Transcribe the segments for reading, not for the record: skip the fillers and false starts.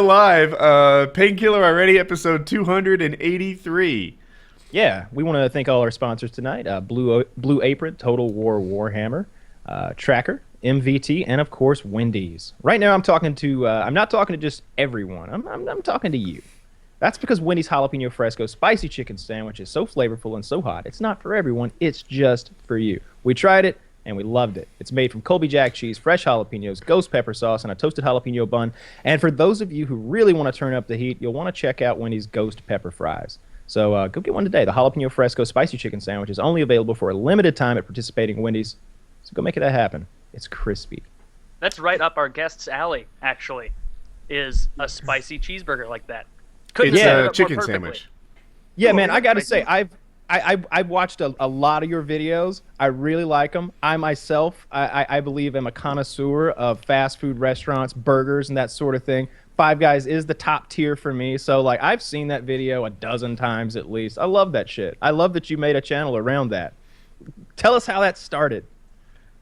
live. Painkiller already, episode 283. Yeah, we want to thank all our sponsors tonight: BlueApron, TotalWar Warhammer, Trackr, MVT, and of course Wendy's. Right now, I'm talking to. I'm not talking to just everyone. I'm talking to you. That's because Wendy's jalapeno fresco spicy chicken sandwich is so flavorful and so hot. It's not for everyone. It's just for you. We tried it and we loved it. It's made from Colby Jack cheese, fresh jalapenos, ghost pepper sauce, and a toasted jalapeno bun. And for those of you who really want to turn up the heat, you'll want to check out Wendy's ghost pepper fries. So go get one today. The jalapeno fresco spicy chicken sandwich is only available for a limited time at participating Wendy's. So go make it happen. It's crispy. That's right up our guest's alley, actually, is a spicy cheeseburger like that. Couldn't It's set it a up chicken more perfectly. sandwich. Yeah, man, I gotta say, I've watched a lot of your videos. I really like them. I myself, I believe, am a connoisseur of fast food restaurants, burgers, and that sort of thing. Five Guys is the top tier for me. So, like, I've seen that video a dozen times at least. I love that shit. I love that you made a channel around that. Tell us how that started.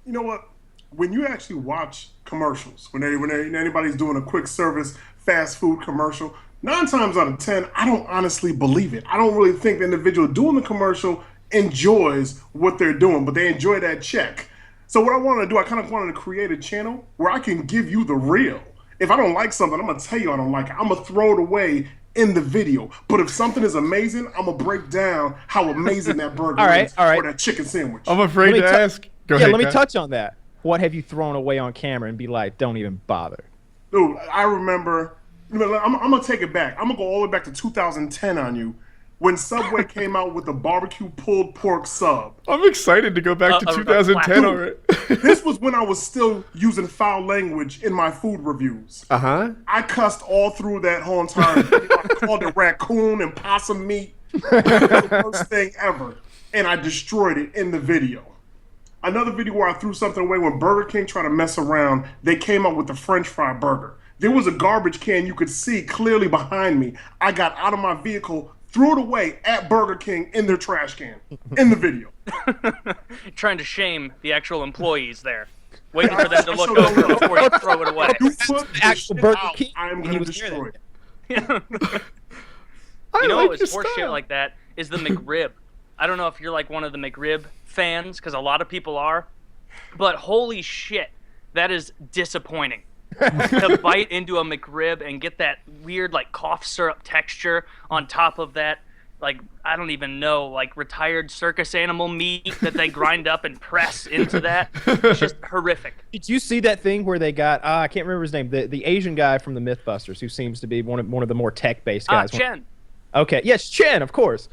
You know what? When you actually watch commercials, when anybody's doing a quick service fast food commercial, 9 times out of 10, I don't honestly believe it. I don't really think the individual doing the commercial enjoys what they're doing, but they enjoy that check. So what I wanted to do, I kind of wanted to create a channel where I can give you the real. If I don't like something, I'm going to tell you I don't like it. I'm going to throw it away in the video. But if something is amazing, I'm going to break down how amazing that burger is or that chicken sandwich. I'm afraid to ask. Go ahead, let me Kyle. touch on that. What have you thrown away on camera and be like, don't even bother? Dude, I remember, I'm going to take it back. I'm going to go all the way back to 2010 on you when Subway came out with the barbecue pulled pork sub. I'm excited to go back to 2010 already. This was when I was still using foul language in my food reviews. Uh-huh. I cussed all through that whole entire video. I called it raccoon and possum meat. It was the worst thing ever. And I destroyed it in the video. Another video where I threw something away when Burger King tried to mess around, they came out with the French fry burger. There was a garbage can you could see clearly behind me. I got out of my vehicle, threw it away at Burger King in their trash can in the video. Trying to shame the actual employees there. Waiting for them to look over before you throw it away. You put the actual shit Burger out, King, I am and going he to was there destroy it. You know like what your was horseshit style. like that is the McRib. I don't know if you're like one of the McRib fans, because a lot of people are, but holy shit, that is disappointing. To bite into a McRib and get that weird like cough syrup texture on top of that, like, I don't even know, like retired circus animal meat that they grind up and press into that. It's just horrific. Did you see that thing where they got, I can't remember his name, the Asian guy from the Mythbusters who seems to be one of the more tech-based guys. Chen. Okay, yes, Chen, of course.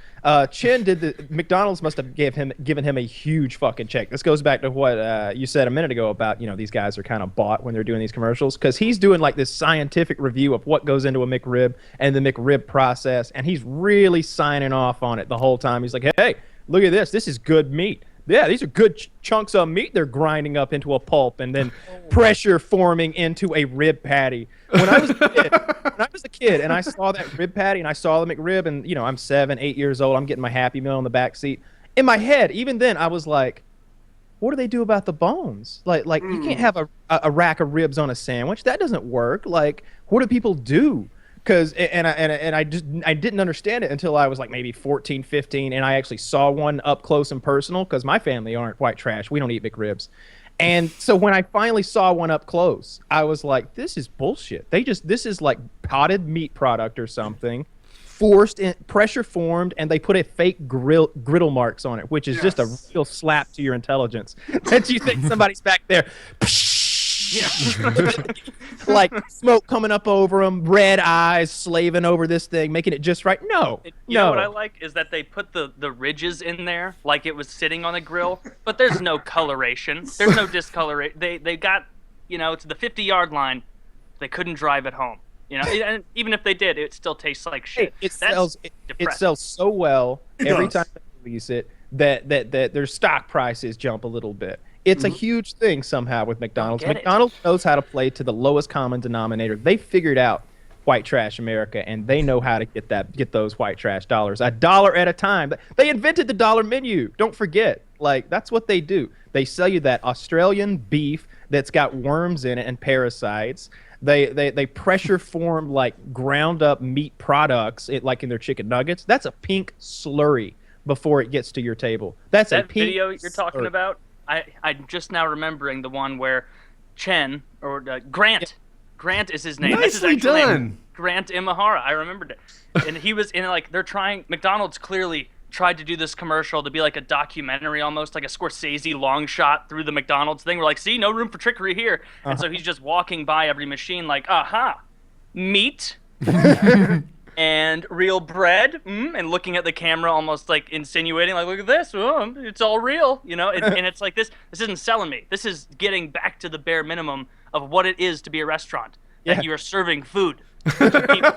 Chen did the McDonald's must have given him a huge fucking check. This goes back to what you said a minute ago about, these guys are kind of bought when they're doing these commercials, because he's doing like this scientific review of what goes into a McRib and the McRib process, and he's really signing off on it the whole time. He's like, hey, look at this. This is good meat. Yeah, these are good chunks of meat they're grinding up into a pulp and then pressure forming into a rib patty. When I was a kid, and I saw that rib patty and I saw the McRib, and I'm 7, 8 years old, I'm getting my Happy Meal in the back seat. In my head, even then, I was like, what do they do about the bones? Like you can't have a rack of ribs on a sandwich. That doesn't work. Like, what do people do? Because I didn't understand it until I was like maybe 14, 15, and I actually saw one up close and personal, because my family aren't white trash. We don't eat McRibs. And so when I finally saw one up close, I was like, this is bullshit. This is like potted meat product or something, forced in, pressure formed, and they put a fake griddle marks on it, which is just a real slap to your intelligence. That you think somebody's back there, like smoke coming up over them, red eyes slaving over this thing, making it just right. No, You know what I like is that they put the ridges in there like it was sitting on the grill, but there's no coloration. There's no discoloration. They got, to the 50-yard line. They couldn't drive it home. And even if they did, it still tastes like shit. It sells so well every time they release it that their stock prices jump a little bit. It's a huge thing somehow with McDonald's. McDonald's knows how to play to the lowest common denominator. They figured out white trash America, and they know how to get those white trash dollars $1 at a time. They invented the dollar menu. Don't forget, like, that's what they do. They sell you that Australian beef that's got worms in it and parasites. They pressure form like ground up meat products, like in their chicken nuggets. That's a pink slurry before it gets to your table. That's a That pink video you're talking slurry. about, I'm just now remembering the one where Chen, or Grant. Grant is his name. That's his Nicely actual name. done. Grant Imahara. I remembered it. And he was in, like, they're trying, McDonald's clearly tried to do this commercial to be like a documentary almost, like a Scorsese long shot through the McDonald's thing. We're like, see, no room for trickery here. And so he's just walking by every machine like, aha, meat and real bread, and looking at the camera almost like insinuating, like, look at this, oh, it's all real, you know? And it's like, this isn't selling me. This is getting back to the bare minimum of what it is to be a restaurant, that you're serving food to people.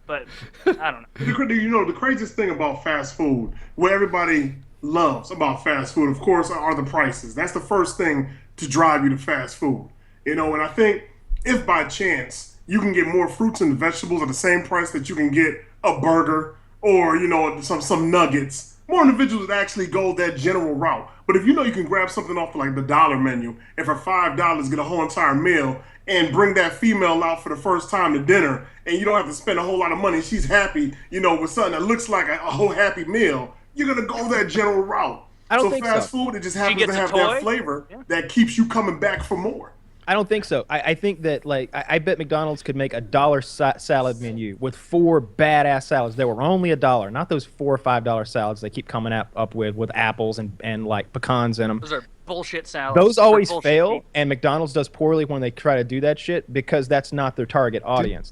But I don't know. You know, the craziest thing about fast food, what everybody loves about fast food, of course, are the prices. That's the first thing to drive you to fast food. You know, and I think if by chance you can get more fruits and vegetables at the same price that you can get a burger or, you know, some nuggets, more individuals would actually go that general route. But if you know you can grab something off like the dollar menu and for $5 get a whole entire meal and bring that female out for the first time to dinner and you don't have to spend a whole lot of money, she's happy, you know, with something that looks like a whole happy meal, you're going to go that general route. I don't think fast food, it just happens to have toy? that flavor that keeps you coming back for more. I don't think so. I think that, like, I bet McDonald's could make $1 salad menu with 4 badass salads that were only $1, not those $4 or $5 salads they keep coming up with apples and like pecans in them. Those are bullshit salads. Those always bullshit fail, meat. and McDonald's does poorly when they try to do that shit because that's not their target audience.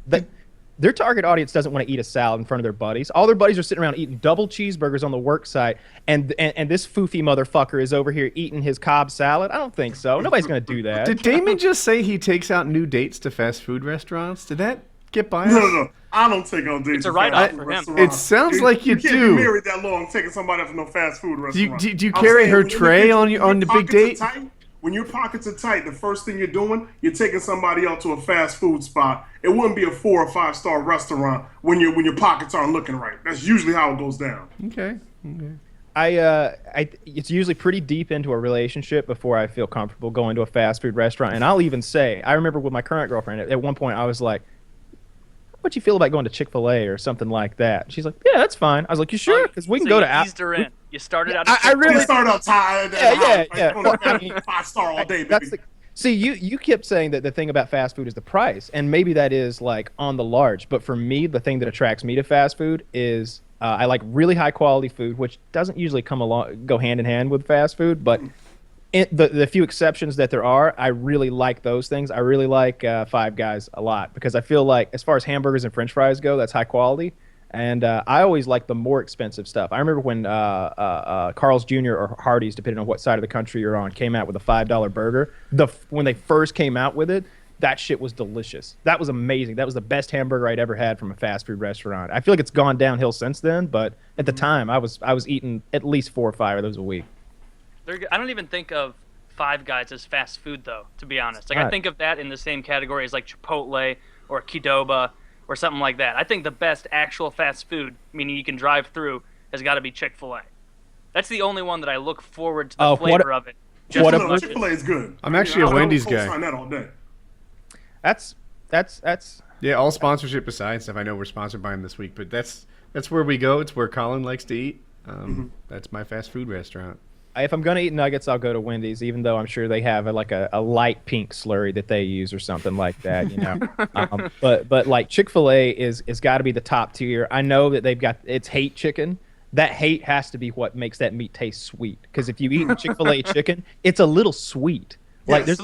Their target audience doesn't want to eat a salad in front of their buddies. All their buddies are sitting around eating double cheeseburgers on the work site, and this foofy motherfucker is over here eating his Cobb salad. I don't think so. Nobody's going to do that. Did Damon just say he takes out new dates to fast food restaurants? Did that get by us? No. I don't take on dates. It's a write-off for him. It sounds like you can't do. be married that long taking somebody out to no fast food restaurant. Do you I'm carry saying her when tray on the big pockets date? are tight, when your pockets are tight, the first thing you're doing, you're taking somebody out to a fast food spot. It wouldn't be a 4 or 5 star restaurant when your pockets aren't looking right. That's usually how it goes down. Okay. It's usually pretty deep into a relationship before I feel comfortable going to a fast food restaurant. And I'll even say, I remember with my current girlfriend, at one point I was like, what you feel about going to Chick-fil-A or something like that? She's like, yeah, that's fine. I was like, you sure? Because we can go to eased her in. You started out. I really You start out tired. Yeah. Well, 5 star all day, baby. See, you kept saying that the thing about fast food is the price, and maybe that is like on the large. But for me, the thing that attracts me to fast food is I like really high quality food, which doesn't usually go hand in hand with fast food. But the few exceptions that there are, I really like those things. I really like Five Guys a lot because I feel like as far as hamburgers and French fries go, that's high quality. And I always like the more expensive stuff. I remember when Carl's Jr. or Hardee's, depending on what side of the country you're on, came out with a $5 burger. When they first came out with it, that shit was delicious. That was amazing. That was the best hamburger I'd ever had from a fast food restaurant. I feel like it's gone downhill since then, but at the time, I was eating at least 4 or 5 of those a week. I don't even think of Five Guys as fast food, though, to be honest. Like, I think of that in the same category as, like, Chipotle or Qdoba or something like that. I think the best actual fast food, meaning you can drive through, has got to be Chick-fil-A. That's the only one that I look forward to the flavor of it. Chick-fil-A is good. I'm actually a Wendy's guy. On that all day. That's Yeah, all sponsorship aside, stuff. I know we're sponsored by him this week, but that's where we go. It's where Colin likes to eat. That's my fast food restaurant. If I'm gonna eat nuggets, I'll go to Wendy's, even though I'm sure they have a light pink slurry that they use or something like that, you know. But like Chick-fil-A is got to be the top tier. I know that they've got it's hate chicken. That hate has to be what makes that meat taste sweet. Because if you eat Chick-fil-A chicken, it's a little sweet. Like there's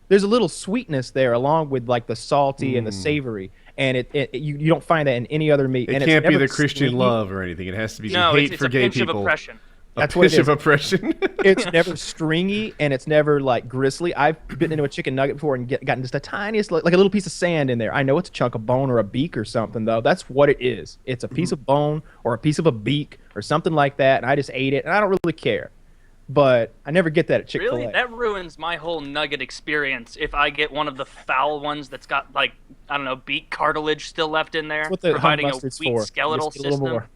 there's a little sweetness there, along with like the salty and the savory. And you don't find that in any other meat. It and can't it's be never the Christian stringy. love or anything. It has to be it's hate for a gay pinch people. of oppression. That's a what it pinch of is. oppression. It's never stringy and it's never like gristly. I've bitten into a chicken nugget before and gotten just the tiniest, like a little piece of sand in there. I know it's a chunk of bone or a beak or something, though. That's what it is. It's a piece of bone or a piece of a beak or something like that, and I just ate it, and I don't really care. But I never get that at Chick-fil-A. Really? That ruins my whole nugget experience if I get one of the foul ones that's got, like, I don't know, beak cartilage still left in there, That's what the providing a mustard's weak for. skeletal Just a little system. more.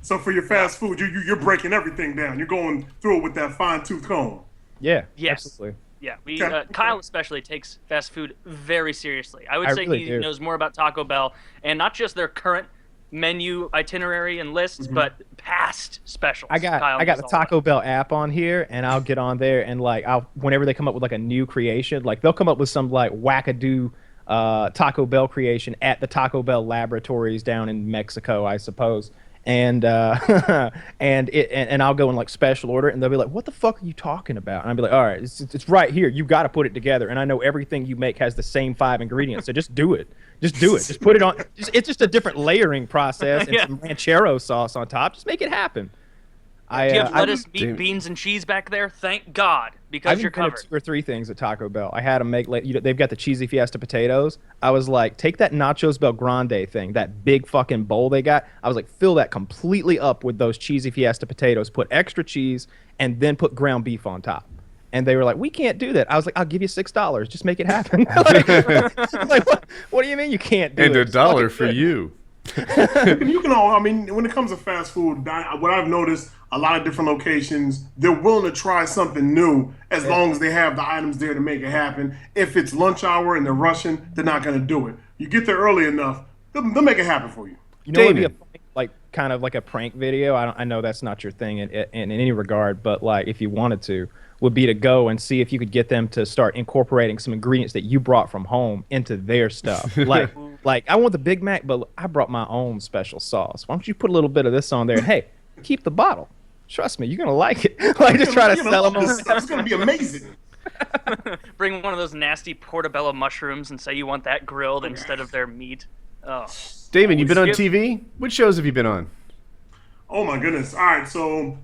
So for your fast food, you're breaking everything down. You're going through it with that fine-tooth comb. Yeah, Yes. absolutely. Yeah, Okay. Kyle especially takes fast food very seriously. I would I say really he do. knows more about Taco Bell, and not just their current menu itinerary and lists, but past specials. I got Kyle I got knows the all about. Taco Bell app on here, and I'll get on there and like I'll whenever they come up with like a new creation, like they'll come up with some like wackadoo Taco Bell creation at the Taco Bell laboratories down in Mexico, I suppose. And and I'll go in like special order, and they'll be like, "What the fuck are you talking about?" And I'll be like, "All right, it's right here. You got to put it together." And I know everything you make has the same 5 ingredients, so just do it. Just do it. Just put it on. It's just a different layering process and Yeah. some ranchero sauce on top. Just make it happen. Do you have lettuce, Damn. meat, beans, and cheese back there? Thank God, because I've you're invented covered. 2 or 3 things at Taco Bell. I had them make like they've got the cheesy fiesta potatoes. I was like, take that Nachos Bel Grande thing, that big fucking bowl they got. I was like, fill that completely up with those cheesy fiesta potatoes. Put extra cheese and then put ground beef on top. And they were like, we can't do that. I was like, I'll give you $6. Just make it happen. like, what do you mean you can't do And it? $1 for you. You can all. I mean, when it comes to fast food, what I've noticed, a lot of different locations, they're willing to try something new as long as they have the items there to make it happen. If it's lunch hour and they're rushing, they're not going to do it. You get there early enough, they'll make it happen for you. You know, what would be a Damon. funny, like kind of like a prank video. I know that's not your thing in any regard, but like if you wanted to, would be to go and see if you could get them to start incorporating some ingredients that you brought from home into their stuff. Like I want the Big Mac, but I brought my own special sauce. Why don't you put a little bit of this on there? And hey, keep the bottle. Trust me, you're gonna like it. Like just try to You're gonna sell love them. this stuff. It's going to be amazing. Bring one of those nasty portobello mushrooms and say you want that grilled instead of their meat. Oh, Damon, you've been on skip- TV? Which shows have you been on? Oh my goodness! All right, so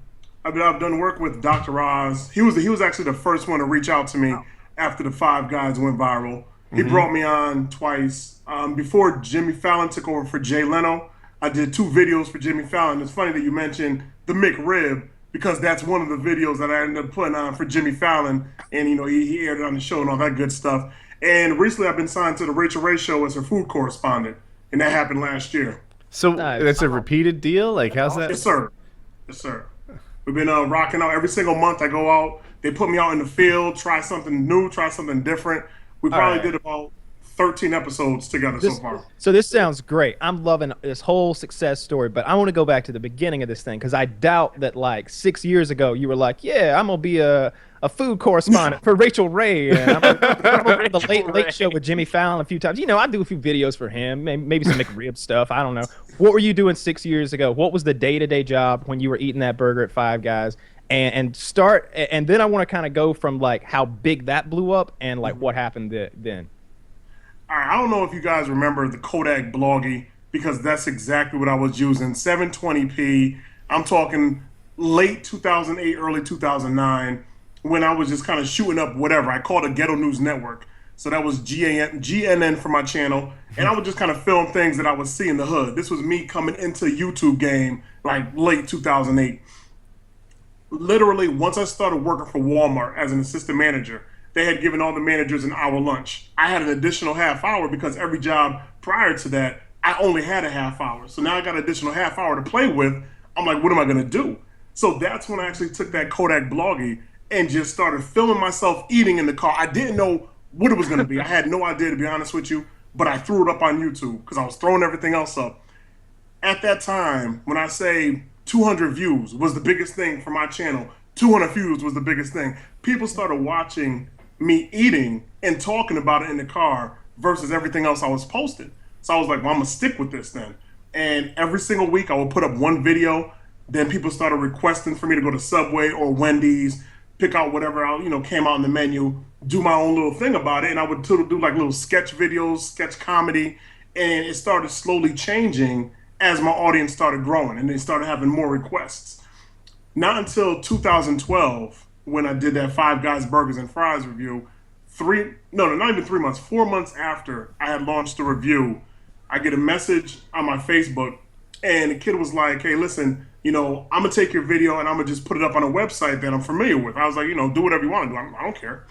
I've done work with Dr. Oz. He was actually the first one to reach out to me after the Five Guys went viral. He brought me on twice. Before Jimmy Fallon took over for Jay Leno, I did 2 videos for Jimmy Fallon. It's funny that you mentioned the McRib because that's one of the videos that I ended up putting on for Jimmy Fallon, and he aired it on the show and all that good stuff. And recently, I've been signed to the Rachel Ray Show as her food correspondent, and that happened last year. So Nice. that's a repeated deal? Like, how's Yes, that? sir. Yes, sir. We've been rocking out every single month. I go out. They put me out in the field, try something new, try something different. We probably right. did about 13 episodes together so far. So this sounds great. I'm loving this whole success story, but I want to go back to the beginning of this thing because I doubt that like 6 years ago you were like, yeah, I'm gonna be a food correspondent for Rachel Ray, and I'm gonna do the late show with Jimmy Fallon a few times. You know, I do a few videos for him, maybe some McRib stuff. I don't know. What were you doing 6 years ago? What was the day-to-day job when you were eating that burger at Five Guys? And then I want to kind of go from like how big that blew up and like what happened then. All right, I don't know if you guys remember the Kodak Bloggy because that's exactly what I was using. 720p. I'm talking late 2008, early 2009, when I was just kind of shooting up whatever. I called it Ghetto News Network. So that was GNN for my channel. And I would just kind of film things that I would see in the hood. This was me coming into YouTube game like late 2008. Literally, once I started working for Walmart as an assistant manager, they had given all the managers an hour lunch. I had an additional half hour because every job prior to that, I only had a half hour. So now I got an additional half hour to play with. I'm like, what am I going to do? So that's when I actually took that Kodak Bloggy and just started filming myself eating in the car. I didn't know what it was going to be. I had no idea, to be honest with you, but I threw it up on YouTube because I was throwing everything else up. At that time, when I say 200 views was the biggest thing for my channel, 200 views was the biggest thing, people started watching me eating and talking about it in the car versus everything else I was posting. So I was like, well, I'm gonna stick with this then. And every single week I would put up one video. Then people started requesting for me to go to Subway or Wendy's, pick out whatever came out in the menu, do my own little thing about it. And I would do like little sketch videos, sketch comedy. And it started slowly changing as my audience started growing and they started having more requests. Not until 2012, when I did that Five Guys Burgers and Fries review, not even 3 months, 4 months after I had launched the review, I get a message on my Facebook, and the kid was like, hey, listen, I'm going to take your video and I'm going to just put it up on a website that I'm familiar with. I was like, do whatever you want to do. I don't care.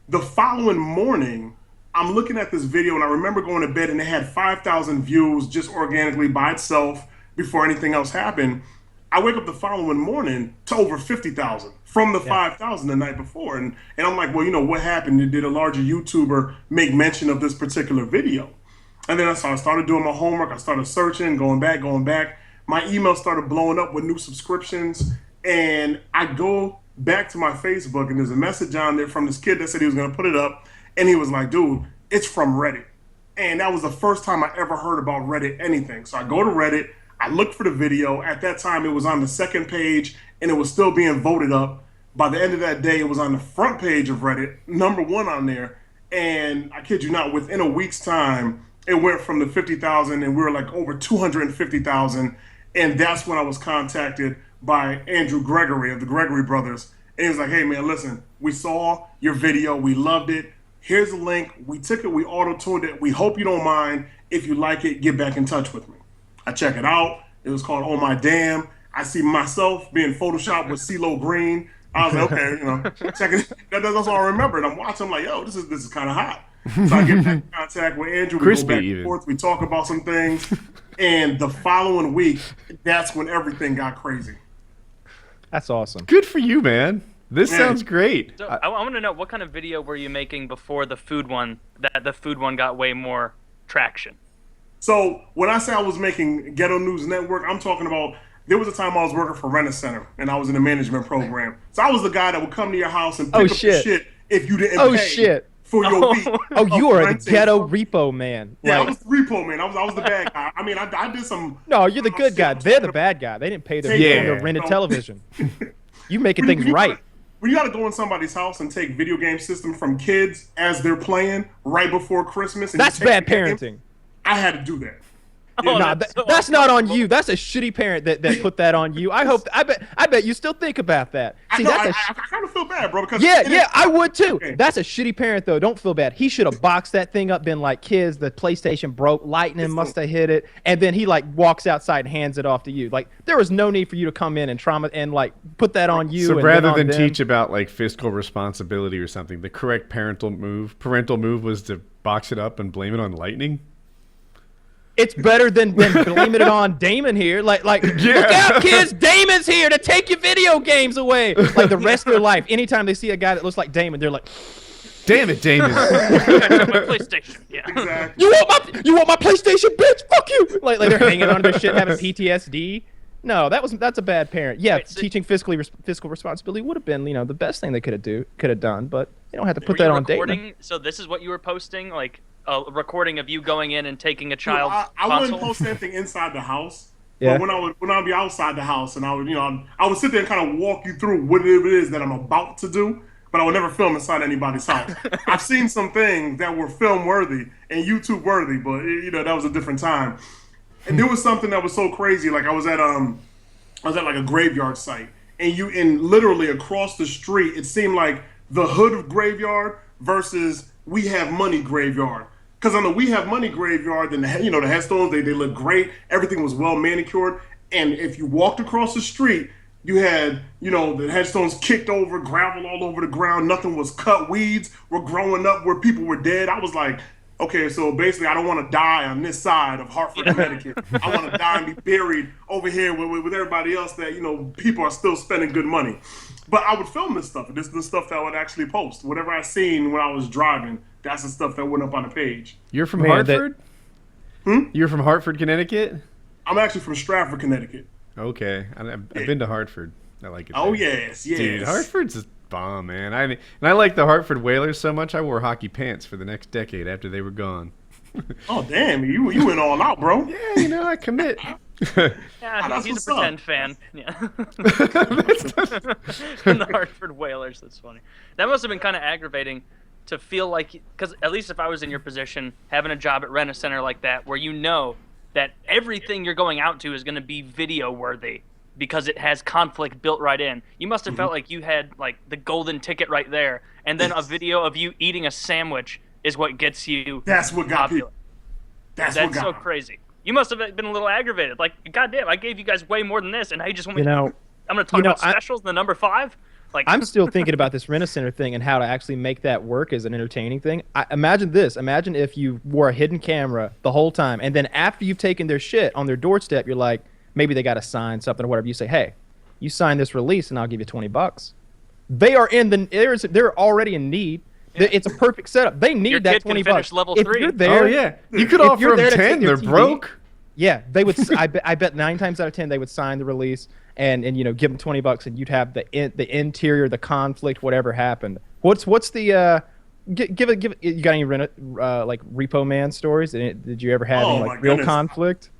The following morning, I'm looking at this video, and I remember going to bed, and it had 5,000 views just organically by itself before anything else happened. I wake up the following morning to over 50,000 from the 5,000 the night before. And I'm like, well, you know, what happened? Did a larger YouTuber make mention of this particular video? And then I started doing my homework. I started searching, going back. My email started blowing up with new subscriptions. And I go back to my Facebook, and there's a message on there from this kid that said he was going to put it up. And he was like, dude, it's from Reddit. And that was the first time I ever heard about Reddit anything. So I go to Reddit. I looked for the video. At that time, it was on the second page, and it was still being voted up. By the end of that day, it was on the front page of Reddit, #1 on there. And I kid you not, within a week's time, it went from the 50,000, and we were like over 250,000. And that's when I was contacted by Andrew Gregory of the Gregory Brothers. And he was like, hey, man, listen, we saw your video. We loved it. Here's a link. We took it. We auto-tuned it. We hope you don't mind. If you like it, get back in touch with me. I check it out. It was called Oh My Damn. I see myself being photoshopped with CeeLo Green. I was like, okay, you know, check it. That's all I remember. And I'm watching. I'm like, yo, this is kind of hot. So I get back in contact with Andrew. We go back and forth. We talk about some things. And the following week, that's when everything got crazy. That's awesome. Good for you, man. This sounds great. So I want to know, what kind of video were you making before the food one, that the food one got way more traction? So when I say I was making Ghetto News Network, I'm talking about, there was a time I was working for Rent-A-Center, and I was in a management program. So I was the guy that would come to your house and pick up your shit if you didn't pay for your week. Oh, you are the ghetto repo man. Yeah, I was the repo man. I was the bad guy. I mean, I did some... No, you're the good guy. They're the bad guy. They didn't pay their rented television. You making things right. When you got to go in somebody's house and take video game system from kids as they're playing right before Christmas... And that's bad parenting. I had to do that. Oh, nah, that's not on you. That's a shitty parent that put that on you. I bet you still think about that. See, I kind of feel bad, bro. Because I would too. Okay. That's a shitty parent, though. Don't feel bad. He should have boxed that thing up, been like, kids, the PlayStation broke, lightning must have hit it, and then he like walks outside and hands it off to you. Like, there was no need for you to come in and trauma and like put that on you. So rather than teach about like fiscal responsibility or something, the correct parental move was to box it up and blame it on lightning. It's better than blaming it on Damon here. Like, look out, kids! Damon's here to take your video games away. Like the rest of their life, anytime they see a guy that looks like Damon, they're like, "Damn it, Damon!" My PlayStation. Yeah. Exactly. You want my PlayStation, bitch? Fuck you! Like they're hanging on their shit, having PTSD. No, that's a bad parent. Yeah, teaching fiscal responsibility would have been, the best thing they could have done, but you don't have to put that on Damon. So this is what you were posting, like a recording of you going in and taking a child. I wouldn't post anything inside the house. Yeah. But when I would be outside the house, and I would sit there and kind of walk you through what it is that I'm about to do, but I would never film inside anybody's house. I've seen some things that were film worthy and YouTube worthy, but that was a different time. And there was something that was so crazy. Like I was at like a graveyard site, and literally across the street, it seemed like the hood of graveyard versus We Have Money graveyard. Because on the We Have Money graveyard, then the headstones, they look great. Everything was well manicured. And if you walked across the street, you had, the headstones kicked over, gravel all over the ground. Nothing was cut. Weeds were growing up where people were dead. I was like, okay, so basically I don't want to die on this side of Hartford, Connecticut. I want to die and be buried over here with everybody else that, people are still spending good money. But I would film this stuff. This is the stuff that I would actually post. Whatever I seen when I was driving, that's the stuff that went up on the page. You're from Hartford? You're from Hartford, Connecticut? I'm actually from Stratford, Connecticut. Okay. I've been to Hartford. I like it there. Oh, yes. Dude, Hartford's a bomb, man. And I like the Hartford Whalers so much, I wore hockey pants for the next decade after they were gone. Oh, damn. You went all out, bro. Yeah, I commit. Yeah, he's a pretend fan. Yeah. From the Hartford Whalers. That's funny. That must have been kind of aggravating to feel like, because at least if I was in your position, having a job at Rent-A-Center like that, where that everything you're going out to is going to be video worthy because it has conflict built right in. You must have felt like you had like the golden ticket right there, and then a video of you eating a sandwich is what gets you. That's what got popular. That's so crazy. You must have been a little aggravated. Like, goddamn, I gave you guys way more than this, and now you just want me. I'm going to talk about specials in the number 5. Like, I'm still thinking about this Rent-A-Center thing and how to actually make that work as an entertaining thing. Imagine this. Imagine if you wore a hidden camera the whole time, and then after you've taken their shit on their doorstep, you're like, maybe they got to sign something or whatever. You say, hey, you sign this release and I'll give you $20. They are they're already in need. Yeah. It's a perfect setup. They need Your that kid can $20. finish level If 3. you're there, oh yeah, you could offer them 10. They're broke. Yeah, they would. I bet 9 times out of 10 they would sign the release and give them $20 and you'd have the interior, the conflict, whatever happened. What's the give it? You got any like Repo Man stories? Did you ever have any like real conflict?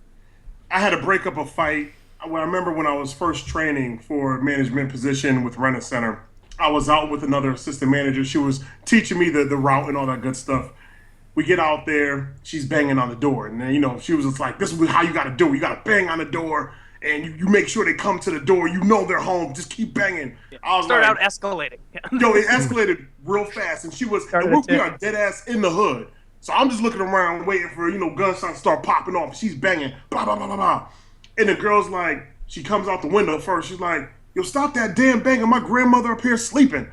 I had to break up a fight. I remember when I was first training for a management position with Rent-A-Center. I was out with another assistant manager. She was teaching me the route and all that good stuff. We get out there, she's banging on the door. And then, she was just like, this is how you got to do it. You got to bang on the door, and you make sure they come to the door. You know they're home. Just keep banging. Yeah. Start out escalating. It escalated real fast. And we are dead ass in the hood. So I'm just looking around waiting for, gunshots to start popping off. She's banging, blah, blah, blah, blah, blah. And the girl's like, she comes out the window first. She's like, yo, stop that damn banging. My grandmother up here sleeping.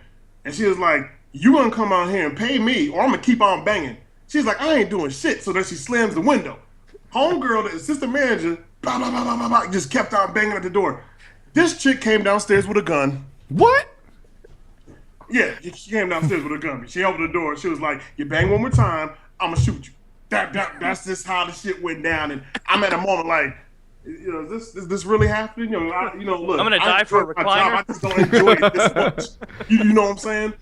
And she was like, you gonna come out here and pay me or I'm gonna keep on banging. She's like, I ain't doing shit. So then she slams the window. Homegirl, the assistant manager, blah, blah, blah, blah, blah, blah, just kept on banging at the door. This chick came downstairs with a gun. What? Yeah, she came downstairs with a gun. She opened the door. She was like, you bang one more time, I'm gonna shoot you. That's just how the shit went down. And I'm at a moment like, is this really happening? Look, I'm gonna die for a recliner. I just don't enjoy it this much. You know what I'm saying?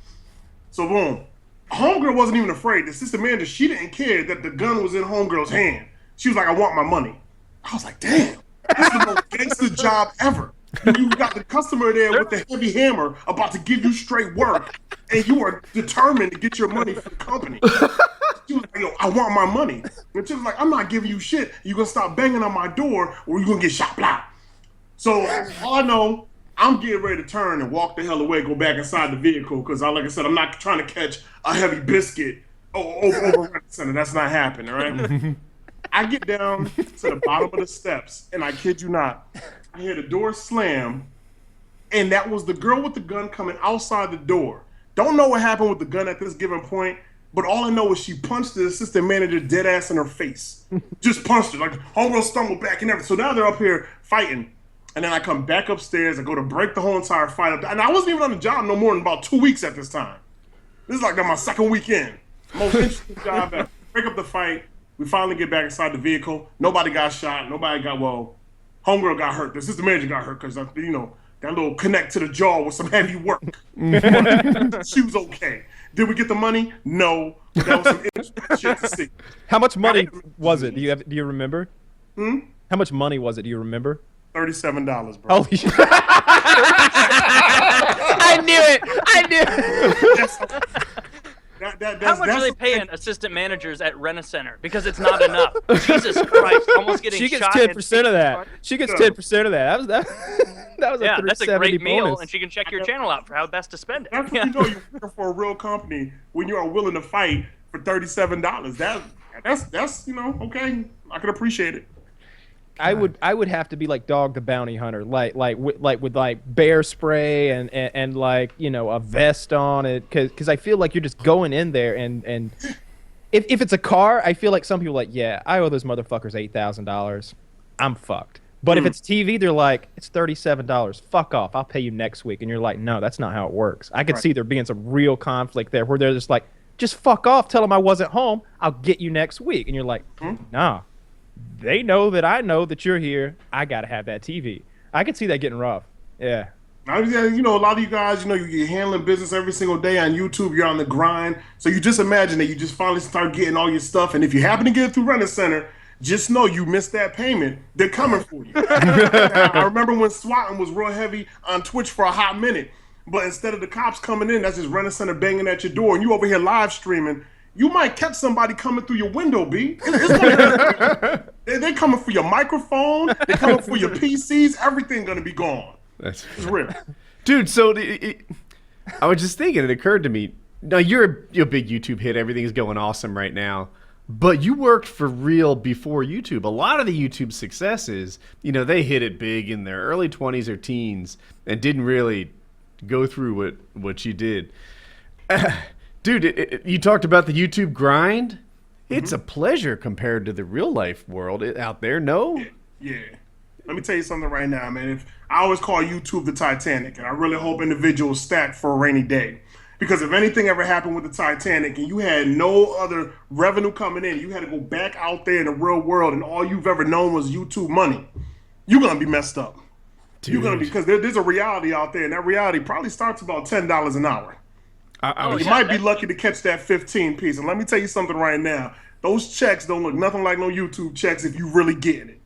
So boom. Homegirl wasn't even afraid. The assistant manager, she didn't care that the gun was in Homegirl's hand. She was like, I want my money. I was like, damn, this is the most gangster job ever. You got the customer there with the heavy hammer about to give you straight work, and you are determined to get your money from the company. She was like, yo, I want my money. And she was like, I'm not giving you shit. You're going to stop banging on my door or you're going to get shot. Blah. So all I know, I'm getting ready to turn and walk the hell away, go back inside the vehicle, because like I said, I'm not trying to catch a heavy biscuit over Rent-A-Center. That's not happening, right? I get down to the bottom of the steps, and I kid you not, I hear the door slam, and that was the girl with the gun coming outside the door. Don't know what happened with the gun at this given point, but all I know is she punched the assistant manager dead ass in her face. Just punched her. Like, homegirl stumbled back and everything. So now they're up here fighting. And then I come back upstairs. I go to break the whole entire fight up. And I wasn't even on the job no more than about 2 weeks at this time. This is like my second weekend. Most interesting job ever. Break up the fight. We finally get back inside the vehicle. Nobody got shot. Homegirl got hurt. The assistant manager got hurt because, that little connect to the jaw was some heavy work. She was okay. Did we get the money? No. But that was some interesting shit to see. How much money was it? Do you remember? How much money was it? Do you remember? $37, bro. Holy shit. I knew it. How much are they paying assistant managers at Rent-A-Center? Because it's not enough. Jesus Christ, almost getting shot. She gets 10% of that. She gets 10% of that. That was a that's a great meal, bonus. and she can check your channel out for how best to spend it. That's when you're working for a real company when you are willing to fight for $37. That's okay. I can appreciate it. I would have to be like Dog the Bounty Hunter, with bear spray and like a vest on it, because I feel like you're just going in there and if it's a car, I feel like some people are like, yeah, I owe those motherfuckers $8,000, I'm fucked. But if it's TV, they're like, it's $37, fuck off, I'll pay you next week, and you're like, no, that's not how it works. I could see there being some real conflict there where they're just like, just fuck off, tell them I wasn't home, I'll get you next week, and you're like, nah. They know that I know that you're here. I gotta have that TV. I could see that getting rough. Yeah. A lot of you guys, you're handling business every single day on YouTube. You're on the grind. So you just imagine that you just finally start getting all your stuff. And if you happen to get it through Rent-A-Center, just know you missed that payment. They're coming for you. I remember when swatting was real heavy on Twitch for a hot minute. But instead of the cops coming in, that's just Rent-A-Center banging at your door. And you over here live streaming. You might catch somebody coming through your window, B. They're coming for your microphone. They're coming for your PCs. Everything gonna be gone. It's real. Dude, so I was just thinking, it occurred to me, now you're a big YouTube hit. Everything's going awesome right now. But you worked for real before YouTube. A lot of the YouTube successes, they hit it big in their early 20s or teens and didn't really go through what you did. Dude, you talked about the YouTube grind. It's a pleasure compared to the real life world out there. No? Yeah. Let me tell you something right now, man. If I always call YouTube the Titanic, and I really hope individuals stack for a rainy day. Because if anything ever happened with the Titanic and you had no other revenue coming in, you had to go back out there in the real world and all you've ever known was YouTube money, you're going to be messed up. Dude. You're going to be, because there's a reality out there, and that reality probably starts about $10 an hour. You might be lucky to catch that 15 piece. And let me tell you something right now. Those checks don't look nothing like no YouTube checks if you really getting it.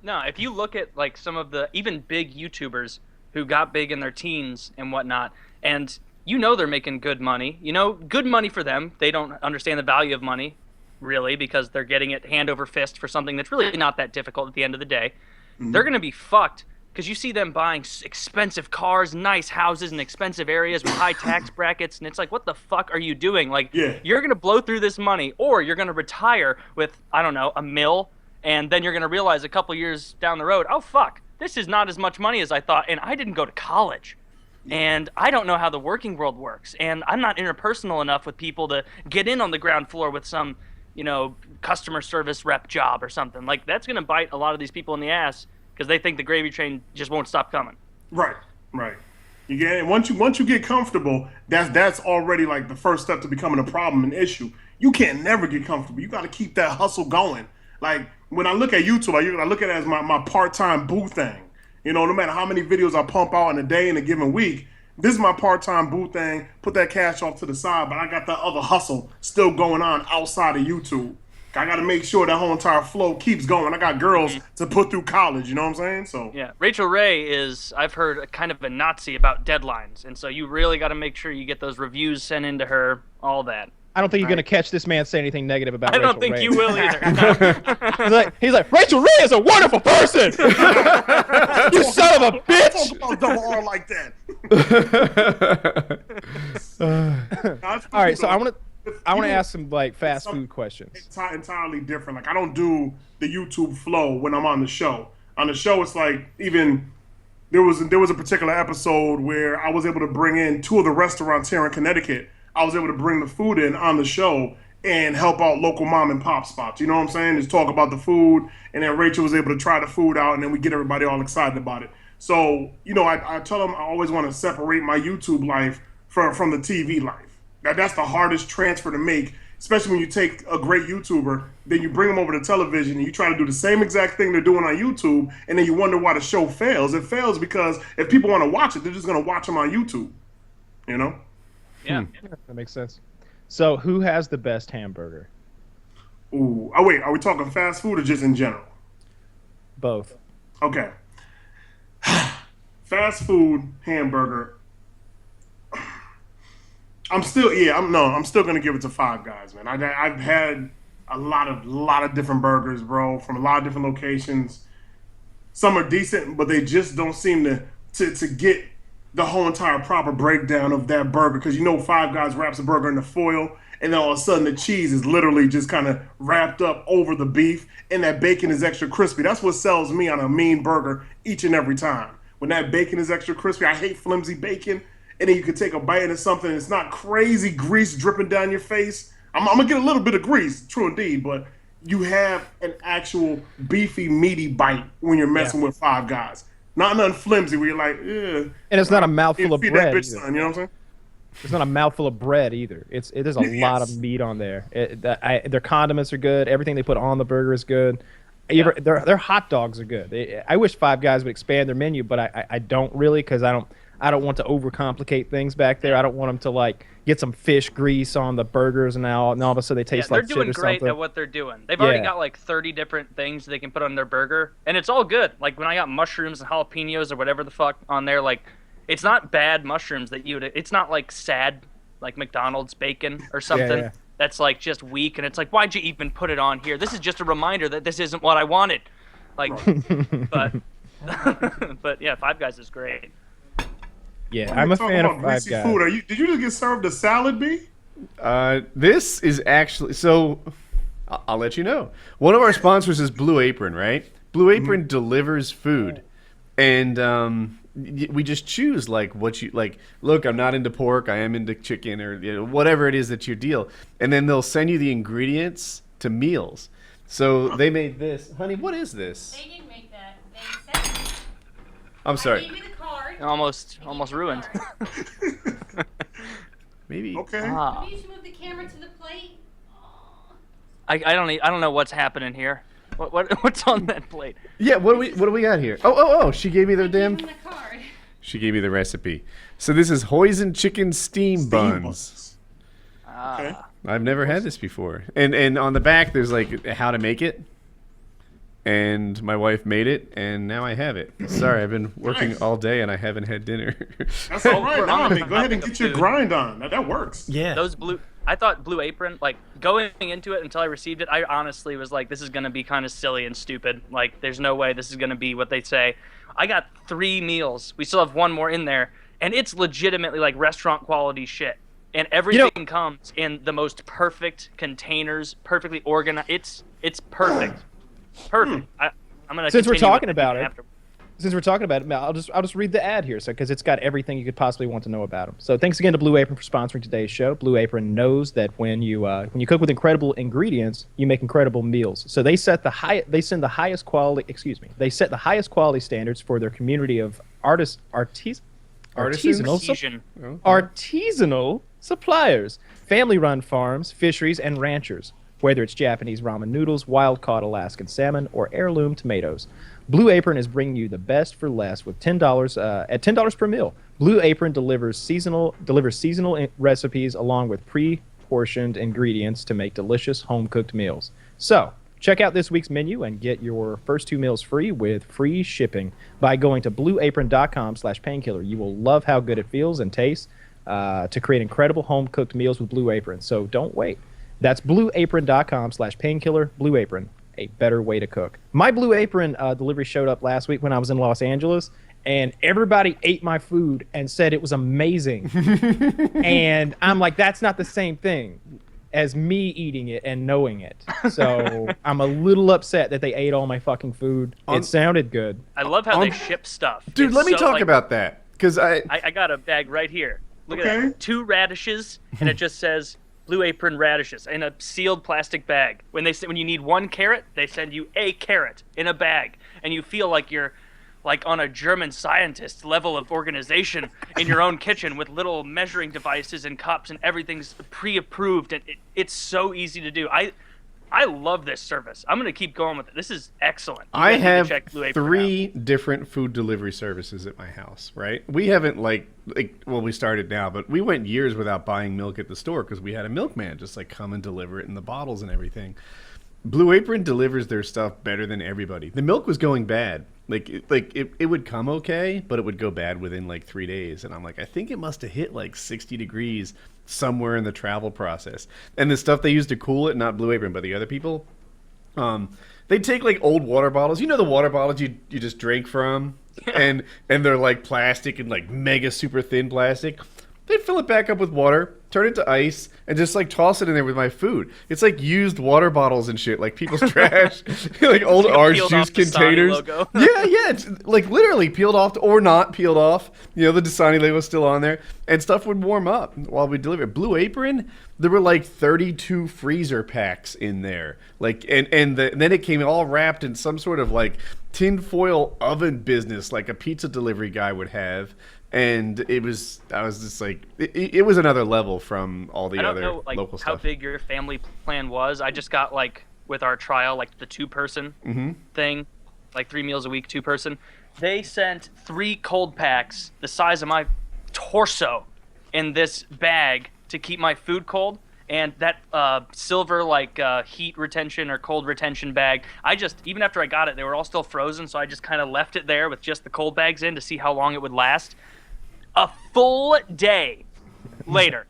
No, if you look at like some of the even big YouTubers who got big in their teens and whatnot, and you know they're making good money. You know, good money for them. They don't understand the value of money, really, because they're getting it hand over fist for something that's really not that difficult at the end of the day. Mm-hmm. They're going to be fucked because you see them buying expensive cars, nice houses in expensive areas with high tax brackets, and it's like, what the fuck are you doing? Like, you're going to blow through this money, or you're going to retire with, I don't know, $1 million, and then you're going to realize a couple years down the road, oh, fuck, this is not as much money as I thought, and I didn't go to college. And I don't know how the working world works, and I'm not interpersonal enough with people to get in on the ground floor with some, you know, customer service rep job or something. Like, that's going to bite a lot of these people in the ass because they think the gravy train just won't stop coming. Right. You get it. Once you get comfortable, that's already like the first step to becoming a problem, an issue. You can't never get comfortable. You got to keep that hustle going. Like, when I look at YouTube, I look at it as my part-time boo thing. You know, no matter how many videos I pump out in a day, in a given week, this is my part-time boo thing. Put that cash off to the side, but I got that other hustle still going on outside of YouTube. I got to make sure that whole entire flow keeps going. I got girls to put through college, you know what I'm saying? So yeah, Rachel Ray is, I've heard, kind of a Nazi about deadlines, and so you really got to make sure you get those reviews sent into her, all that. I don't think you're going to catch this man say anything negative about Rachel Ray. I don't think you will either. he's like, Rachel Ray is a wonderful person! You son of a bitch! Talk about double R like that. All right, so I want to ask some like fast food questions. It's entirely different. Like, I don't do the YouTube flow when I'm on the show. On the show, it's like, even there was a particular episode where I was able to bring in 2 of the restaurants here in Connecticut. I was able to bring the food in on the show and help out local mom and pop spots. You know what I'm saying? Just talk about the food, and then Rachel was able to try the food out, and then we get everybody all excited about it. So, you know, I tell them I always want to separate my YouTube life from the TV life. That's the hardest transfer to make, especially when you take a great YouTuber, then you bring them over to television, and you try to do the same exact thing they're doing on YouTube, and then you wonder why the show fails. It fails because if people want to watch it, they're just going to watch them on YouTube, you know? Yeah. That makes sense. So, who has the best hamburger? Ooh. Oh, wait. Are we talking fast food or just in general? Both. Okay. Fast food hamburger. I'm still going to give it to Five Guys, man. I've had a lot of different burgers, bro, from a lot of different locations. Some are decent, but they just don't seem to get the whole entire proper breakdown of that burger, because you know Five Guys wraps a burger in the foil, and then all of a sudden the cheese is literally just kind of wrapped up over the beef, and that bacon is extra crispy. That's what sells me on a mean burger each and every time. When that bacon is extra crispy, I hate flimsy bacon, and then you can take a bite into something and it's not crazy grease dripping down your face. I'm going to get a little bit of grease, true indeed, but you have an actual beefy, meaty bite when you're messing with Five Guys. Not nothing flimsy where you're like, ugh. And it's not a mouthful of bread. That bitch, son, you know what I'm saying? It's not a mouthful of bread either. It is a lot of meat on there. Their condiments are good. Everything they put on the burger is good. Their hot dogs are good. I wish Five Guys would expand their menu, but I don't really, because I don't want to overcomplicate things back there. I don't want them to like get some fish grease on the burgers and all of a sudden they taste like shit or something. They're doing great at what they're doing. They've already got like 30 different things they can put on their burger, and it's all good. Like when I got mushrooms and jalapenos or whatever the fuck on there, like it's not bad mushrooms that you would. It's not like sad like McDonald's bacon or something that's like just weak, and it's like, why'd you even put it on here? This is just a reminder that this isn't what I wanted. Like, but yeah, Five Guys is great. Yeah, I'm a fan of Five Guys. Food. Did you just get served a salad, B? This is actually, so I'll let you know. One of our sponsors is BlueApron, right? BlueApron delivers food, and we just choose like what you like. Look, I'm not into pork. I am into chicken, or whatever it is that's your deal. And then they'll send you the ingredients to meals. So they made this, honey. What is this? They didn't make that. They I'm I sorry. gave you the card. Almost ruined. Maybe. Okay. Ah. Maybe you should move the camera to the plate. I don't know what's happening here. What's on that plate? Yeah. What do we got here? Oh. She gave me the I damn. gave him the card. She gave me the recipe. So this is hoisin chicken steam buns. Okay. I've never had this before. And on the back there's like how to make it. And my wife made it, and now I have it. Sorry, I've been working Nice. all day, and I haven't had dinner. That's all right. we're No, on I the mean, go ahead and topic get of your food. grind on. That works. Yeah. I thought Blue Apron, like going into it until I received it, I honestly was like, this is gonna be kind of silly and stupid. Like, there's no way this is gonna be what they say. I got 3 meals. We still have 1 more in there, and it's legitimately like restaurant quality shit. And everything comes in the most perfect containers, perfectly organized. It's perfect, perfect. I'm gonna. Since we're continue with talking about it, after. Since we're talking about it, I'll just read the ad here, so because it's got everything you could possibly want to know about them. So thanks again to Blue Apron for sponsoring today's show. Blue Apron knows that when you cook with incredible ingredients, you make incredible meals. So they set the highest quality standards for their community of artisanal suppliers, family-run farms, fisheries, and ranchers. Whether it's Japanese ramen noodles, wild-caught Alaskan salmon, or heirloom tomatoes, Blue Apron is bringing you the best for less with $10 at $10 per meal. Blue Apron delivers seasonal recipes along with pre-portioned ingredients to make delicious home-cooked meals. So check out this week's menu and get your first 2 meals free with free shipping by going to blueapron.com/painkiller. You will love how good it feels and tastes to create incredible home-cooked meals with Blue Apron. So don't wait. That's blueapron.com/painkiller. Blue Apron, a better way to cook. My Blue Apron delivery showed up last week when I was in Los Angeles, and everybody ate my food and said it was amazing. And I'm like, that's not the same thing as me eating it and knowing it. So I'm a little upset that they ate all my fucking food. It sounded good. I love how they ship stuff. Dude, It's let me so, talk like, about that. Because I got a bag right here. Look at Okay. that. 2 radishes, and it just says Blue Apron radishes in a sealed plastic bag. When you need 1 carrot, they send you a carrot in a bag, and you feel like you're like on a German scientist level of organization in your own kitchen with little measuring devices and cups, and everything's pre-approved, and it's so easy to do. I love this service. I'm going to keep going with it. This is excellent. You I guys need to have check Blue Apron 3 out. different food delivery services at my house, right? We haven't we started now, but we went years without buying milk at the store because we had a milkman just like come and deliver it in the bottles and everything. Blue Apron delivers their stuff better than everybody. The milk was going bad. It would come okay, but it would go bad within like 3 days. And I'm like, I think it must have hit like 60 degrees somewhere in the travel process. And the stuff they used to cool it, not Blue Apron, but the other people, they take like old water bottles. You know the water bottles you just drink from? Yeah. And they're like plastic and like mega super thin plastic. They'd fill it back up with water, turn it to ice, and just like toss it in there with my food. It's like used water bottles and shit, like people's trash, like old orange juice containers. Yeah, it's like literally peeled off or not peeled off. You know, the Dasani label was still on there, and stuff would warm up while we deliver. Blue Apron, there were like 32 freezer packs in there, like, and then it came all wrapped in some sort of like tinfoil oven business, like a pizza delivery guy would have. And I was just like, it was another level from all the other know, like, local how stuff. big your family plan was. I just got like with our trial, like the 2-person thing, like 3 meals a week, 2-person. They sent 3 cold packs the size of my torso in this bag to keep my food cold. And that silver like heat retention or cold retention bag, even after I got it, they were all still frozen. So I just kind of left it there with just the cold bags in to see how long it would last. A full day later,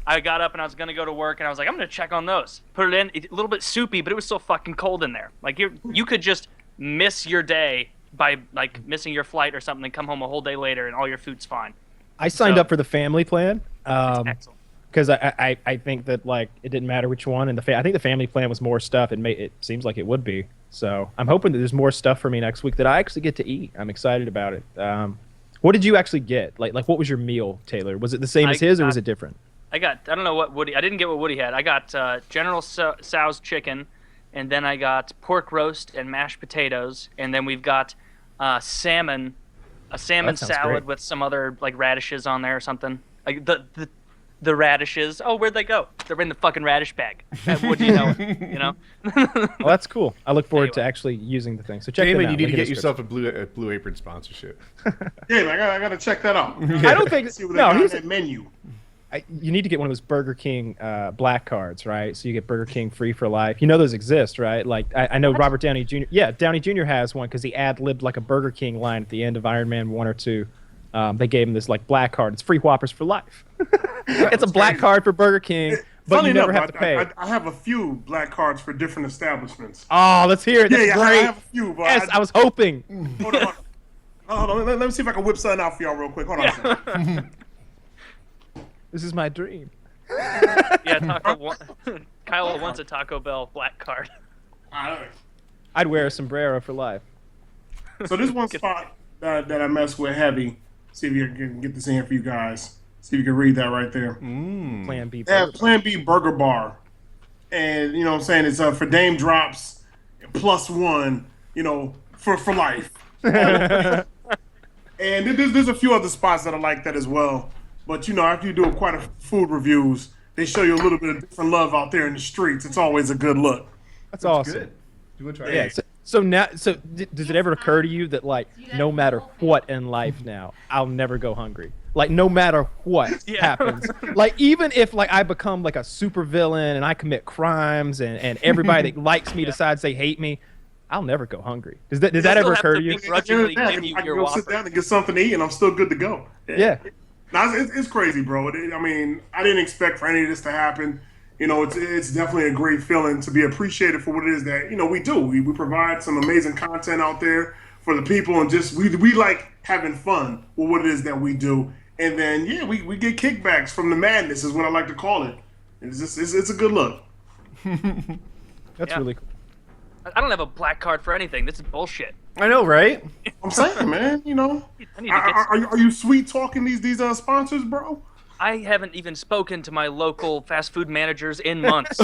I got up and I was going to go to work, and I was like, I'm going to check on those. Put it in, a little bit soupy, but it was still fucking cold in there. Like, you could just miss your day by, like, missing your flight or something and come home a whole day later and all your food's fine. I signed up for the family plan. It's excellent. Because I think that, like, it didn't matter which one. And I think the family plan was more stuff. It seems like it would be. So I'm hoping that there's more stuff for me next week that I actually get to eat. I'm excited about it. What did you actually get? Like what was your meal, Taylor? Was it the same as his, or was it different? I don't know what Woody. I didn't get what Woody had. I got General Tso's chicken, and then I got pork roast and mashed potatoes, and then we've got salmon A salmon That sounds salad great. with some other like radishes on there or something. Like the radishes. Oh, where'd they go? They're in the fucking radish bag. What do you know? You know. Well, that's cool. I look forward to Anyway. actually using the thing. So check them Damon, out. you need to Link in get the yourself a Blue Apron sponsorship. Yeah, I gotta check that out. I don't think. See what they No, got in he's. that menu. You need to get one of those Burger King black cards, right? So you get Burger King free for life. You know those exist, right? Like I know Robert Downey Jr. Yeah, Downey Jr. has one because he ad-libbed like a Burger King line at the end of Iron Man 1 or 2. They gave him this like black card. It's free Whoppers for life. It's a black card for Burger King, but Funny you never enough, have to pay. I have a few black cards for different establishments. Oh, let's hear it. That's Yeah, I great. have a few, but Yes, I was hoping. Hold on. Hold on. Let me see if I can whip something out for y'all real quick. Hold on a second. This is my dream. Yeah, Kyle wants a Taco Bell black card. Alright. I'd wear a sombrero for life. So this one spot that I mess with heavy. See if you can get this in here for you guys. See if you can read that right there. Plan B. They have Burger. Plan B Burger Bar. And, you know what I'm saying, it's for Daym drops +1, you know, for life. And there's a few other spots that I like that as well. But, you know, after you do quite a food reviews, they show you a little bit of different love out there in the streets. It's always a good look. That's awesome. Good. You want to try Yeah. it? So now, does it ever occur to you that like no matter what in life now, I'll never go hungry? Like no matter what Yeah. happens, like even if like I become like a super villain and I commit crimes and everybody that likes me decides they hate me, I'll never go hungry. Does that still ever have occur to to you? begrudgingly I give can, you I can your go Whopper. sit down and get something to eat, and I'm still good to go. Yeah. No, it's crazy, bro. I mean, I didn't expect for any of this to happen. You know, it's definitely a great feeling to be appreciated for what it is that, you know, we do. We provide some amazing content out there for the people, and just we like having fun with what it is that we do. And then, yeah, we get kickbacks from the madness is what I like to call it. It's a good look. That's Yeah. really cool. I don't have a black card for anything. This is bullshit. I know, right? I'm saying, man, you know. I need to get. Are you sweet talking these sponsors, bro? I haven't even spoken to my local fast food managers in months.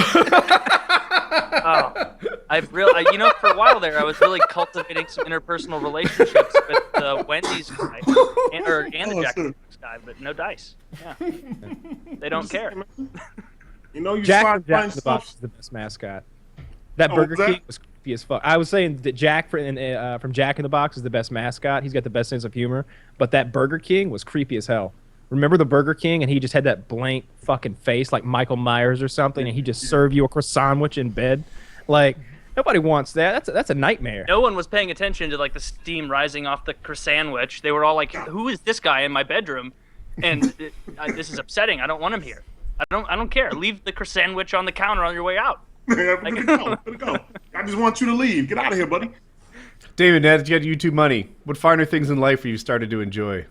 Oh, I've really, you know, for a while there, I was really cultivating some interpersonal relationships with the Wendy's guy and the Jack in the Box guy, but no dice. Yeah, they don't care. You know, you Jack try from to Jack in find the Box stuff. is the best mascot. That Oh, Burger was that? King was creepy as fuck. I was saying that Jack from Jack in the Box is the best mascot. He's got the best sense of humor. But that Burger King was creepy as hell. Remember the Burger King, and he just had that blank fucking face like Michael Myers or something, and he just served you a croissant sandwich in bed. Like nobody wants that. That's a nightmare. No one was paying attention to like the steam rising off the sandwich. They were all like, "Who is this guy in my bedroom?" And this is upsetting. I don't want him here. I don't care. Leave the sandwich on the counter on your way out. Way to go. Way to go. I just want you to leave. Get out of here, buddy. David, now that you got YouTube money, what finer things in life have you started to enjoy?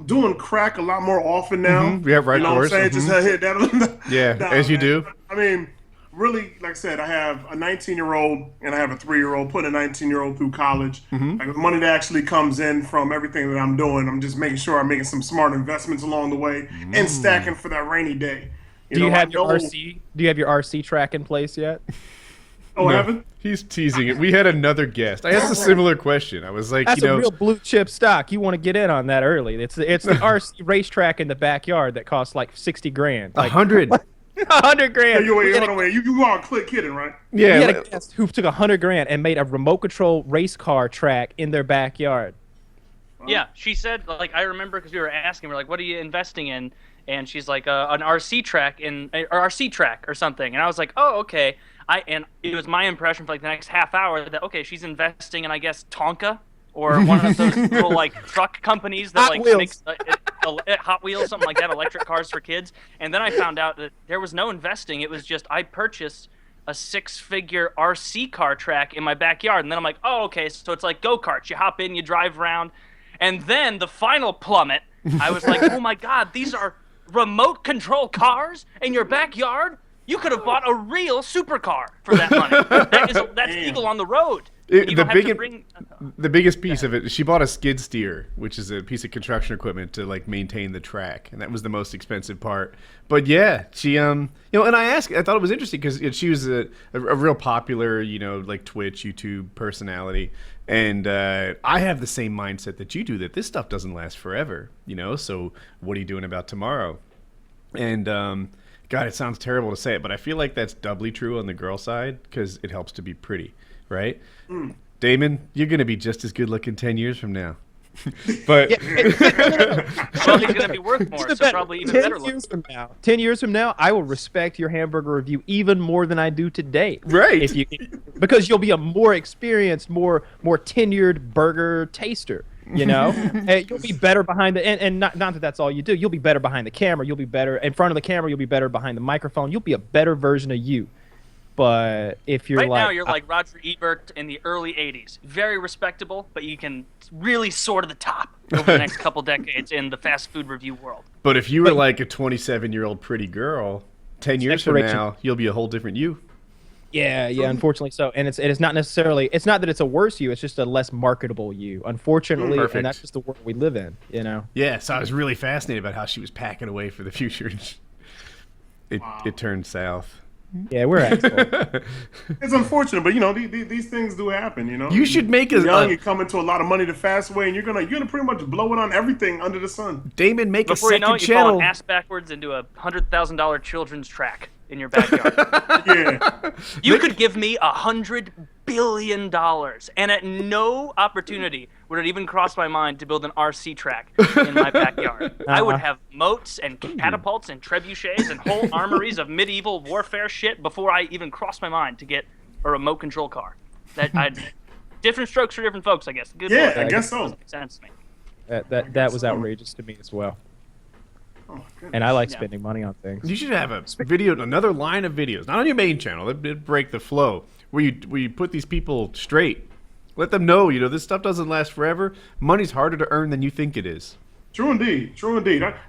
Doing crack a lot more often now. Yeah, right, You know of what I'm course. saying? Just hit that. Yeah, as you do. I mean, really, like I said, I have a 19-year-old and I have a 3-year-old. Putting a 19-year-old through college. Like the money that actually comes in from everything that I'm doing, I'm just making sure I'm making some smart investments along the way and stacking for that rainy day. Do you know, have I your know- RC? Do you have your RC track in place yet? Oh, I haven't? He's teasing it. We had another guest. I asked a similar question. I was like, That's you know, a real blue chip stock. You want to get in on that early. It's the RC racetrack in the backyard that costs like 60 grand. Like 100. 100 grand. Wait, We had hold on, wait. You are kidding, right? we had Yeah, a guest who took 100 grand and made a remote control race car track in their backyard. Yeah, she said, like, I remember because we were asking, we're like, what are you investing in? And she's like, an RC track or RC track or something. And I was like, oh, okay. And it was my impression for like the next half hour that, okay, she's investing in, I guess, Tonka or one of those little like truck companies that Hot like Wheels. makes Hot Wheels, something like that, electric cars for kids. And then I found out that there was no investing. It was just I purchased a 6-figure RC car track in my backyard. And then I'm like, oh, okay, so it's like go-karts. You hop in, you drive around. And then the final plummet, I was like, oh my God, these are remote control cars in your backyard? You could have bought a real supercar for that money. That's legal on the road. You don't have to bring The biggest piece of it, she bought a skid steer, which is a piece of construction equipment to like maintain the track, and that was the most expensive part. But yeah, she and I thought it was interesting because she was a real popular, like Twitch, YouTube personality, and I have the same mindset that you do, that this stuff doesn't last forever, So what are you doing about tomorrow? And God, it sounds terrible to say it, but I feel like that's doubly true on the girl side because it helps to be pretty, right? Damon, you're going to be just as good looking 10 years from now. But Well, he's gonna be worth more, so probably even better looking. 10 years from now, I will respect your hamburger review even more than I do today. Right. Because you'll be a more experienced, more tenured burger taster. And you'll be better behind the and not that that's all you do. You'll be better behind the camera. You'll be better in front of the camera. You'll be better behind the microphone. You'll be a better version of you. But if you're right now, you're like Roger Ebert in the early '80s, very respectable, but you can really soar to the top over the next couple decades in the fast food review world. But if you were like a 27-year-old pretty girl, 10 years from now, you'll be a whole different you. Yeah, unfortunately so. And it's not necessarily, it's not that it's a worse you, it's just a less marketable you, unfortunately. Perfect. And that's just the world we live in, Yeah, so I was really fascinated about how she was packing away for the future. It turned south. Yeah, we're assholes. It's unfortunate, but these things do happen. You should make you're young, you come into a lot of money the fast way, and you're gonna pretty much blow it on everything under the sun. Damon, make Before a you know second it, you channel. fall ass backwards into a $100,000 children's track in your backyard. Yeah. You could give me $100 billion, and at no opportunity would it even cross my mind to build an RC track in my backyard. I would have moats and catapults and trebuchets and whole armories of medieval warfare shit before I even crossed my mind to get a remote control car. Different strokes for different folks, I guess. Good Yeah, Lord. I guess so. Makes sense to me. That was outrageous to me as well. Oh, And I like spending money on things. You should have another line of videos, not on your main channel. It'd break the flow. Where you put these people straight, let them know, this stuff doesn't last forever. Money's harder to earn than you think it is. True indeed.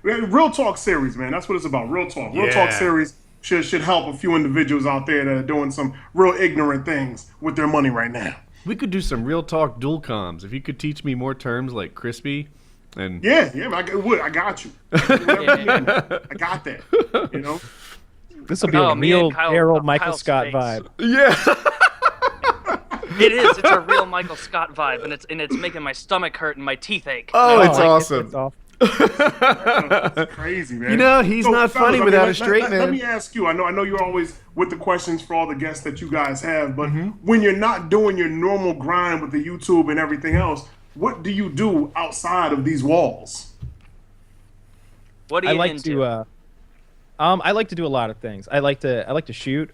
Real talk series, man. That's what it's about. Real talk. Real Yeah. talk series should help a few individuals out there that are doing some real ignorant things with their money right now. We could do some real talk dual comms. If you could teach me more terms like crispy, and Yeah, I got you. I got that. This will be a me and real Kyle- Daryl Michael Kyle's Scott face. vibe. yeah. It is. It's a real Michael Scott vibe, and it's making my stomach hurt and my teeth ache. Oh, it's like it. awesome. It's awful. That's crazy, man. He's not funny fellas, without a straight man. Let me ask you. I know you're always with the questions for all the guests that you guys have, but when you're not doing your normal grind with the YouTube and everything else, what do you do outside of these walls? What are I you like into? I like to do a lot of things. I like to shoot.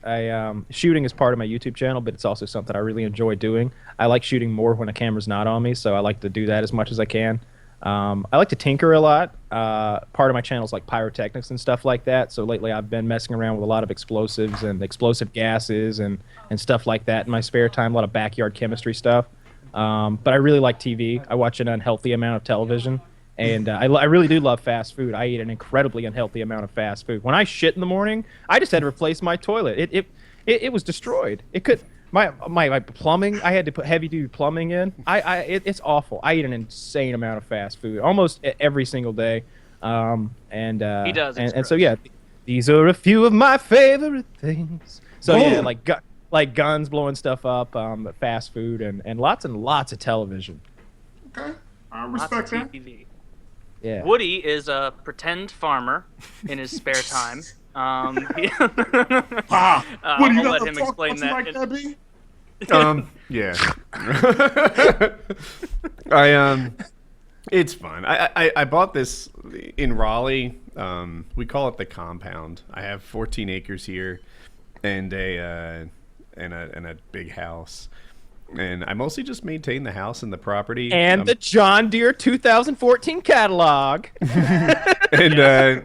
Shooting is part of my YouTube channel, but it's also something I really enjoy doing. I like shooting more when a camera's not on me, so I like to do that as much as I can. I like to tinker a lot. Part of my channel is like pyrotechnics and stuff like that. So lately I've been messing around with a lot of explosives and explosive gases and stuff like that in my spare time. A lot of backyard chemistry stuff. But I really like TV. I watch an unhealthy amount of television. And I really do love fast food. I eat an incredibly unhealthy amount of fast food. When I shit in the morning, I just had to replace my toilet. It was destroyed. It could my plumbing. I had to put heavy duty plumbing in. It's awful. I eat an insane amount of fast food almost every single day. He does. And so yeah, these are a few of my favorite things. So yeah, like guns blowing stuff up, fast food, and lots of television. Okay, I Lots of respect that. TV. Yeah. Woody is a pretend farmer in his spare time. Wow. I'll What, you let got him to talk explain to you that. like that, B? Yeah. It's fun. I bought this in Raleigh. We call it the compound. I have 14 acres here, and a big house. And I mostly just maintain the house and the property. And the John Deere 2014 catalog. And I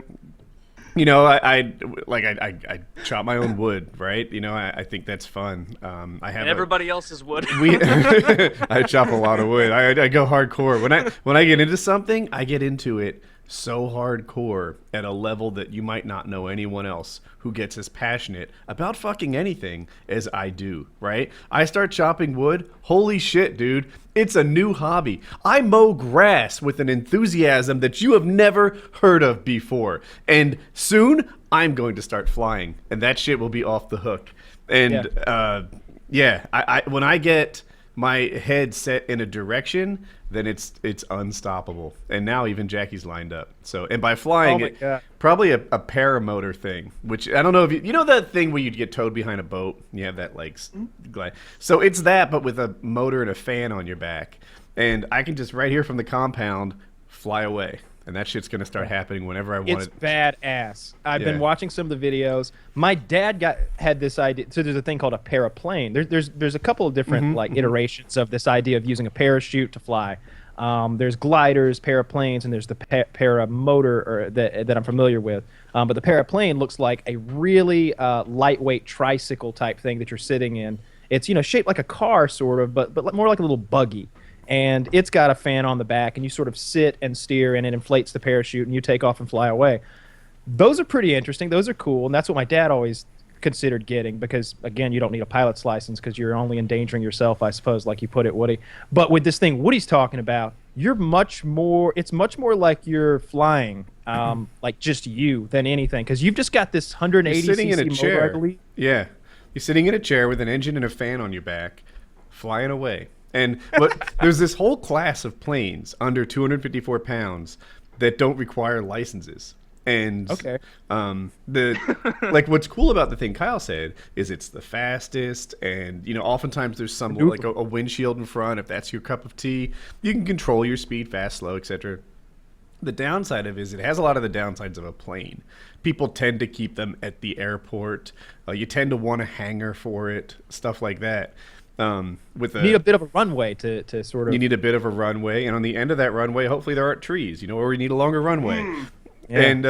chop my own wood, right? I think that's fun. I have And everybody else's wood. I chop a lot of wood. I go hardcore when I get into something. I get into it so hardcore at a level that you might not know anyone else who gets as passionate about fucking anything as I do, right? I start chopping wood. Holy shit, dude. It's a new hobby. I mow grass with an enthusiasm that you have never heard of before. And soon, I'm going to start flying. And that shit will be off the hook. And, I when I get my head set in a direction, then it's unstoppable. And now even Jackie's lined up. So, and by flying, probably a paramotor thing, which I don't know if you know that thing where you'd get towed behind a boat. And you have that like glide. So it's that, but with a motor and a fan on your back, and I can just right here from the compound fly away. And that shit's gonna start happening whenever I want it. It's badass. I've been watching some of the videos. My dad had this idea. So there's a thing called a paraplane. There's a couple of different like iterations of this idea of using a parachute to fly. There's gliders, paraplanes, and there's the paramotor that I'm familiar with. But the paraplane looks like a really lightweight tricycle type thing that you're sitting in. It's shaped like a car sort of, but more like a little buggy. And it's got a fan on the back, and you sort of sit and steer, and it inflates the parachute, and you take off and fly away. Those are pretty interesting. Those are cool, and that's what my dad always considered getting because, again, you don't need a pilot's license because you're only endangering yourself, I suppose, like you put it, Woody. But with this thing Woody's talking about, it's much more like you're flying, like just you than anything because you've just got this 180 You're sitting in a cc chair. motor, I believe. Yeah. You're sitting in a chair with an engine and a fan on your back, flying away. But there's this whole class of planes under 254 pounds that don't require licenses. And like what's cool about the thing Kyle said is it's the fastest, and oftentimes there's some like a windshield in front if that's your cup of tea. You can control your speed, fast, slow, etc. The downside of it is it has a lot of the downsides of a plane. People tend to keep them at the airport. You tend to want a hangar for it, stuff like that. You need a bit of a runway to sort of. You need a bit of a runway, and on the end of that runway, hopefully there aren't trees. Or you need a longer runway. Yeah. And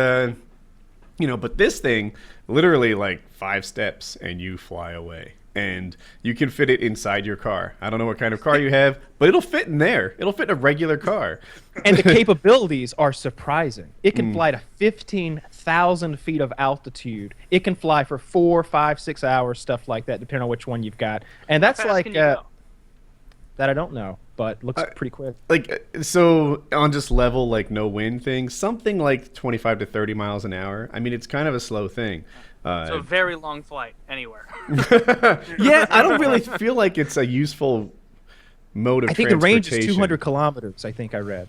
but this thing, literally like 5 steps, and you fly away, and you can fit it inside your car. I don't know what kind of car you have, but it'll fit in there. It'll fit in a regular car. And the capabilities are surprising. It can fly to 15,000 feet of altitude. It can fly for 4, 5, 6 hours, stuff like that, depending on which one you've got. And that's like that I don't know, but looks pretty quick. Like so on just level like no wind thing, something like 25 to 30 miles an hour. I mean, it's kind of a slow thing. So a very long flight anywhere. Yeah, I don't really feel like it's a useful mode of transportation. I think the range is 200 kilometers, I think I read.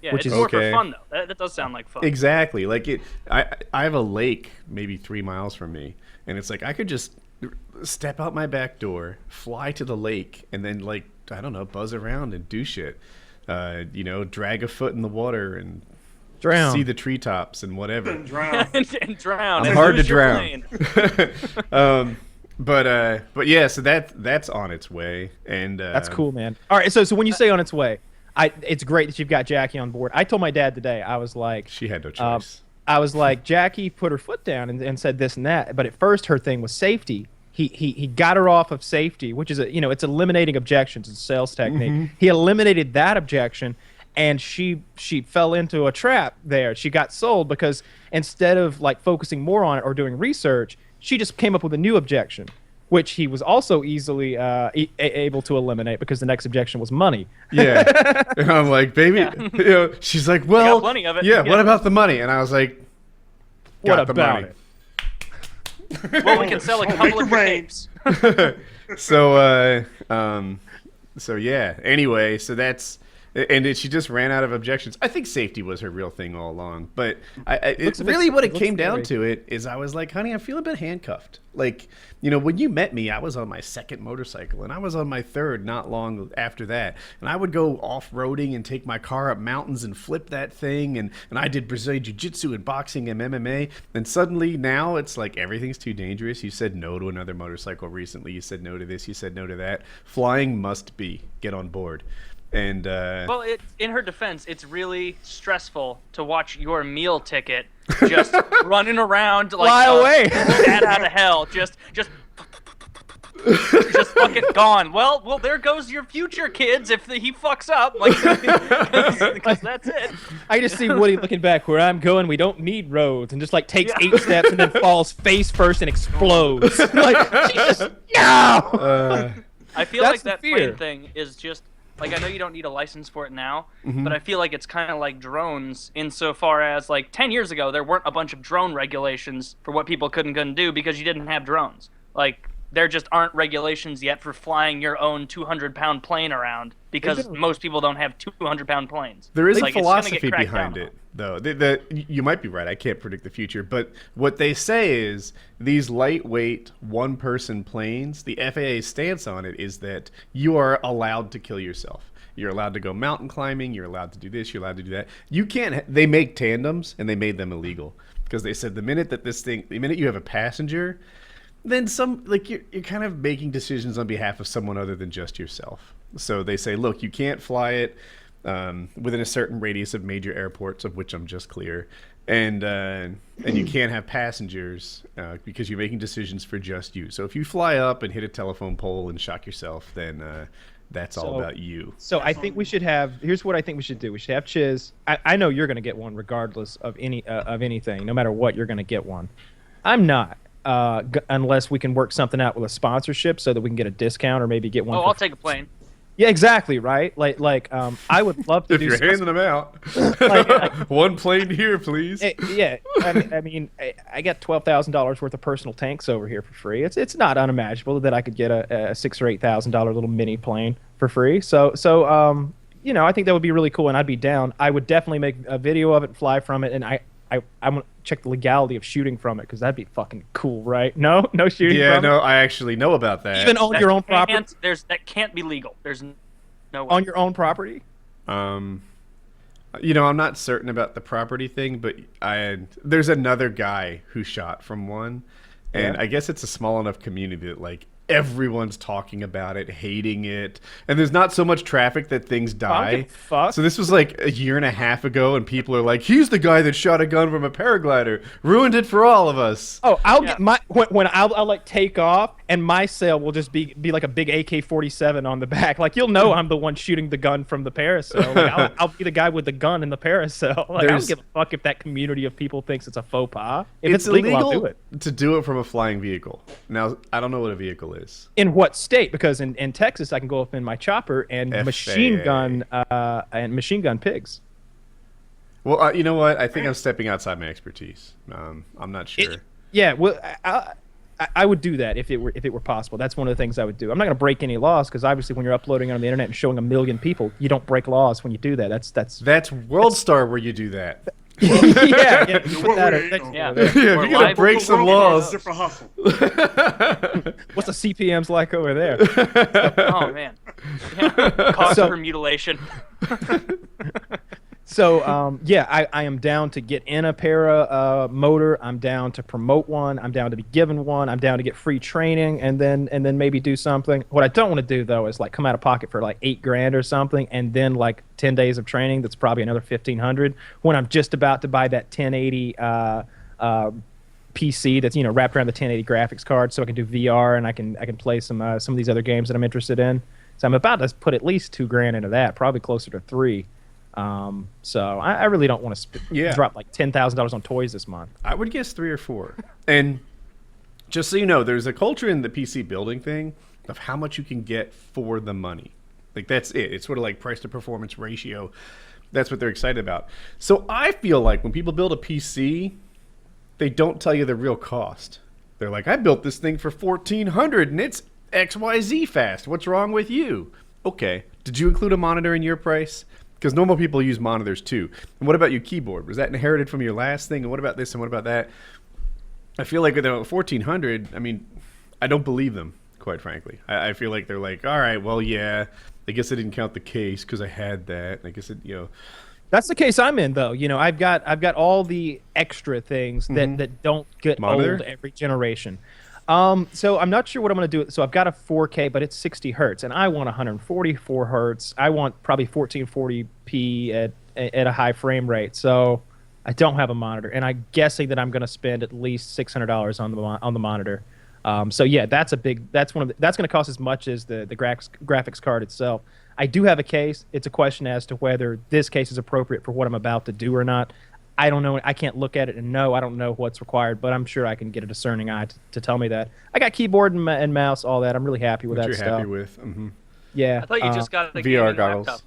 Yeah, which is more for fun, though. That does sound like fun. Exactly. Like I have a lake maybe 3 miles from me, and it's like I could just step out my back door, fly to the lake, and then like, I don't know, buzz around and do shit. Drag a foot in the water and drown. See the treetops and whatever. And drown. and drown. I'm hard to drown. But yeah, so that's on its way, and that's cool, man. All right, so when you say on its way, it's great that you've got Jackie on board. I told my dad today, I was like, she had no choice. I was like, Jackie put her foot down and said this and that, but at first her thing was safety. He got her off of safety, which is it's eliminating objections. It's a sales technique. He eliminated that objection, and she fell into a trap there. She got sold because instead of like focusing more on it or doing research, she just came up with a new objection, which he was also easily able to eliminate because the next objection was money. Yeah. And I'm like, baby, she's like, well, got plenty of it. Yeah, what about the money? And I was like, what about it? Well, we can sell a couple of tapes. So yeah. Anyway, so that's. And she just ran out of objections. I think safety was her real thing all along. But what it came down to it is I was like, honey, I feel a bit handcuffed. Like, when you met me, I was on my 2nd motorcycle, and I was on my 3rd not long after that. And I would go off-roading and take my car up mountains and flip that thing. And I did Brazilian Jiu-Jitsu and boxing and MMA. And suddenly now it's like everything's too dangerous. You said no to another motorcycle recently. You said no to this. You said no to that. Flying must be. Get on board. And well, in her defense, it's really stressful to watch your meal ticket just running around like fly away, bat out of hell. Just just fucking gone. Well, there goes your future, kids. If he fucks up, like, because that's it. I just see Woody looking back. Where I'm going, we don't need roads, and just like takes 8 steps and then falls face first and explodes. Like, Jesus, no! I feel That's like that the fear. plane thing is just like, I know you don't need a license for it now, but I feel like it's kind of like drones insofar as, like, 10 years ago there weren't a bunch of drone regulations for what people could and couldn't do because you didn't have drones. Like, there just aren't regulations yet for flying your own 200-pound plane around because most people don't have 200-pound planes. There is like, a it's gonna philosophy get cracked behind down it, though. You might be right. I can't predict the future. But what they say is these lightweight one-person planes, the FAA's stance on it is that you are allowed to kill yourself. You're allowed to go mountain climbing. You're allowed to do this. You're allowed to do that. You can't. They make tandems, and they made them illegal because they said the minute you have a passenger, then you're kind of making decisions on behalf of someone other than just yourself. So they say, look, you can't fly it within a certain radius of major airports, of which I'm just clear, and you can't have passengers because you're making decisions for just you. So if you fly up and hit a telephone pole and shock yourself, then that's all about you. So I think we should have. Here's what I think we should do. We should have Chiz. I know you're going to get one regardless of anything. No matter what, you're going to get one. I'm not. Unless we can work something out with a sponsorship so that we can get a discount or maybe get one. Oh, I'll take a plane. Yeah, exactly, right? I would love to If do you're handing them out, one plane here, please. Yeah, I mean, I got $12,000 worth of personal tanks over here for free. It's not unimaginable that I could get a $6,000 or $8,000 little mini plane for free. So I think that would be really cool, and I'd be down. I would definitely make a video of it, and fly from it, and I'm gonna check the legality of shooting from it because that'd be fucking cool, right? No shooting. Yeah, from no, it? I actually know about that. Even on your own property. That can't be legal. There's no way. On your own property. I'm not certain about the property thing, but there's another guy who shot from one, and I guess it's a small enough community that like everyone's talking about it, hating it, and there's not so much traffic that things die. So this was like a year and a half ago, and people are like, "He's the guy that shot a gun from a paraglider, ruined it for all of us." Oh, I'll get my when I'll like take off, and my sail will just be like a big AK-47 on the back. Like you'll know I'm the one shooting the gun from the parasail. Like, I'll be the guy with the gun in the parasail. Like I don't give a fuck if that community of people thinks it's a faux pas. If it's legal, I'll do it. To do it from a flying vehicle. Now I don't know what a vehicle is. In what state? Because in Texas, I can go up in my chopper and FAA. machine gun pigs. Well, you know what? I think I'm stepping outside my expertise. I'm not sure. Well, I would do that if it were possible. That's one of the things I would do. I'm not going to break any laws because obviously when you're uploading it on the internet and showing a million people, you don't break laws when you do that. That's WorldStar where you do that. yeah. You put that You're gonna break some laws. Different hustle. What's the CPMs like over there? Oh man, cost per mutilation. So I am down to get in a para motor. I'm down to promote one. I'm down to be given one. I'm down to get free training and then maybe do something. What I don't want to do though is like come out of pocket for like $8,000 or something, and then like 10 days of training. That's probably another $1,500 when I'm just about to buy that 1080 PC that's wrapped around the 1080 graphics card, so I can do VR and I can play some of these other games that I'm interested in. So I'm about to put at least $2,000 into that, probably closer to $3,000. So I really don't want to drop like $10,000 on toys this month. I would guess 3 or 4. And just so you know, there's a culture in the PC building thing of how much you can get for the money. Like that's it. It's sort of like price to performance ratio. That's what they're excited about. So I feel like when people build a PC, they don't tell you the real cost. They're like, I built this thing for $1,400 and it's XYZ fast. What's wrong with you? Okay. Did you include a monitor in your price? Because normal people use monitors too. And what about your keyboard? Was that inherited from your last thing? And what about this and what about that? I feel like with $1,400, I mean, I don't believe them, quite frankly. I feel like they're like, all right, well, yeah, I guess I didn't count the case because I had that. I guess That's the case I'm in, though. I've got all the extra things that don't get Monitor? old every generation. So I'm not sure what I'm going to do. So I've got a 4K, but it's 60 hertz, and I want 144 hertz. I want probably 1440p at a high frame rate. So I don't have a monitor, and I'm guessing that I'm going to spend at least $600 on the monitor. So yeah, that's going to cost as much as the graphics card itself. I do have a case. It's a question as to whether this case is appropriate for what I'm about to do or not. I don't know. I can't look at it and know. I don't know what's required, but I'm sure I can get a discerning eye to tell me that. I got keyboard and mouse, all that. I'm really happy with that You're stuff. happy with. Mm-hmm. Yeah. I thought you just got the VR gaming goggles. laptop.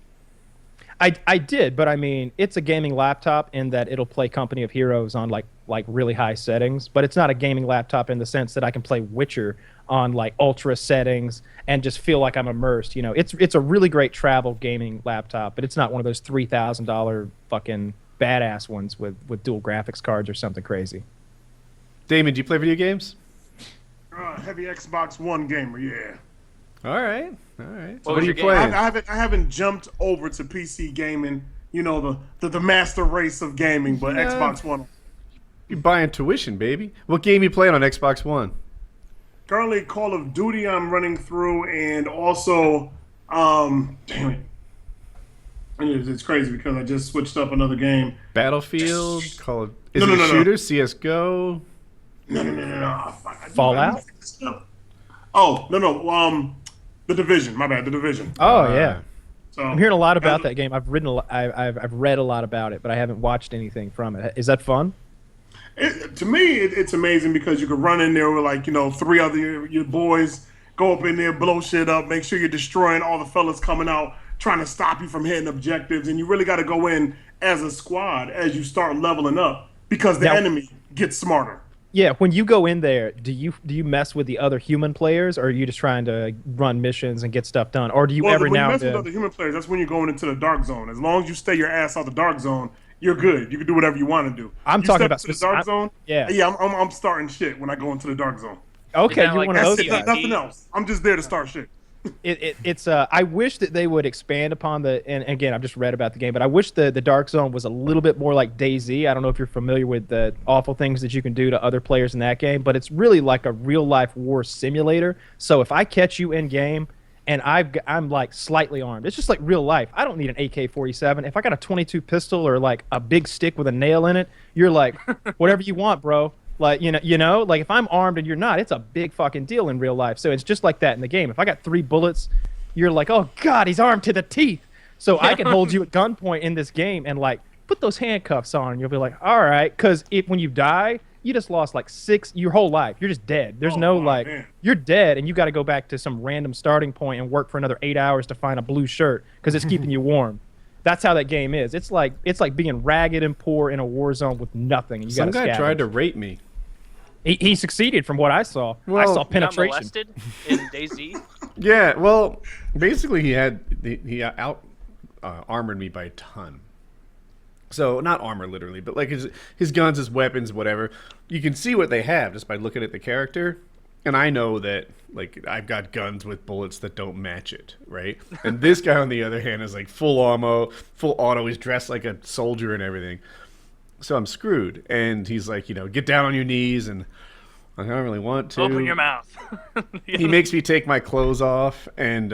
I did, but I mean, it's a gaming laptop in that it'll play Company of Heroes on like really high settings, but it's not a gaming laptop in the sense that I can play Witcher on like ultra settings and just feel like I'm immersed. You know, it's a really great travel gaming laptop, but it's not one of those $3,000 fucking badass ones with dual graphics cards or something crazy. Damon, do you play video games? Heavy Xbox One gamer, yeah. All right. So What what was are you your game? playing? I haven't jumped over to PC gaming. You know, the master race of gaming, but Yeah. Xbox One. You're buying tuition, baby. What game you playing on Xbox One? Currently, Call of Duty I'm running through, and also, damn it. It's crazy because I just switched up another game. Battlefield? Call of... Is No, it no, a no. shooter? CSGO? No. Oh, fuck. Fallout? Oh, no. The Division. My bad. The Division. Oh yeah. So I'm hearing a lot about that game. I've read a lot about it, but I haven't watched anything from it. Is that fun? To me, it's amazing because you could run in there with like, you know, 3 other your boys, go up in there, blow shit up, make sure you're destroying all the fellas coming out, trying to stop you from hitting objectives, and you really got to go in as a squad as you start leveling up because the Now- enemy gets smarter. Yeah, when you go in there, do you mess with the other human players, or are you just trying to run missions and get stuff done, or do you every when now you and mess with then? other human players, that's when you're going into the dark zone. As long as you stay your ass out the dark zone, you're good. You can do whatever you want to do. I'm You talking step about into the dark zone. yeah. I'm starting shit when I go into the dark zone. Okay, Is that you're like one of that's those it, guys. Nothing else. I'm just there to start shit. It's I wish that they would expand upon and again, I've just read about the game, but I wish the Dark Zone was a little bit more like DayZ. I don't know if you're familiar with the awful things that you can do to other players in that game, but it's really like a real life war simulator. So if I catch you in game and I'm like slightly armed, it's just like real life. I don't need an AK-47. If I got a 22 pistol or like a big stick with a nail in it, you're like, whatever you want, bro. Like, you know, like if I'm armed and you're not, it's a big fucking deal in real life. So it's just like that in the game. If I got 3 bullets, you're like, oh God, he's armed to the teeth. So I can hold you at gunpoint in this game and like put those handcuffs on. And you'll be like, all right, because when you die, you just lost like your whole life. You're just dead. There's no like, man. you're dead, and you got to go back to some random starting point and work for another 8 hours to find a blue shirt because it's keeping you warm. That's how that game is. It's like being ragged and poor in a war zone with nothing. You Some gotta guy scavenge. tried to rape me. He succeeded from what I saw. I Well, saw You got penetration. molested in DayZ? Yeah, well, basically he out armored me by a ton. So not armor literally, but like his guns, his weapons, whatever. You can see what they have just by looking at the character, and I know that like I've got guns with bullets that don't match it, right? And this guy on the other hand is like full ammo, full auto. He's dressed like a soldier and everything. So I'm screwed. And he's like, get down on your knees, and I don't really want to. Open your mouth. He makes me take my clothes off, and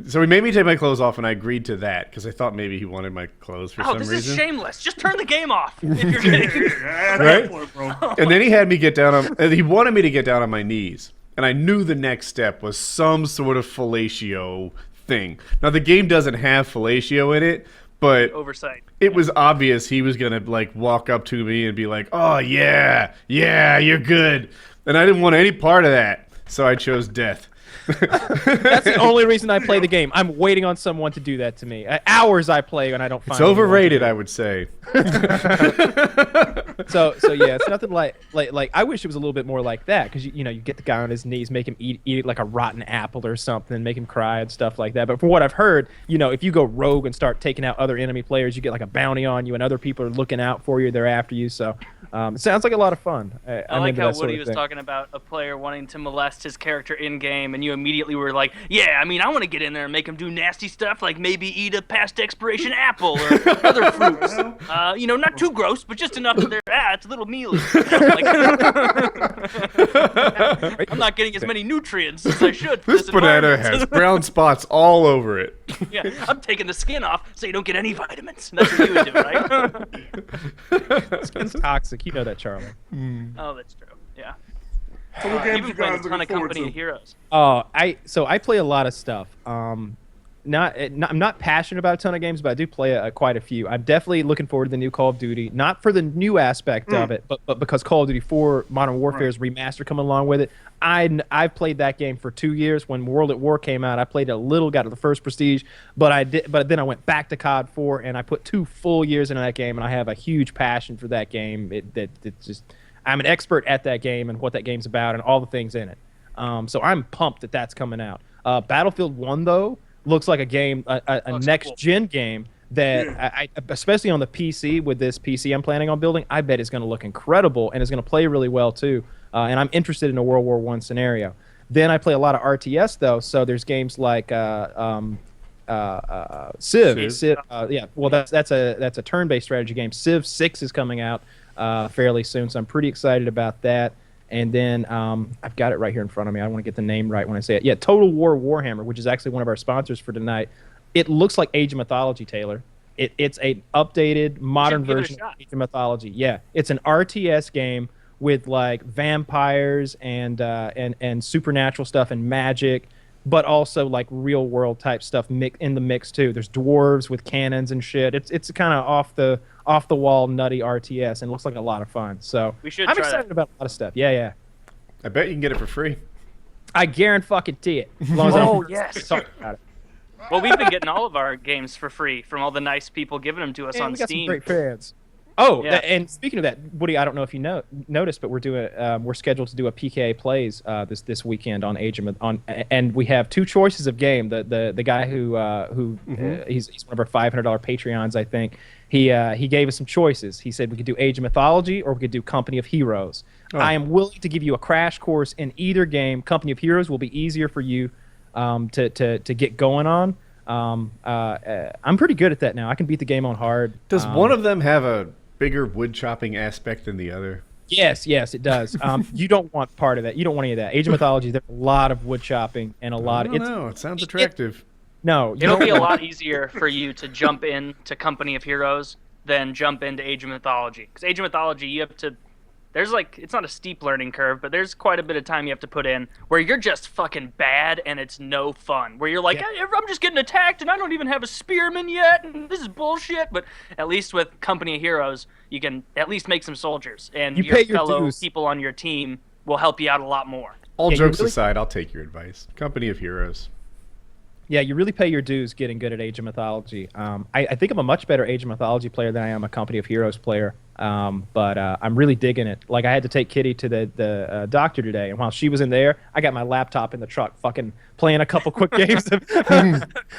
so he made me take my clothes off, and I agreed to that because I thought maybe he wanted my clothes for some This reason. is shameless. Just turn the game off if you're getting. At Right? that point, bro. And then he had me get down on. He wanted me to get down on my knees, and I knew the next step was some sort of fellatio thing. Now the game doesn't have fellatio in it, but Oversight. it was obvious he was gonna like walk up to me and be like, "Oh yeah, you're good," and I didn't want any part of that, so I chose death. That's the only reason I play the game. I'm waiting on someone to do that to me. Hours I play and I don't find It's anyone to overrated, do it. I would say. So yeah, it's nothing like I wish it was a little bit more like that because you get the guy on his knees, make him eat like a rotten apple or something, make him cry and stuff like that. But from what I've heard, if you go rogue and start taking out other enemy players, you get like a bounty on you, and other people are looking out for you. They're after you. So it sounds like a lot of fun. I I'm like into how that sort Woody of was thing. talking about a player wanting to molest his character in game, and you immediately were like, "Yeah, I mean, I want to get in there and make him do nasty stuff, like maybe eat a past expiration apple or other fruits. Not too gross, but just enough that it's a little mealy. I'm not getting as many nutrients as I should. For This banana environment." has brown spots all over it. Yeah, I'm taking the skin off so you don't get any vitamins. That's what you would do, right? Skin's toxic. You know that, Charlie. Oh, that's true. Yeah. So what games Even you playing guys a ton looking of forward Company to? of Heroes. I play a lot of stuff. I'm not passionate about a ton of games, but I do play quite a few. I'm definitely looking forward to the new Call of Duty, not for the new aspect of it, but because Call of Duty 4 Modern Warfare's remaster coming along with it. I've played that game for 2 years. When World at War came out, I played it a little, got to the first Prestige, but then I went back to COD 4 and I put 2 full years into that game, and I have a huge passion for that game. I'm an expert at that game and what that game's about and all the things in it. So I'm pumped that that's coming out. Battlefield 1 though looks like a game, a next gen game that I especially on the PC with this PC I'm planning on building, I bet it's going to look incredible and it's going to play really well too. And I'm interested in a World War I scenario. Then I play a lot of RTS though, so there's games like Civ. Well, that's a turn-based strategy game. Civ 6 is coming out fairly soon, so I'm pretty excited about that. And then I've got it right here in front of me. I want to get the name right when I say it. Yeah, Total War Warhammer, which is actually one of our sponsors for tonight. It looks like Age of Mythology, Taylor. It's an updated, modern version of Age of Mythology. Yeah, it's an RTS game with like vampires and supernatural stuff and magic, but also like real world type stuff in the mix too. There's dwarves with cannons and shit. It's kind of off the wall nutty RTS and looks like a lot of fun. So I'm excited about a lot of stuff. Yeah. I bet you can get it for free. I guarantee it. As long as I don't yes. talk about it. Well, we've been getting all of our games for free from all the nice people giving them to us on we got Steam. some great fans. Oh, Yeah. And speaking of that, Woody, I don't know if you noticed, but we're scheduled to do a PKA Plays this weekend on and we have 2 choices of game. The guy who he's one of our $500 Patreons, I think. He gave us some choices. He said we could do Age of Mythology or we could do Company of Heroes. Oh. I am willing to give you a crash course in either game. Company of Heroes will be easier for you to get going on. I'm pretty good at that now. I can beat the game on hard. Does one of them have a bigger wood chopping aspect than the other? Yes, it does. You don't want part of that. You don't want any of that. Age of Mythology, there's a lot of wood chopping and a lot. No, it sounds attractive. No, it'll be a lot easier for you to jump in to Company of Heroes than jump into Age of Mythology. Because Age of Mythology, you have to. There's like, it's not a steep learning curve, but there's quite a bit of time you have to put in where you're just fucking bad and it's no fun. Where you're like, I'm just getting attacked and I don't even have a spearman yet and this is bullshit. But at least with Company of Heroes, you can at least make some soldiers and your fellow people on your team will help you out a lot more. All jokes aside, I'll take your advice. Company of Heroes. Yeah, you really pay your dues getting good at Age of Mythology. I think I'm a much better Age of Mythology player than I am a Company of Heroes player. But I'm really digging it. Like I had to take Kitty to the doctor today, and while she was in there, I got my laptop in the truck, fucking playing a couple quick games.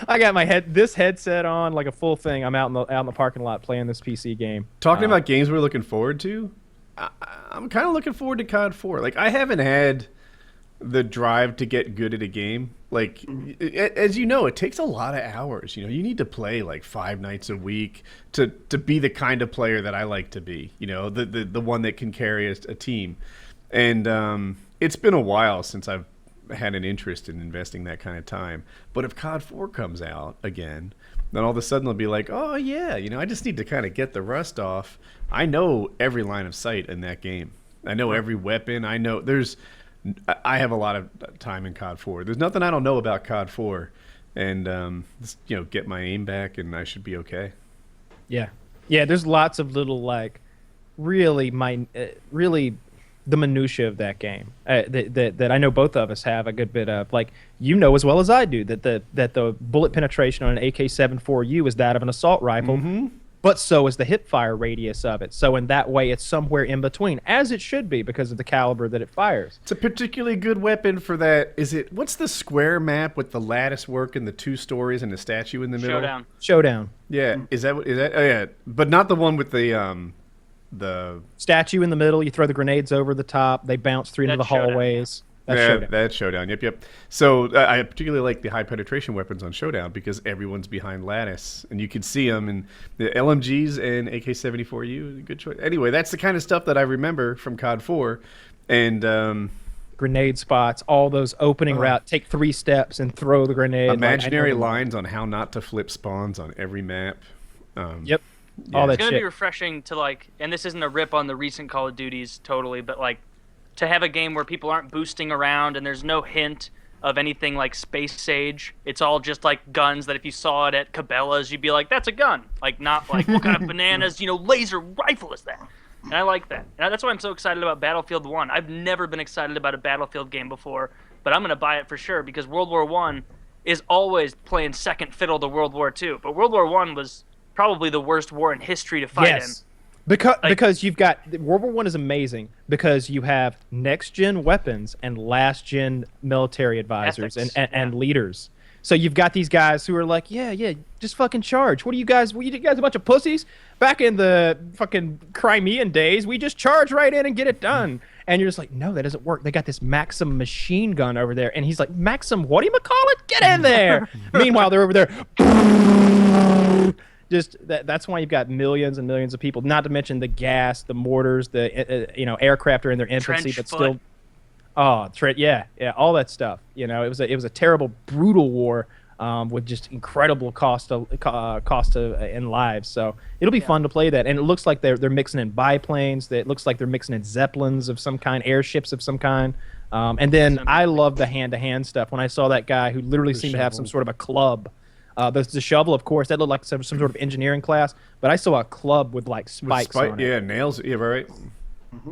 I got this headset on, like a full thing. I'm out in the parking lot playing this PC game. Talking about games we're looking forward to, I'm kind of looking forward to COD 4. Like I haven't had the drive to get good at a game. Like, as you know, it takes a lot of hours. You know, you need to play like 5 nights a week to be the kind of player that I like to be. You know, the one that can carry a team. And it's been a while since I've had an interest in investing that kind of time. But if COD 4 comes out again, then all of a sudden they'll be like, oh yeah, you know, I just need to kind of get the rust off. I know every line of sight in that game. I know every weapon. I have a lot of time in COD 4. There's nothing I don't know about COD 4, and just, you know, get my aim back, and I should be okay. Yeah. There's lots of little like, really the minutia of that game that I know both of us have a good bit of. Like, you know as well as I do that the bullet penetration on an AK-74U is that of an assault rifle. Mm-hmm. But so is the hip fire radius of it. So in that way, it's somewhere in between, as it should be because of the caliber that it fires. It's a particularly good weapon for that. What's the square map with the lattice work and the 2 stories and the statue in the middle? Showdown. Yeah. Is that? Oh yeah. But not the one with the statue in the middle. You throw the grenades over the top. They bounce through into the hallways. That's Showdown. Yep. So I particularly like the high penetration weapons on Showdown because everyone's behind lattice and you can see them. And the LMGs and AK-74U, good choice. Anyway, that's the kind of stuff that I remember from COD 4. And grenade spots, all those opening route, take 3 steps and throw the grenade. Imaginary lines on how not to flip spawns on every map. Yep. Yeah. All that shit. It's going to be refreshing to like, and this isn't a rip on the recent Call of Duties totally, but like, to have a game where people aren't boosting around and there's no hint of anything like Space Sage. It's all just like guns that if you saw it at Cabela's, you'd be like, that's a gun. Like, not like, what kind of bananas, laser rifle is that? And I like that. And that's why I'm so excited about Battlefield 1. I've never been excited about a Battlefield game before, but I'm going to buy it for sure because World War I is always playing second fiddle to World War II. But World War I was probably the worst war in history to fight in. Because you've got World War I is amazing because you have next gen weapons and last gen military advisors and leaders. So you've got these guys who are like, yeah, just fucking charge. What are you guys a bunch of pussies? Back in the fucking Crimean days, we just charge right in and get it done. And you're just like, no, that doesn't work. They got this Maxim machine gun over there. And he's like, Maxim, what do you call it? Get in there. Meanwhile, they're over there. Just that's why you've got millions and millions of people. Not to mention the gas, the mortars, the aircraft are in their infancy, but still, yeah, all that stuff. It was a terrible, brutal war with just incredible cost in lives. So it'll be fun to play that, and it looks like they're mixing in biplanes. It looks like they're mixing in zeppelins of some kind, airships of some kind. And then I love the hand-to-hand stuff. When I saw that guy who literally seemed to have some sort of a club. The shovel, of course, that looked like some sort of engineering class, but I saw a club with like spikes on it. Yeah, nails. Yeah, right. Mm-hmm.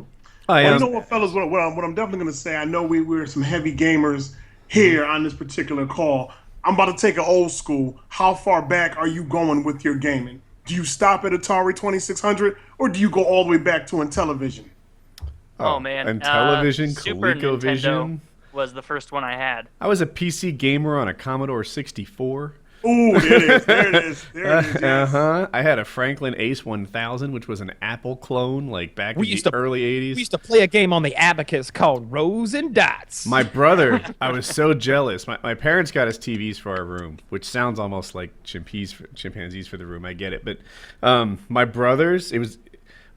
You know what, fellas? What I'm definitely going to say, I know we're some heavy gamers here on this particular call. I'm about to take an old school. How far back are you going with your gaming? Do you stop at Atari 2600, or do you go all the way back to Intellivision? Oh man, Intellivision, Super ColecoVision Nintendo was the first one I had. I was a PC gamer on a Commodore 64. Ooh, there it is. Yes. I had a Franklin Ace 1000, which was an Apple clone, like back in the early 80s. We used to play a game on the Abacus called Rows and Dots. My brother, I was so jealous. My parents got us TVs for our room, which sounds almost like chimpanzees for the room. I get it. But my brother's,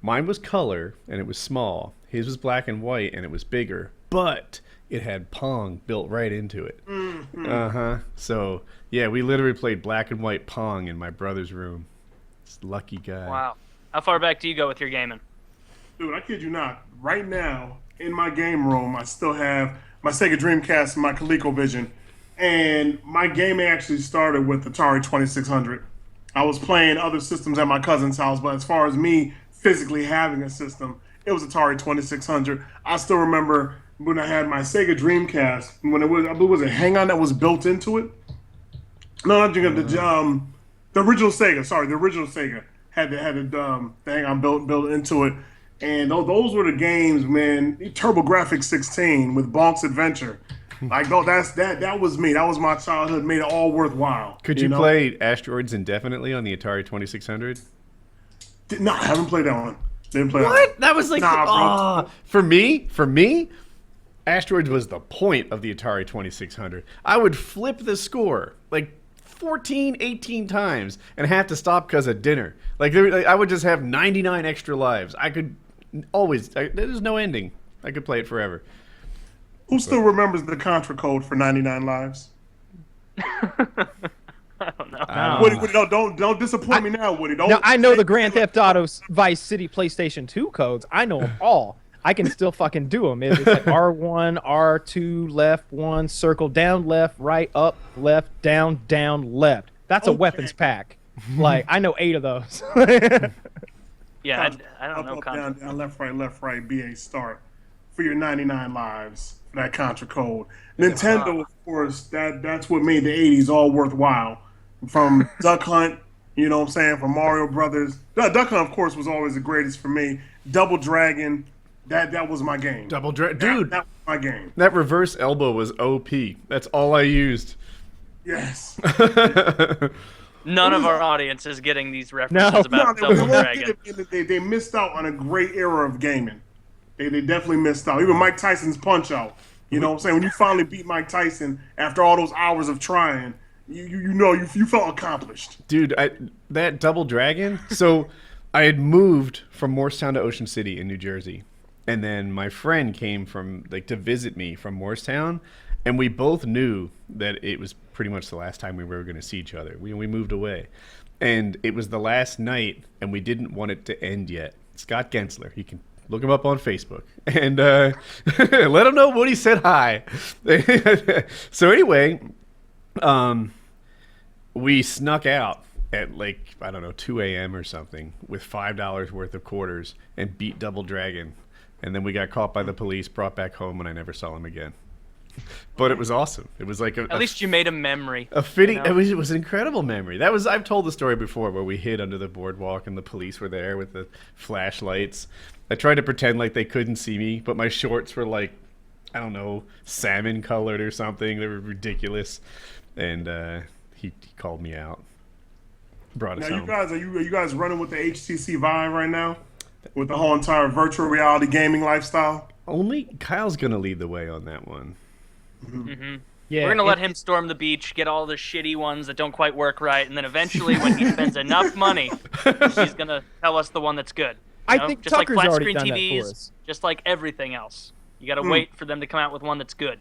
mine was color, and it was small. His was black and white, and it was bigger. But it had Pong built right into it. Mm-hmm. So, yeah, we literally played black and white Pong in my brother's room. This lucky guy. Wow. How far back do you go with your gaming? Dude, I kid you not. Right now, in my game room, I still have my Sega Dreamcast and my ColecoVision. And my gaming actually started with Atari 2600. I was playing other systems at my cousin's house, but as far as me physically having a system, it was Atari 2600. I still remember when I had my Sega Dreamcast, when it was, I believe it was a hang-on that was built into it. No, not the original Sega. Sorry, the original Sega had the hang-on built into it, and those were the games, man. TurboGrafx 16 with Bonk's Adventure, like that was me. That was my childhood. Made it all worthwhile. Could you play Asteroids indefinitely on the Atari 2600? No, I haven't played that one. Didn't play What? That was like bro. For me, Asteroids was the point of the Atari 2600. I would flip the score like 14, 18 times and have to stop because of dinner. I would just have 99 extra lives. I could always, there's no ending. I could play it forever. Who still remembers the Contra code for 99 lives? I don't know. Woody, don't disappoint me now, Woody. Now, I know the Grand Theft Auto Vice City PlayStation 2 codes. I know them all. I can still fucking do them. It's like R1, R2, left, 1, circle, down, left, right, up, left, down, left. That's a weapons pack. Like, I know 8 of those. Yeah, I don't know. Up, down, left, right, BA start for your 99 lives. That Contra code. Nintendo, of course, that's what made the 80s all worthwhile. From Duck Hunt, you know what I'm saying, from Mario Brothers. Duck Hunt, of course, was always the greatest for me. Double Dragon, that was my game. Dude, that was my game. That reverse elbow was OP. That's all I used. Yes. None of our audience is getting these references about Double Dragon. They missed out on a great era of gaming. They definitely missed out. Even Mike Tyson's Punch-Out. You know what I'm saying? When you finally beat Mike Tyson after all those hours of trying, you felt accomplished. Dude, that Double Dragon. So I had moved from Morristown to Ocean City in New Jersey. And then my friend came to visit me from Morristown. And we both knew that it was pretty much the last time we were going to see each other. We moved away. And it was the last night, and we didn't want it to end yet. Scott Gensler, he can Look him up on Facebook and let him know Woody said hi. So anyway, we snuck out at like, I don't know, 2 a.m. or something with $5 worth of quarters and beat Double Dragon. And then we got caught by the police, brought back home, and I never saw him again. But it was awesome. It was like At least you made a memory. a fitting. You know? It was an incredible memory. I've told the story before where we hid under the boardwalk and the police were there with the flashlights. I tried to pretend like they couldn't see me, but my shorts were like, I don't know, salmon colored or something. They were ridiculous, and he called me out. Brought us Now, home. you guys, are you guys running with the HTC Vive right now? With the whole entire virtual reality gaming lifestyle? Only Kyle's gonna lead the way on that one. Yeah, We're gonna let him storm the beach, get all the shitty ones that don't quite work right, and then eventually, when he spends enough money, he's gonna tell us the one that's good. You I know? think just like Tucker's flat already screen done that for TVs, us. just like everything else. You gotta wait for them to come out with one that's good.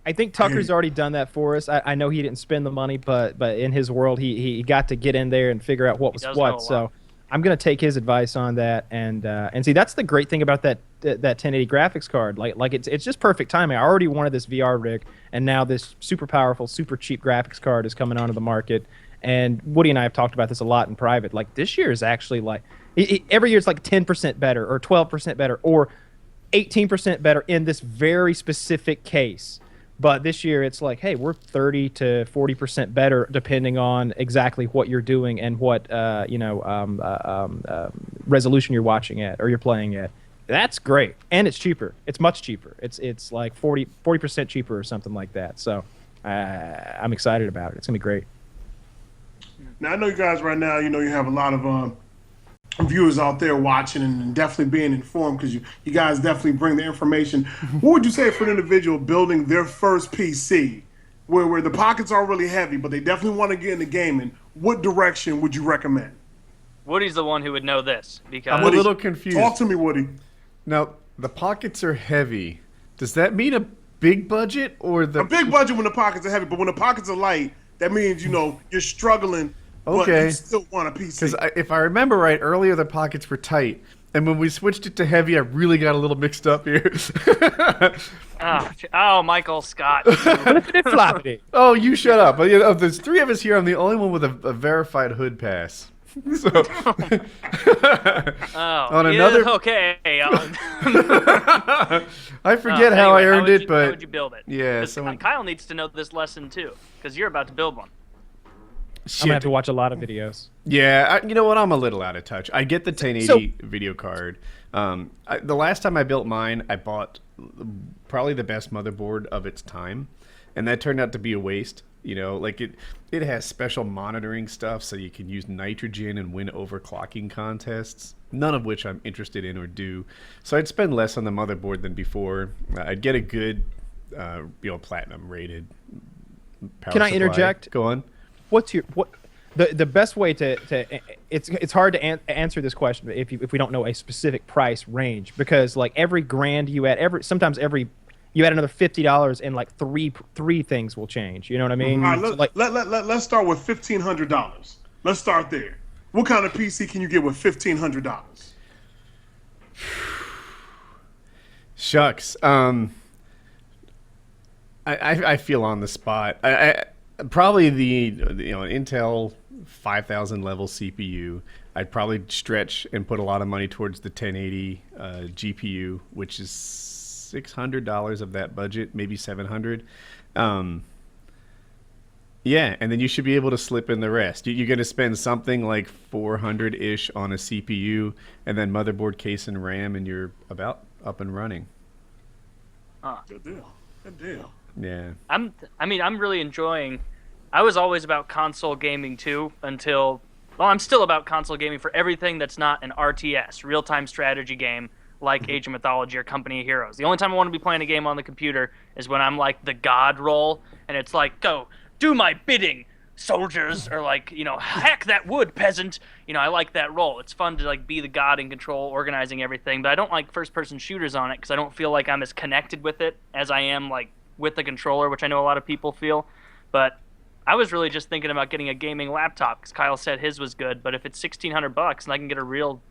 I think Tucker's already done that for us. I know he didn't spend the money, but in his world, he got to get in there and figure out what was does know a what. lot. So I'm gonna take his advice on that, and see, that's the great thing about that 1080 graphics card. Like it's just perfect timing. I already wanted this VR rig, and now this super powerful, super cheap graphics card is coming onto the market. And Woody and I have talked about this a lot in private. Like this year is actually like every year it's like 10% better or 12% better or 18% better in this very specific case. But this year it's like, hey, we're 30 to 40% better depending on exactly what you're doing and what resolution you're watching at or you're playing at. That's great, and it's cheaper. It's much cheaper. It's like 40% cheaper or something like that. So I'm excited about it. It's gonna be great. Now, I know you guys right now, you have a lot of viewers out there watching and definitely being informed because you guys definitely bring the information. What would you say for an individual building their first PC where the pockets are really heavy, but they definitely want to get into gaming? What direction would you recommend? Woody's the one who would know this because I'm a little confused. Talk to me, Woody. Now, the pockets are heavy. Does that mean a big budget or the A big budget when the pockets are heavy, but when the pockets are light, that means, you're struggling, but Okay. you still want a PC. Because if I remember right, earlier the pockets were tight, and when we switched it to heavy, I really got a little mixed up here. oh, Michael Scott. Floppity. Oh, you shut up! Of there's three of us here, I'm the only one with a verified hood pass. So, on another, okay. I forget how I earned it, how but would you build it? yeah, 'Cause someone. Kyle needs to know this lesson too, because you're about to build one. I'm gonna have to watch a lot of videos. Yeah, you know what? I'm a little out of touch. I get the 1080 video card. The last time I built mine, I bought probably the best motherboard of its time, and that turned out to be a waste. Like it has special monitoring stuff, so you can use nitrogen and win overclocking contests. None of which I'm interested in or do. So I'd spend less on the motherboard than before. I'd get a good, platinum rated power Can I supply. interject? Go on. What's the best way to it's hard to answer this question if we don't know a specific price range, because like every grand you add you add another $50 and like three things will change. You know what I mean? All right, So, like, let's start with $1,500. Let's start there. What kind of PC can you get with $1,500? Shucks. I feel on the spot. I probably the Intel 5000 level CPU. I'd probably stretch and put a lot of money towards the 1080 GPU, which is $600 of that budget, maybe $700. Yeah, and then you should be able to slip in the rest. You're going to spend something like $400-ish on a CPU, and then motherboard, case, and RAM, and you're about up and running. Good deal. Good deal. Yeah. I'm really enjoying. I was always about console gaming too until, I'm still about console gaming for everything that's not an RTS, real-time strategy game like Age of Mythology or Company of Heroes. The only time I want to be playing a game on the computer is when I'm like the god role, and it's like, go, do my bidding, soldiers, or like, hack that wood, peasant. I like that role. It's fun to like be the god in control, organizing everything, but I don't like first-person shooters on it because I don't feel like I'm as connected with it as I am like with the controller, which I know a lot of people feel. But I was really just thinking about getting a gaming laptop because Kyle said his was good, but if it's $1,600 and I can get a real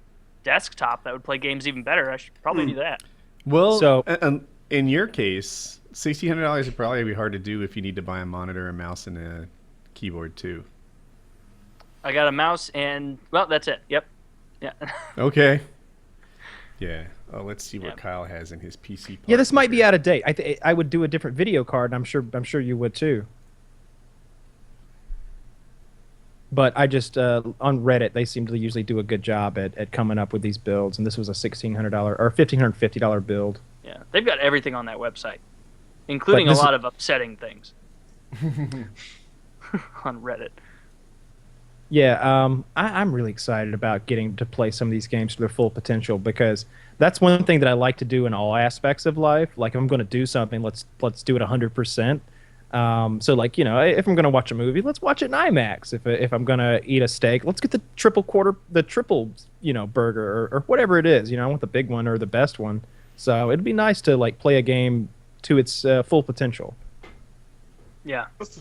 desktop that would play games even better, I should probably do that. Well, So- in your case, $1,600 would probably be hard to do if you need to buy a monitor, a mouse, and a keyboard too. I got a mouse and well, that's it. Yep. Yeah. Okay. Yeah. Oh, let's see what Yeah. Kyle has in his PC. Yeah, this might be part. out of date. I would do a different video card, and I'm sure you would too. But I just on Reddit, they seem to usually do a good job at coming up with these builds, and this was a $1,600 or $1,550 build. Yeah. They've got everything on that website, including But a this lot of upsetting things on Reddit. Yeah, I'm really excited about getting to play some of these games to their full potential, because that's one thing that I like to do in all aspects of life. Like, if I'm going to do something, let's do it 100%. So, like, you know, if I'm going to watch a movie, let's watch it in IMAX. If I'm going to eat a steak, let's get the triple, you know, burger or whatever it is. You know, I want the big one or the best one. So it'd be nice to, like, play a game to its full potential. Yeah. Let's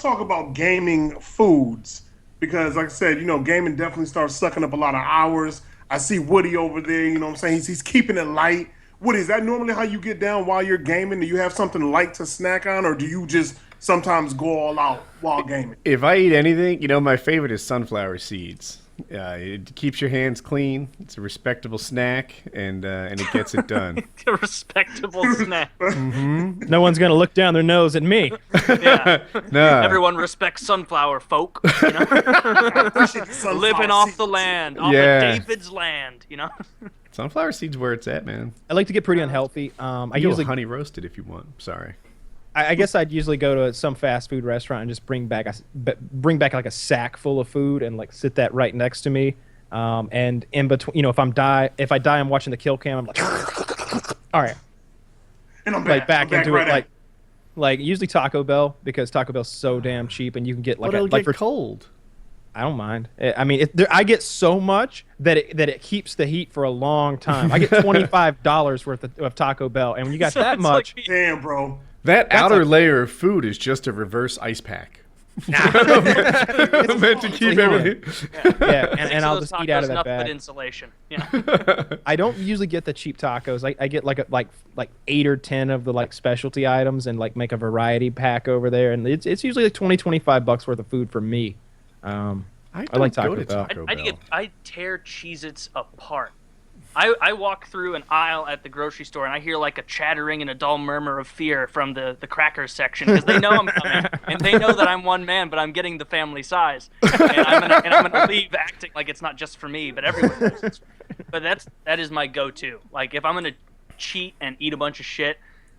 talk about gaming foods, because, like I said, you know, gaming definitely starts sucking up a lot of hours. I see Woody over there. You know what I'm saying? He's keeping it light. Woody, is that normally how you get down while you're gaming? Do you have something light to snack on, or do you just sometimes go all out while gaming? If I eat anything, you know, my favorite is sunflower seeds. It keeps your hands clean. It's a respectable snack, and it gets it done. A respectable snack. No one's going to look down their nose at me. Yeah. Nah. Everyone respects sunflower folk. You know? Appreciate the sunflower Living off the seeds. land, off Yeah. of David's land. You know. Sunflower seeds where it's at, man. I like to get pretty unhealthy. I You usually, honey roasted if you want. Sorry. I guess I'd usually go to some fast food restaurant and just bring back like a sack full of food and like sit that right next to me. And in between, you know, if I die, I'm watching the kill cam. I'm like, all right, And I'm like back back. I'm into right it, at like usually Taco Bell, because Taco Bell's so damn cheap, and you can get like But it'll like get for cold. I don't mind. I mean, I get so much that it keeps the heat for a long time. I get $25 worth of Taco Bell, and when you got So that it's much, like- Damn, bro. That That's outer a- layer of food is just a reverse ice pack. Meant to keep everything. yeah, Six and of I'll those just eat out of tacos, that nothing but bag. insulation. Yeah. I don't usually get the cheap tacos. I get like 8 or 10 of the like specialty items and like make a variety pack over there, and it's usually like $20-25 worth of food for me. I like Taco Bell. I tear Cheez-Its apart. I walk through an aisle at the grocery store and I hear like a chattering and a dull murmur of fear from the cracker section, because they know I'm coming and they know that I'm one man, but I'm getting the family size, and I'm gonna leave acting like it's not just for me, but everyone knows it's for me. But that is my go-to. Like, if I'm gonna cheat and eat a bunch of shit,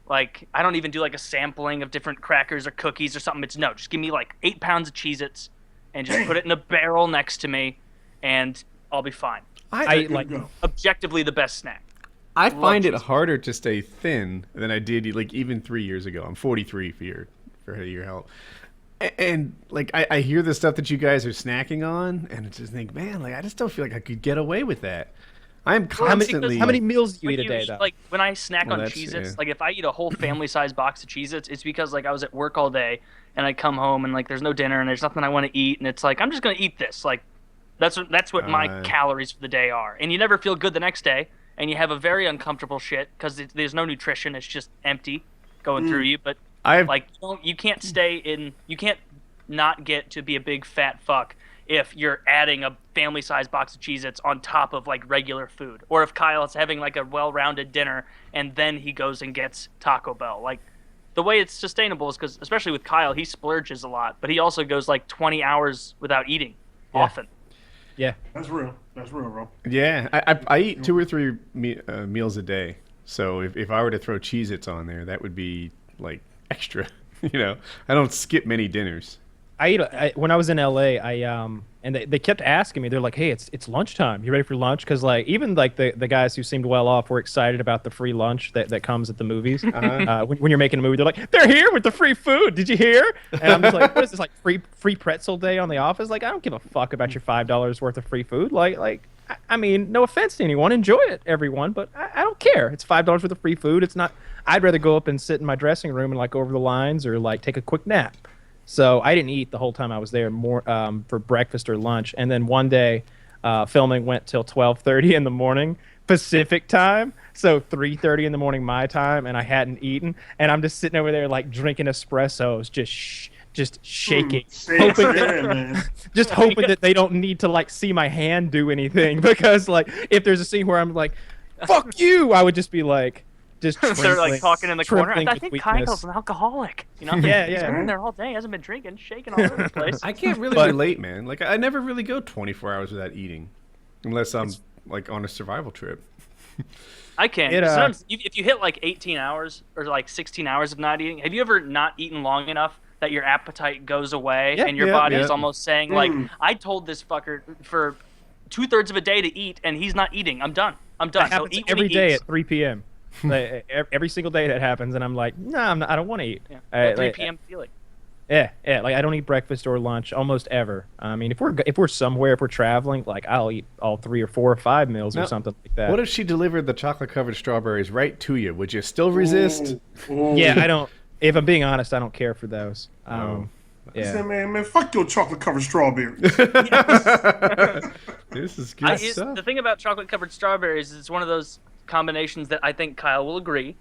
like, I don't even do like a sampling of different crackers or cookies or something. It's no, just give me like 8 pounds of Cheez-Its and just put it in a barrel next to me, and I'll be fine. I like go. Objectively the best snack. I find it cheese. harder to stay thin than I did like even 3 years ago. I'm 43 for your help. And like I hear the stuff that you guys are snacking on, and I just think, man, like I just don't feel like I could get away with that. I'm constantly. how many meals do you When eat a day though? Like, when I snack Well, on that's- Cheez-Its, yeah. like if I eat a whole family-sized box of Cheez-Its, it's because like I was at work all day and I come home and like there's no dinner and there's nothing I want to eat, and it's like I'm just gonna eat this. Like that's what my calories for the day are, and you never feel good the next day, and you have a very uncomfortable shit because there's no nutrition. It's just empty going through you. But like you can't you can't not get to be a big fat fuck if you're adding a family-sized box of Cheez-Its on top of like regular food, or if Kyle's having like a well-rounded dinner and then he goes and gets Taco Bell. Like, the way it's sustainable is because, especially with Kyle, he splurges a lot, but he also goes like 20 hours without eating often. Yeah. That's real, bro. Yeah, I eat 2 or 3 meals a day. So if I were to throw Cheez-Its on there, that would be like extra. You know, I don't skip many dinners. When I was in LA, and they kept asking me. They're like, "Hey, it's lunchtime. You ready for lunch?" Because like even like the guys who seemed well off were excited about the free lunch that comes at the movies. When you're making a movie, they're like, "They're here with the free food. Did you hear?" And I'm just like, "What is this, like free pretzel day on The Office?" Like, I don't give a fuck about your $5 worth of free food. I mean, no offense to anyone, enjoy it, everyone, but I don't care. It's $5 worth of free food. It's not. I'd rather go up and sit in my dressing room and like go over the lines or like take a quick nap. So I didn't eat the whole time I was there, more for breakfast or lunch. And then one day, Filming went till 12:30 in the morning Pacific time, so 3:30 in the morning my time, and I hadn't eaten, and I'm just sitting over there like drinking espressos, just shaking, hoping that they don't need to like see my hand do anything, because like if there's a scene where I'm like, "Fuck you," I would just be like, just they're like talking in the corner. I think weakness. Kyle's an alcoholic. You know, Yeah, he's yeah. been there all day, hasn't been drinking, shaking all over the place. I can't really relate, man. Like I never really go 24 hours without eating, unless I'm like on a survival trip. I can. Sometimes if you hit like 18 hours or like 16 hours of not eating, have you ever not eaten long enough that your appetite goes away and your body is almost saying like, I told this fucker for 2/3 of a day to eat and he's not eating. I'm done. That happens every day at 3 p.m. Like, every single day that happens, and I'm like, no, I don't want to eat. Yeah. 3 p.m. feeling. Yeah. Like I don't eat breakfast or lunch almost ever. I mean, if we're somewhere, if we're traveling, like I'll eat all 3 or 4 or 5 meals or something like that. What if she delivered the chocolate-covered strawberries right to you? Would you still resist? Ooh. Yeah, I don't. If I'm being honest, I don't care for those. I Yeah. said, man, fuck your chocolate-covered strawberries. This is good stuff. The thing about chocolate-covered strawberries is it's one of those combinations that I think Kyle will agree,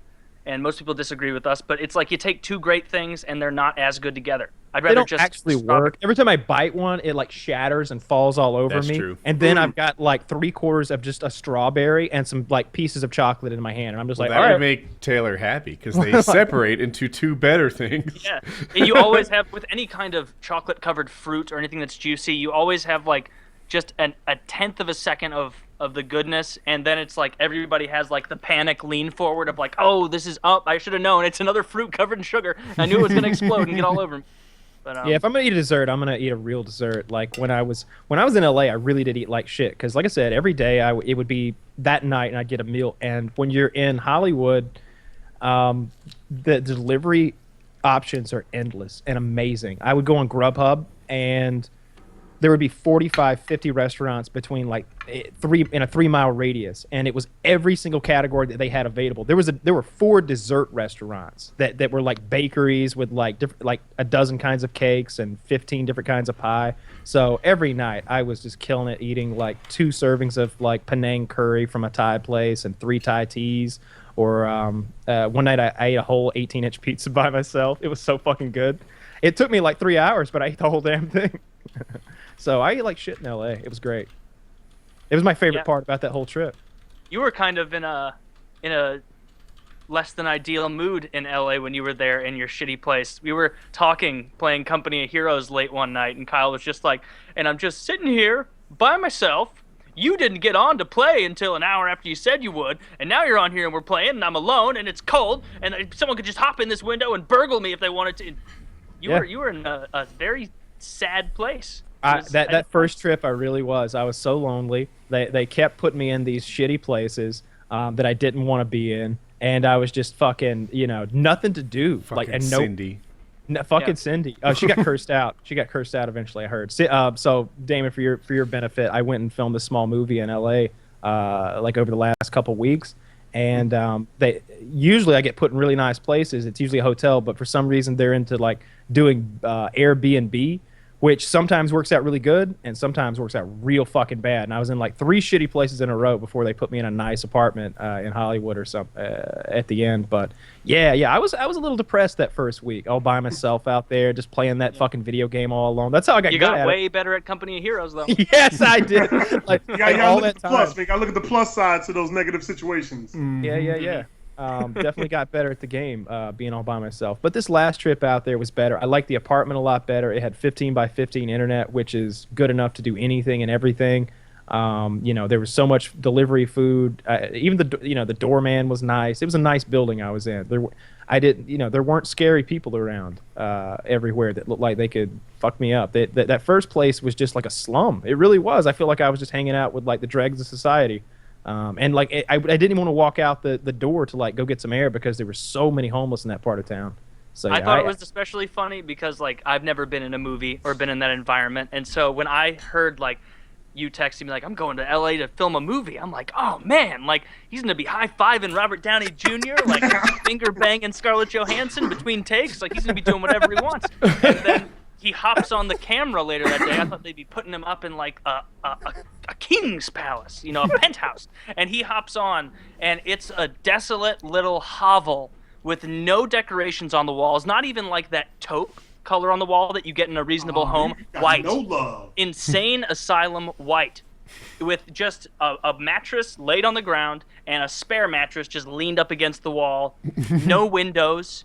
and most people disagree with us, but it's like you take two great things and they're not as good together. I'd They rather don't just actually work. Every time I bite one, it like shatters and falls all over That's me. true. And then I've got like 3/4 of just a strawberry and some like pieces of chocolate in my hand, and I'm just Well, like, that all would right. make Taylor happy because they separate into two better things. Yeah, and you always have, with any kind of chocolate-covered fruit or anything that's juicy, you always have like just a 1/10 of a second of the goodness, and then it's like everybody has like the panic lean forward of like, oh, this is up. I should have known. It's another fruit covered in sugar. I knew it was gonna explode and get all over me. But, Yeah, if I'm gonna eat a dessert, I'm gonna eat a real dessert. Like when I was in LA, I really did eat like shit. Because like I said, every day it would be that night, and I'd get a meal. And when you're in Hollywood, the delivery options are endless and amazing. I would go on Grubhub, and there would be 45, 50 restaurants between like in a 3-mile radius, and it was every single category that they had available. There were 4 dessert restaurants that were like bakeries with like a dozen kinds of cakes and 15 different kinds of pie. So every night I was just killing it, eating like 2 servings of like Penang curry from a Thai place and 3 Thai teas. Or one night I ate a whole 18-inch pizza by myself. It was so fucking good. It took me like 3 hours, but I ate the whole damn thing. So I ate like shit in LA. It was great. It was my favorite part about that whole trip. you were kind of in a less than ideal mood in LA when you were there in your shitty place. We were talking, playing Company of Heroes late one night, and Kyle was just like, and I'm just sitting here by myself. You didn't get on to play until an hour after you said you would, and now you're on here and we're playing, and I'm alone, and it's cold, and someone could just hop in this window and burgle me if they wanted to. You were in a very sad place. That first trip, I really was. I was so lonely. They kept putting me in these shitty places that I didn't want to be in, and I was just fucking, nothing to do. Fucking Cindy. Cindy. She got cursed out. She got cursed out eventually, I heard. So, Damon, for your benefit, I went and filmed a small movie in L.A. Over the last couple weeks, and usually I get put in really nice places. It's usually a hotel, but for some reason they're into doing Airbnb, which sometimes works out really good and sometimes works out real fucking bad. And I was in 3 shitty places in a row before they put me in a nice apartment in Hollywood or something at the end. But yeah, I was a little depressed that first week, all by myself out there, just playing that fucking video game all alone. That's how I got You good got at way it. better at Company of Heroes, though. Yes, I did. You gotta look at the plus, man. You gotta look at the plus side to those negative situations. Yeah. Definitely got better at the game being all by myself. But this last trip out there was better. I liked the apartment a lot better. It had 15 by 15 internet, which is good enough to do anything and everything. There was so much delivery food. Even the doorman was nice. It was a nice building I was in. There weren't scary people around everywhere that looked like they could fuck me up. That first place was just like a slum. It really was. I feel like I was just hanging out with the dregs of society. I didn't even want to walk out the door to go get some air because there were so many homeless in that part of town. So I thought it was especially funny because I've never been in a movie or been in that environment, and so when I heard you texting me I'm going to LA to film a movie, I'm like, oh man, he's gonna be high-fiving Robert Downey Jr., finger banging Scarlett Johansson between takes, he's gonna be doing whatever he wants. And then he hops on the camera later that day. I thought they'd be putting him up in a king's palace, you know, a penthouse. And he hops on, and it's a desolate little hovel with no decorations on the walls, not even like that taupe color on the wall that you get in a reasonable home. White. No love. Insane asylum white. With just a mattress laid on the ground and a spare mattress just leaned up against the wall. No windows,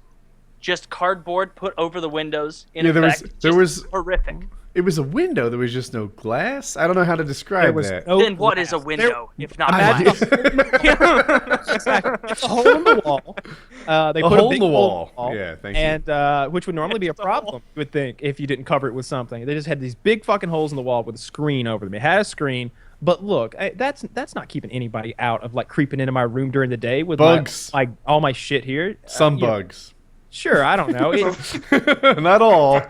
just cardboard put over the windows. There was horrific. It was a window. There was just no glass. I don't know how to describe that. Then what is a window if not glass? Exactly. It's a hole in the wall. They put hole a in big the hole wall. in the Yeah, thank you. And which would normally be a problem, you would think, if you didn't cover it with something. They just had these big fucking holes in the wall with a screen over them. It had a screen, but look, that's not keeping anybody out of like creeping into my room during the day with bugs. my all my shit here. Some bugs. Sure, I don't know. Not all.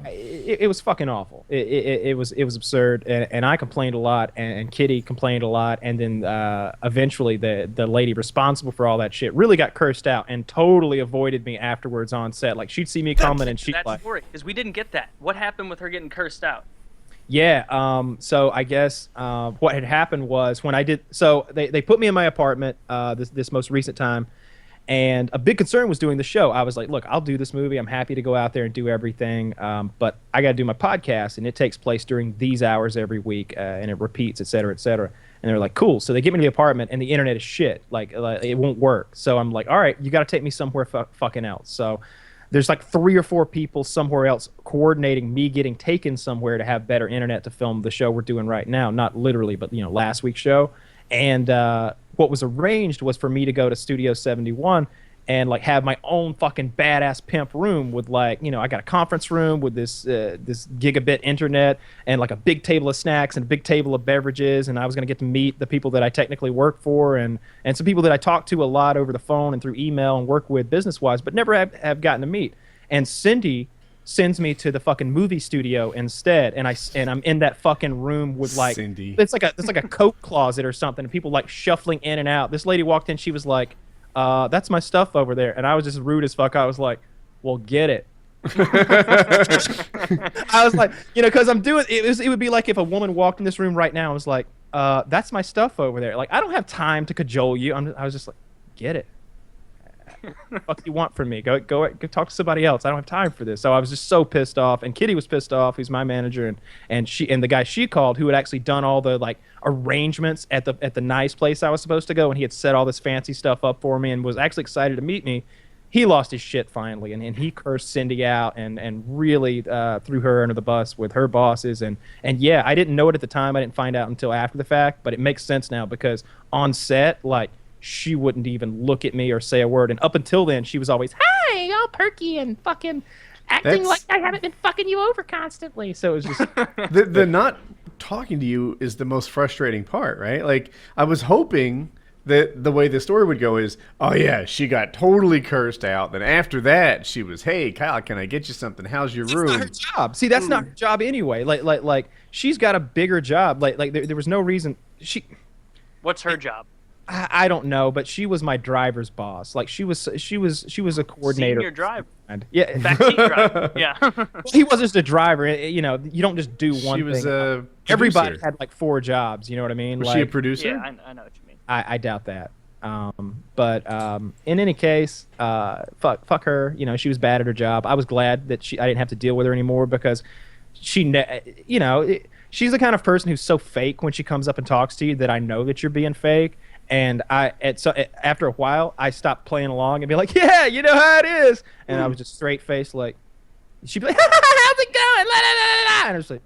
It was fucking awful. It was absurd, and I complained a lot, and Kitty complained a lot, and then eventually the lady responsible for all that shit really got cursed out and totally avoided me afterwards on set. Like she'd see me coming and she'd that story, because we didn't get that. What happened with her getting cursed out? Yeah. So I guess what had happened was when I did. So they put me in my apartment this most recent time. And a big concern was doing the show. I was like, look, I'll do this movie. I'm happy to go out there and do everything. But I got to do my podcast, and it takes place during these hours every week, and it repeats, et cetera, et cetera. And they're like, cool. So they get me to the apartment, and the internet is shit. Like it won't work. So I'm like, all right, you got to take me somewhere fucking else. So there's like 3 or 4 people somewhere else coordinating me getting taken somewhere to have better internet to film the show we're doing right now. Not literally, but, you know, last week's show. And what was arranged was for me to go to Studio 71 and like have my own fucking badass pimp room with like, you know, I got a conference room with this gigabit internet and like a big table of snacks and a big table of beverages, and I was going to get to meet the people that I technically work for and some people that I talk to a lot over the phone and through email and work with business-wise, but never have gotten to meet. And Cindy sends me to the fucking movie studio instead, and I'm in that fucking room with like Cindy. it's like a coat closet or something, and people like shuffling in and out. This lady walked in, she was like, that's my stuff over there, and I was just rude as fuck. I was like, well, get it. I was like, you know, because I'm doing it would be like if a woman walked in this room right now and was like, that's my stuff over there. Like, I don't have time to cajole you. I was just like, get it. What the fuck do you want from me? Go talk to somebody else. I don't have time for this. So I was just so pissed off, and Kitty was pissed off, who's my manager, and the guy she called, who had actually done all the like arrangements at the nice place I was supposed to go, and he had set all this fancy stuff up for me and was actually excited to meet me. He lost his shit finally, and he cursed Cindy out and really threw her under the bus with her bosses, and yeah, I didn't know it at the time. I didn't find out until after the fact, but it makes sense now because on set, like, she wouldn't even look at me or say a word. And up until then, she was always, hi, all perky and fucking acting like I haven't been fucking you over constantly. So it was just... the not talking to you is the most frustrating part, right? Like, I was hoping that the way the story would go is, oh, yeah, she got totally cursed out. Then after that, she was, hey, Kyle, can I get you something? How's your room? That's not her job. See, that's not her job anyway. Like she's got a bigger job. Like there was no reason... What's her job? I don't know, but she was my driver's boss. Like she was a coordinator. Senior driver. Yeah, backseat driver. Yeah. Well, he wasn't just a driver. You know, you don't just do one she was thing. A Everybody producer. had like 4 jobs. You know what I mean? Was like, she a producer? Yeah, I know what you mean. I doubt that. But in any case, fuck her. You know, she was bad at her job. I was glad that I didn't have to deal with her anymore because she's the kind of person who's so fake when she comes up and talks to you that I know that you're being fake. And after a while, I stopped playing along and be like, yeah, you know how it is. And I was just straight faced, like, she'd be like, how's it going? La, la, la, la. And I was like,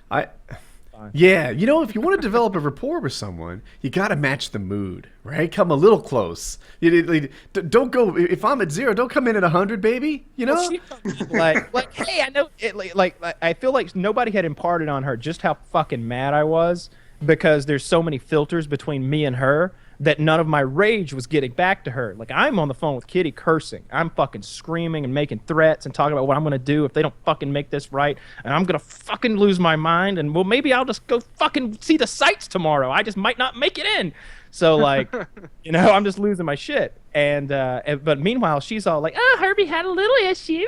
fine. Yeah, you know, if you want to develop a rapport with someone, you got to match the mood, right? Come a little close. Don't go, if I'm at 0, don't come in at 100, baby. You know? Well, like, hey, I know, I feel like nobody had imparted on her just how fucking mad I was. Because there's so many filters between me and her that none of my rage was getting back to her. Like, I'm on the phone with Kitty cursing. I'm fucking screaming and making threats and talking about what I'm going to do if they don't fucking make this right. And I'm going to fucking lose my mind. And, well, maybe I'll just go fucking see the sights tomorrow. I just might not make it in. So, like, you know, I'm just losing my shit. But meanwhile, she's all like, "Oh, Herbie had a little issue,"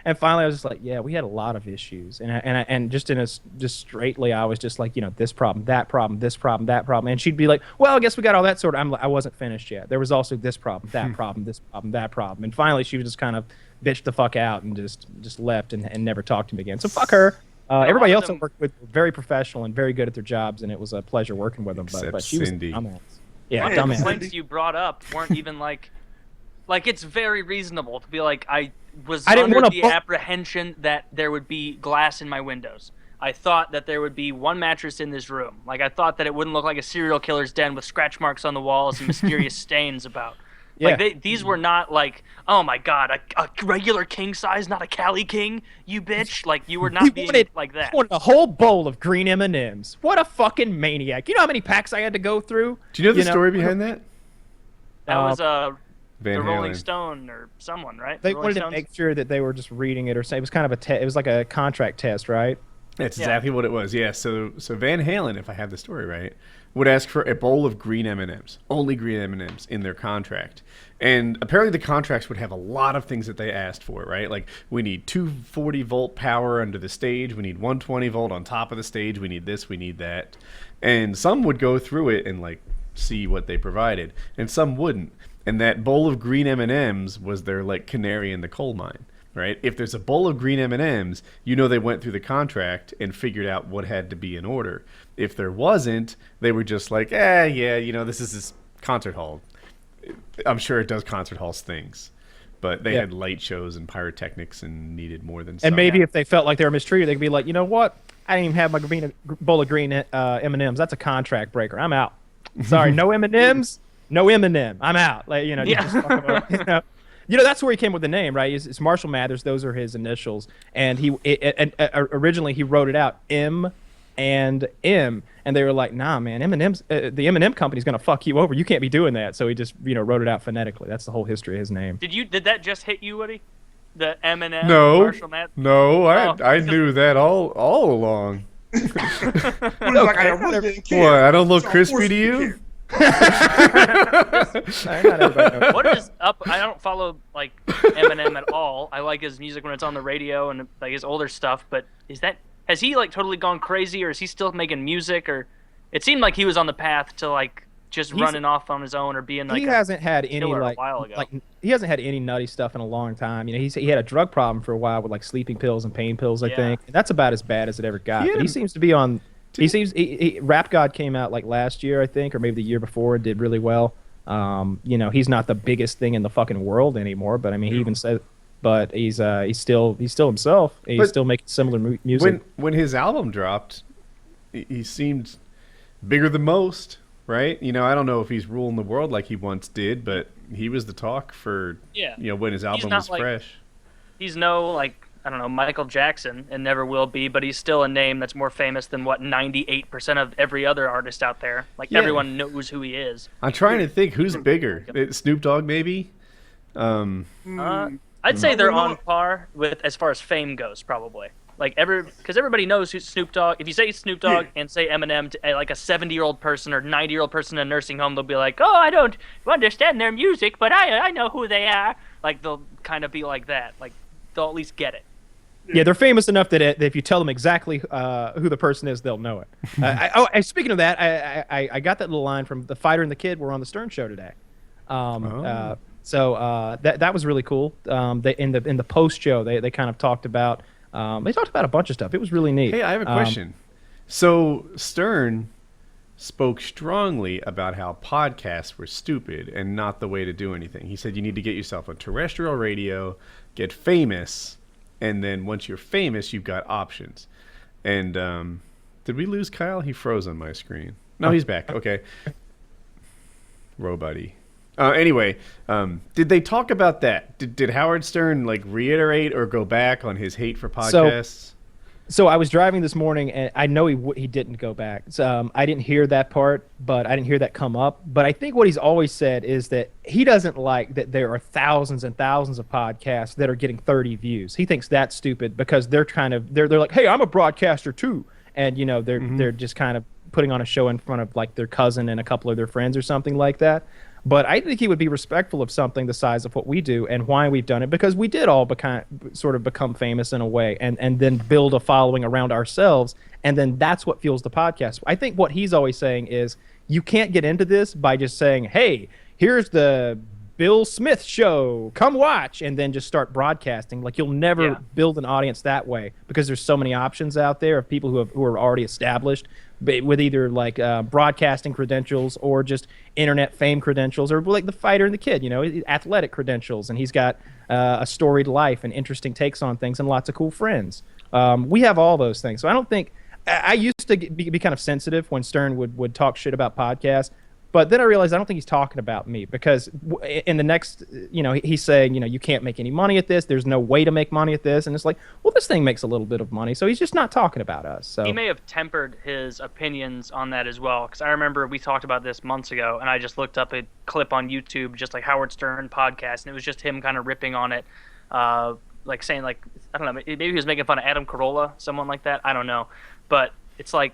and finally, I was just like, "Yeah, we had a lot of issues," and just just straightly, I was just like, this problem, that problem, this problem, that problem, and she'd be like, "Well, I guess we got all that sorted." I wasn't finished yet. There was also this problem, that problem, this problem, that problem, and finally, she was just kind of bitched the fuck out and just left and never talked to me again. So fuck her. Everybody else I worked with were very professional and very good at their jobs, and it was a pleasure working with them. But she was a dumbass. Yeah, the dumbass. complaints you brought up weren't even like it's very reasonable to be like, I was I didn't under wanna the apprehension that there would be glass in my windows. I thought that there would be one mattress in this room. Like, I thought that it wouldn't look like a serial killer's den with scratch marks on the walls and mysterious stains about. Yeah. Like, these were not like, oh my god, a regular king size, not a Cali king, you bitch. Like, you were not being like that. He wanted a whole bowl of green M&Ms. What a fucking maniac. You know how many packs I had to go through? Do you know the story behind that? That was the Van Rolling Halen. Stone or someone, right? They Rolling wanted to Stones? make sure that they were just reading it or say it was kind of it was like a contract test, right? That's exactly what it was. Yeah. So Van Halen, if I have the story right, would ask for a bowl of green M&Ms, only green M&Ms in their contract. And apparently the contracts would have a lot of things that they asked for, right? Like, we need 240 volt power under the stage, we need 120 volt on top of the stage, we need this, we need that. And some would go through it and like see what they provided, and some wouldn't. And that bowl of green M&Ms was their like canary in the coal mine. Right? If there's a bowl of green M&Ms, you know they went through the contract and figured out what had to be in order. If there wasn't, they were just like, this is this concert hall. I'm sure it does concert halls things. But they had light shows and pyrotechnics and needed more than And maybe if they felt like they were mistreated, they could be like, you know what? I didn't even have my bowl of green M&Ms. That's a contract breaker. I'm out. Sorry, no M&Ms, no M&M. I'm out. Like, just talk about, that's where he came with the name, right? It's Marshall Mathers. Those are his initials. And originally he wrote it out M and M, and they were like, "Nah, man, M&M's the M&M company's gonna fuck you over. You can't be doing that." So he just wrote it out phonetically. That's the whole history of his name. Did that just hit you, Woody? The Eminem, No, Marshall Mathers? no, I knew that all along. What, I don't look crispy to you? What is up? I don't follow like Eminem at all. I like his music when it's on the radio and like his older stuff. But has he like totally gone crazy, or is he still making music? Or it seemed like he was on the path to like just running off on his own or being like he hasn't had any a while ago. He hasn't had any nutty stuff in a long time. He had a drug problem for a while with like sleeping pills and pain pills. I think and that's about as bad as it ever got. But he seems to be on. Rap God came out like last year, I think, or maybe the year before, and did really well. He's not the biggest thing in the fucking world anymore, but I mean, he even said, but he's still himself. He's still making similar music. When his album dropped, he seemed bigger than most, right? I don't know if he's ruling the world like he once did, but he was the talk for when his album was fresh. He's no like, I don't know, Michael Jackson, and never will be, but he's still a name that's more famous than 98% of every other artist out there. Like, everyone knows who he is. I'm trying to think who's bigger. Snoop Dogg, maybe? I'd say they're on par with as far as fame goes, probably. Like, because everybody knows who Snoop Dogg. If you say Snoop Dogg and say Eminem to like a 70-year-old person or 90-year-old person in a nursing home, they'll be like, "Oh, I don't understand their music, but I know who they are." Like, they'll kind of be like that. Like, they'll at least get it. Yeah, they're famous enough that if you tell them exactly who the person is, they'll know it. Speaking of that, I got that little line from The Fighter and the Kid. We're on the Stern Show today. So that was really cool. They in the post show they kind of talked about a bunch of stuff. It was really neat. Hey, I have a question. So Stern spoke strongly about how podcasts were stupid and not the way to do anything. He said you need to get yourself on terrestrial radio, get famous. And then once you're famous, you've got options. And did we lose Kyle? He froze on my screen. No, he's back. Okay. Robuddy. Anyway, did they talk about that? Did Howard Stern like reiterate or go back on his hate for podcasts? So I was driving this morning, and I know he didn't go back. So, I didn't hear that part, but I didn't hear that come up. But I think what he's always said is that he doesn't like that there are thousands and thousands of podcasts that are getting 30 views. He thinks that's stupid because they're like, "Hey, I'm a broadcaster too," and they're just kind of putting on a show in front of like their cousin and a couple of their friends or something like that. But I think he would be respectful of something the size of what we do and why we've done it, because we did all sort of become famous in a way and then build a following around ourselves. And then that's what fuels the podcast. I think what he's always saying is you can't get into this by just saying, hey, here's the Bill Smith show, come watch, and then just start broadcasting. Like, you'll never build an audience that way, because there's so many options out there of people who are already established with either like broadcasting credentials or just internet fame credentials, or like the fighter and the kid, athletic credentials, and he's got a storied life and interesting takes on things and lots of cool friends. We have all those things. So I don't think I used to be kind of sensitive when Stern would talk shit about podcasts. But then I realized I don't think he's talking about me, because in the next, he's saying, you can't make any money at this. There's no way to make money at this. And it's like, well, this thing makes a little bit of money. So he's just not talking about us. So he may have tempered his opinions on that as well. Because I remember we talked about this months ago, and I just looked up a clip on YouTube, just like Howard Stern podcast, and it was just him kind of ripping on it, like saying, like, I don't know, maybe he was making fun of Adam Carolla, someone like that. I don't know. But it's like,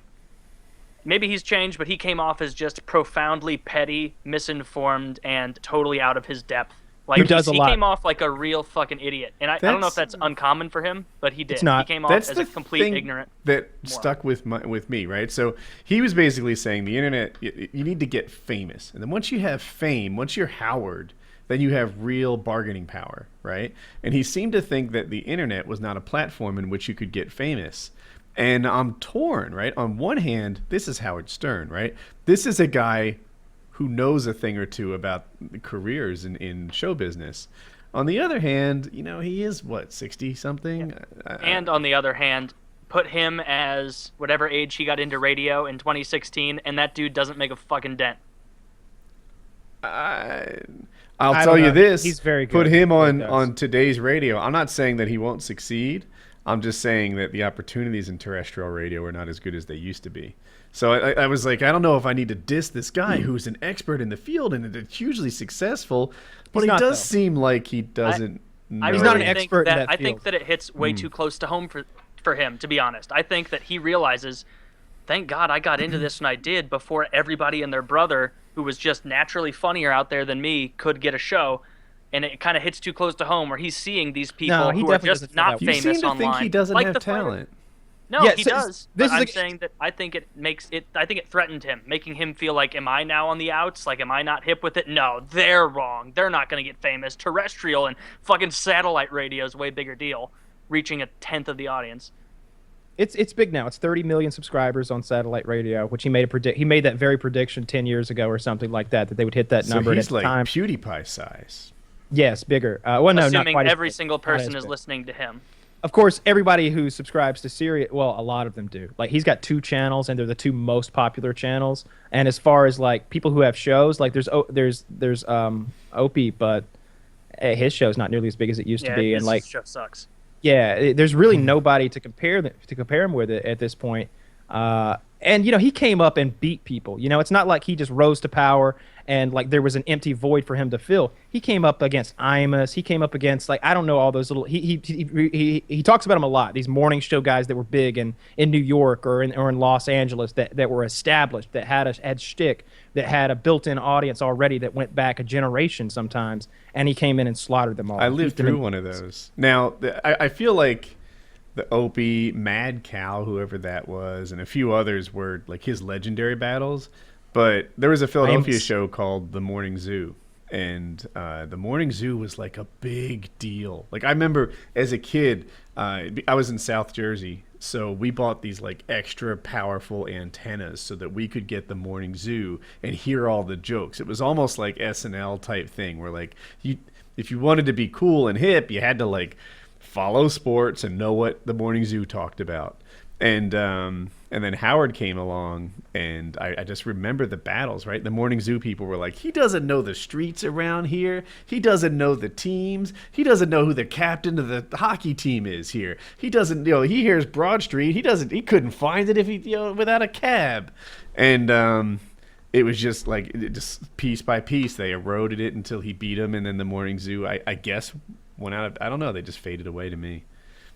maybe he's changed, but he came off as just profoundly petty, misinformed, and totally out of his depth. Like, he came off like a real fucking idiot. And I don't know if that's uncommon for him, but he did. It's not. He came off as a complete ignorant that moron. Stuck with me, right? So he was basically saying the internet, you need to get famous. And then once you have fame, once you're Howard, then you have real bargaining power, right? And he seemed to think that the internet was not a platform in which you could get famous. And I'm torn, right? On one hand, this is Howard Stern, right? This is a guy who knows a thing or two about careers in show business. On the other hand, he is, 60-something? Yeah. And on the other hand, put him as whatever age he got into radio in 2016, and that dude doesn't make a fucking dent. I'll tell you this. He's very good. Put him on today's radio. I'm not saying that he won't succeed. I'm just saying that the opportunities in terrestrial radio are not as good as they used to be. So I was like, I don't know if I need to diss this guy who's an expert in the field and is hugely successful, but he does seem like he doesn't know. He's not an expert in that I field. think that it hits way too close to home for him, to be honest. I think that he realizes, thank God I got into this when I did, before everybody and their brother, who was just naturally funnier out there than me, could get a show. And it kind of hits too close to home, where he's seeing these people who are just not famous online. You seem to think he doesn't have talent. No, he does. I'm saying that I think it threatened him, making him feel like, am I now on the outs? Like, am I not hip with it? No, they're wrong. They're not going to get famous. Terrestrial and fucking satellite radio is a way bigger deal, reaching a tenth of the audience. It's big now. It's 30 million subscribers on satellite radio, which he made that very prediction 10 years ago or something like that they would hit that number. So he's at the time. PewDiePie size. Yes, bigger. Well, no, assuming not quite every as big. single person is listening to him. Of course, everybody who subscribes to Sirius, well, a lot of them do. Like, he's got 2 channels, and they're the 2 most popular channels. And as far as like people who have shows, like there's Opie, but his show's not nearly as big as it used to be. And like, his show sucks. Yeah, there's really nobody to compare him with it at this point. And he came up and beat people. It's not like he just rose to power and like there was an empty void for him to fill. He came up against Imus. He came up against, like, I don't know, all those little. He talks about them a lot. These morning show guys that were big in New York or in Los Angeles that were established, that had shtick, that had a built-in audience already that went back a generation sometimes. And he came in and slaughtered them all. I lived through one of those. Now I feel like the Opie, Mad Cow, whoever that was, and a few others were like his legendary battles. But there was a Philadelphia show called The Morning Zoo, and The Morning Zoo was like a big deal. Like, I remember as a kid, I was in South Jersey, so we bought these like extra powerful antennas so that we could get The Morning Zoo and hear all the jokes. It was almost like SNL type thing, where like if you wanted to be cool and hip, you had to like follow sports and know what The Morning Zoo talked about. And then Howard came along, and I just remember the battles, right? The Morning Zoo people were like, he doesn't know the streets around here. He doesn't know the teams. He doesn't know who the captain of the hockey team is here. He doesn't, he hears Broad Street. He couldn't find it if he, without a cab. And it was just like, just piece by piece, they eroded it until he beat him. And then the Morning Zoo, I guess, went out of, I don't know, they just faded away to me.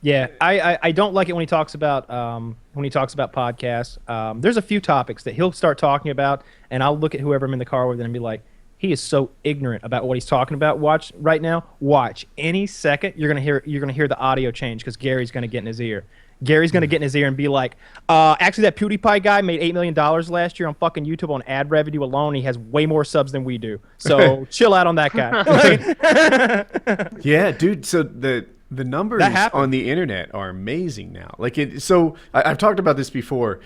Yeah, I don't like it when he talks about podcasts. There's a few topics that he'll start talking about, and I'll look at whoever I'm in the car with and be like, He is so ignorant about what he's talking about. Watch right now. Watch any second. You're gonna hear the audio change because Gary's gonna get in his ear. Gary's gonna get in his ear and be like, actually, that PewDiePie guy made $8 million last year on fucking YouTube on ad revenue alone. He has way more subs than we do. So chill out on that guy. Yeah, dude. So the numbers on the internet are amazing now. Like I've talked about this before.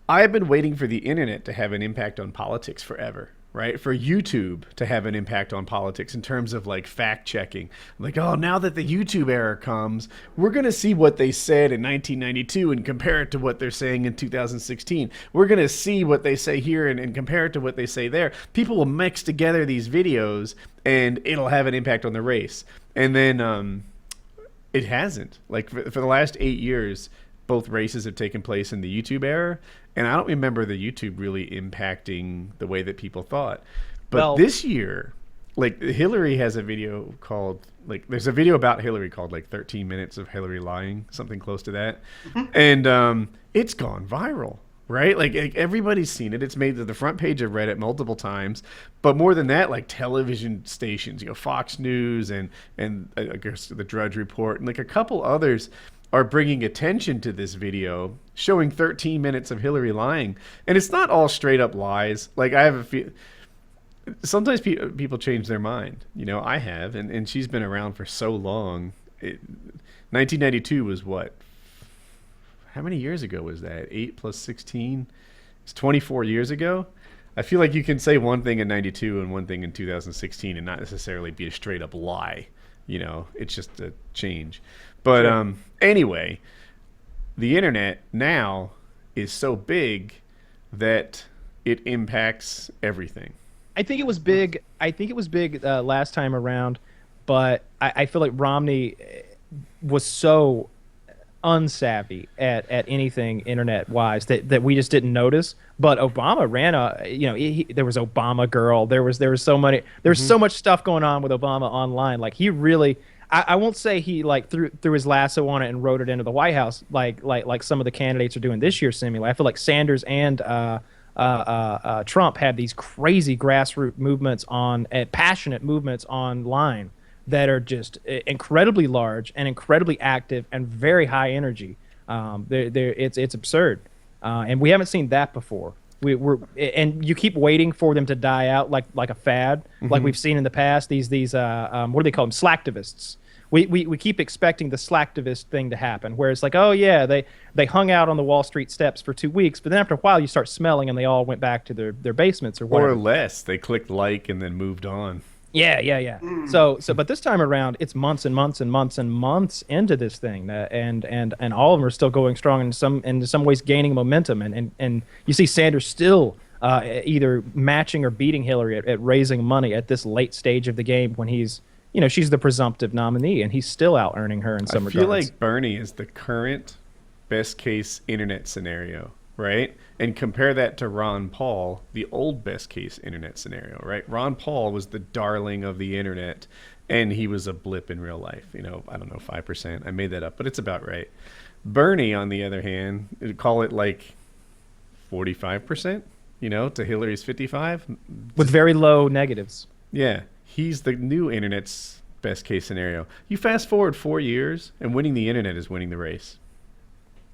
I've been waiting for the internet to have an impact on politics forever, right? For YouTube to have an impact on politics in terms of like fact checking. Like, oh, now that the YouTube era comes, we're going to see what they said in 1992 and compare it to what they're saying in 2016. We're going to see what they say here and compare it to what they say there. People will mix together these videos and it'll have an impact on the race. And then it hasn't. Like for the last 8 years, both races have taken place in the YouTube era, and I don't remember the YouTube really impacting the way that people thought. But this year, like Hillary has a video called, like there's a video about Hillary called like 13 minutes of Hillary lying, something close to that. And it's gone viral, right? Like everybody's seen it. It's made to the front page of Reddit multiple times. But more than that, like television stations, Fox News and I guess the Drudge Report and like a couple others are bringing attention to this video, showing 13 minutes of Hillary lying. And it's not all straight up lies. Like I have a few, sometimes people change their mind. I have, and she's been around for so long. 1992 was what? How many years ago was that? 8 plus 16? It's 24 years ago. I feel like you can say one thing in 92 and one thing in 2016 and not necessarily be a straight up lie. It's just a change. But anyway, the internet now is so big that it impacts everything. I think it was big. Last time around, but I feel like Romney was so unsavvy at anything internet wise that we just didn't notice. But Obama ran there was Obama girl. There was so much stuff going on with Obama online. Like he really. I won't say he like threw his lasso on it and rode it into the White House like some of the candidates are doing this year. Seemingly, I feel like Sanders and Trump had these crazy grassroots movements passionate movements online that are just incredibly large and incredibly active and very high energy. It's absurd, and we haven't seen that before. And you keep waiting for them to die out like a fad, like we've seen in the past. These what do they call them? Slacktivists. We keep expecting the slacktivist thing to happen, where it's like, oh yeah, they hung out on the Wall Street steps for 2 weeks, but then after a while you start smelling, and they all went back to their basements or whatever. Or less, they clicked like and then moved on. Yeah. So, but this time around, it's months and months and months and months into this thing, and all of them are still going strong, and in some ways gaining momentum, and you see Sanders still either matching or beating Hillary at raising money at this late stage of the game when he's, she's the presumptive nominee, and he's still out earning her in some regards. I feel like Bernie is the current best case internet scenario, right? And compare that to Ron Paul, the old best case internet scenario, right? Ron Paul was the darling of the internet, and he was a blip in real life. I don't know, 5%. I made that up, but it's about right. Bernie, on the other hand, call it like 45%, to Hillary's 55. With very low negatives. Yeah. He's the new internet's best case scenario. You fast forward 4 years, and winning the internet is winning the race.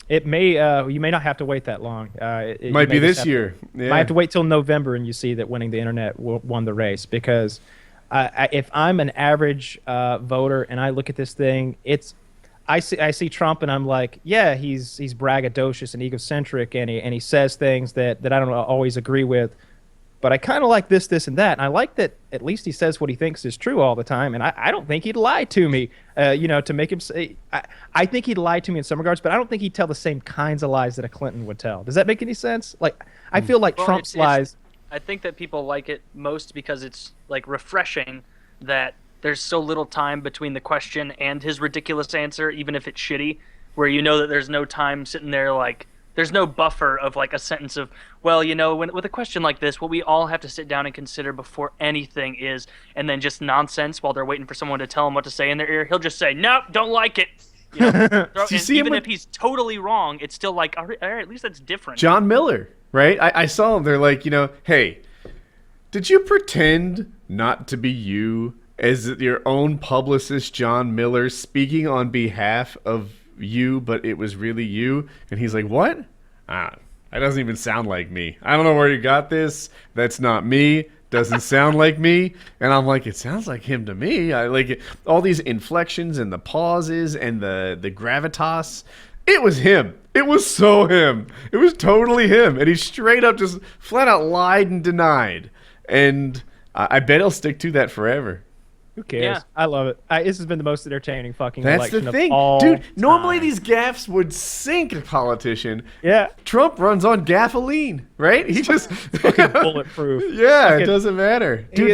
It may you may not have to wait that long. It might be this year. You might have to wait till November, and you see that winning the internet won the race. Because if I'm an average voter and I look at this thing, I see Trump and I'm like, yeah, he's braggadocious and egocentric, and he says things that I don't always agree with. But I kind of like this, and that. And I like that at least he says what he thinks is true all the time. And I don't think he'd lie to me, to make him say. I think he'd lie to me in some regards, but I don't think he'd tell the same kinds of lies that a Clinton would tell. Does that make any sense? Like, I feel like Trump's lies. I think that people like it most because it's like refreshing that there's so little time between the question and his ridiculous answer, even if it's shitty, where that there's no time sitting there like. There's no buffer of like a sentence of, well, with a question like this, what we all have to sit down and consider before anything is, and then just nonsense while they're waiting for someone to tell him what to say in their ear. He'll just say, nope, don't like it. Even if he's totally wrong, it's still like, all right, at least that's different. John Miller, right? I saw him. They're like, hey, Did you pretend not to be you as your own publicist, John Miller, speaking on behalf of you, but it was really you? And he's like, what? That doesn't even sound like me. I don't know where you got this. That's not me. Doesn't sound like me. And I'm like, it sounds like him to me. I like it. All these inflections and the pauses and the gravitas. It was him. It was so him. It was totally him. And he straight up just flat out lied and denied. And I bet he'll stick to that forever. Who cares? Yeah. I love it. This has been the most entertaining fucking That's election the thing. of all Dude, normally time. these gaffes would sink a politician. Yeah. Trump runs on gasoline, right? He just fucking bulletproof. Yeah, Fucking- it doesn't matter. Dude,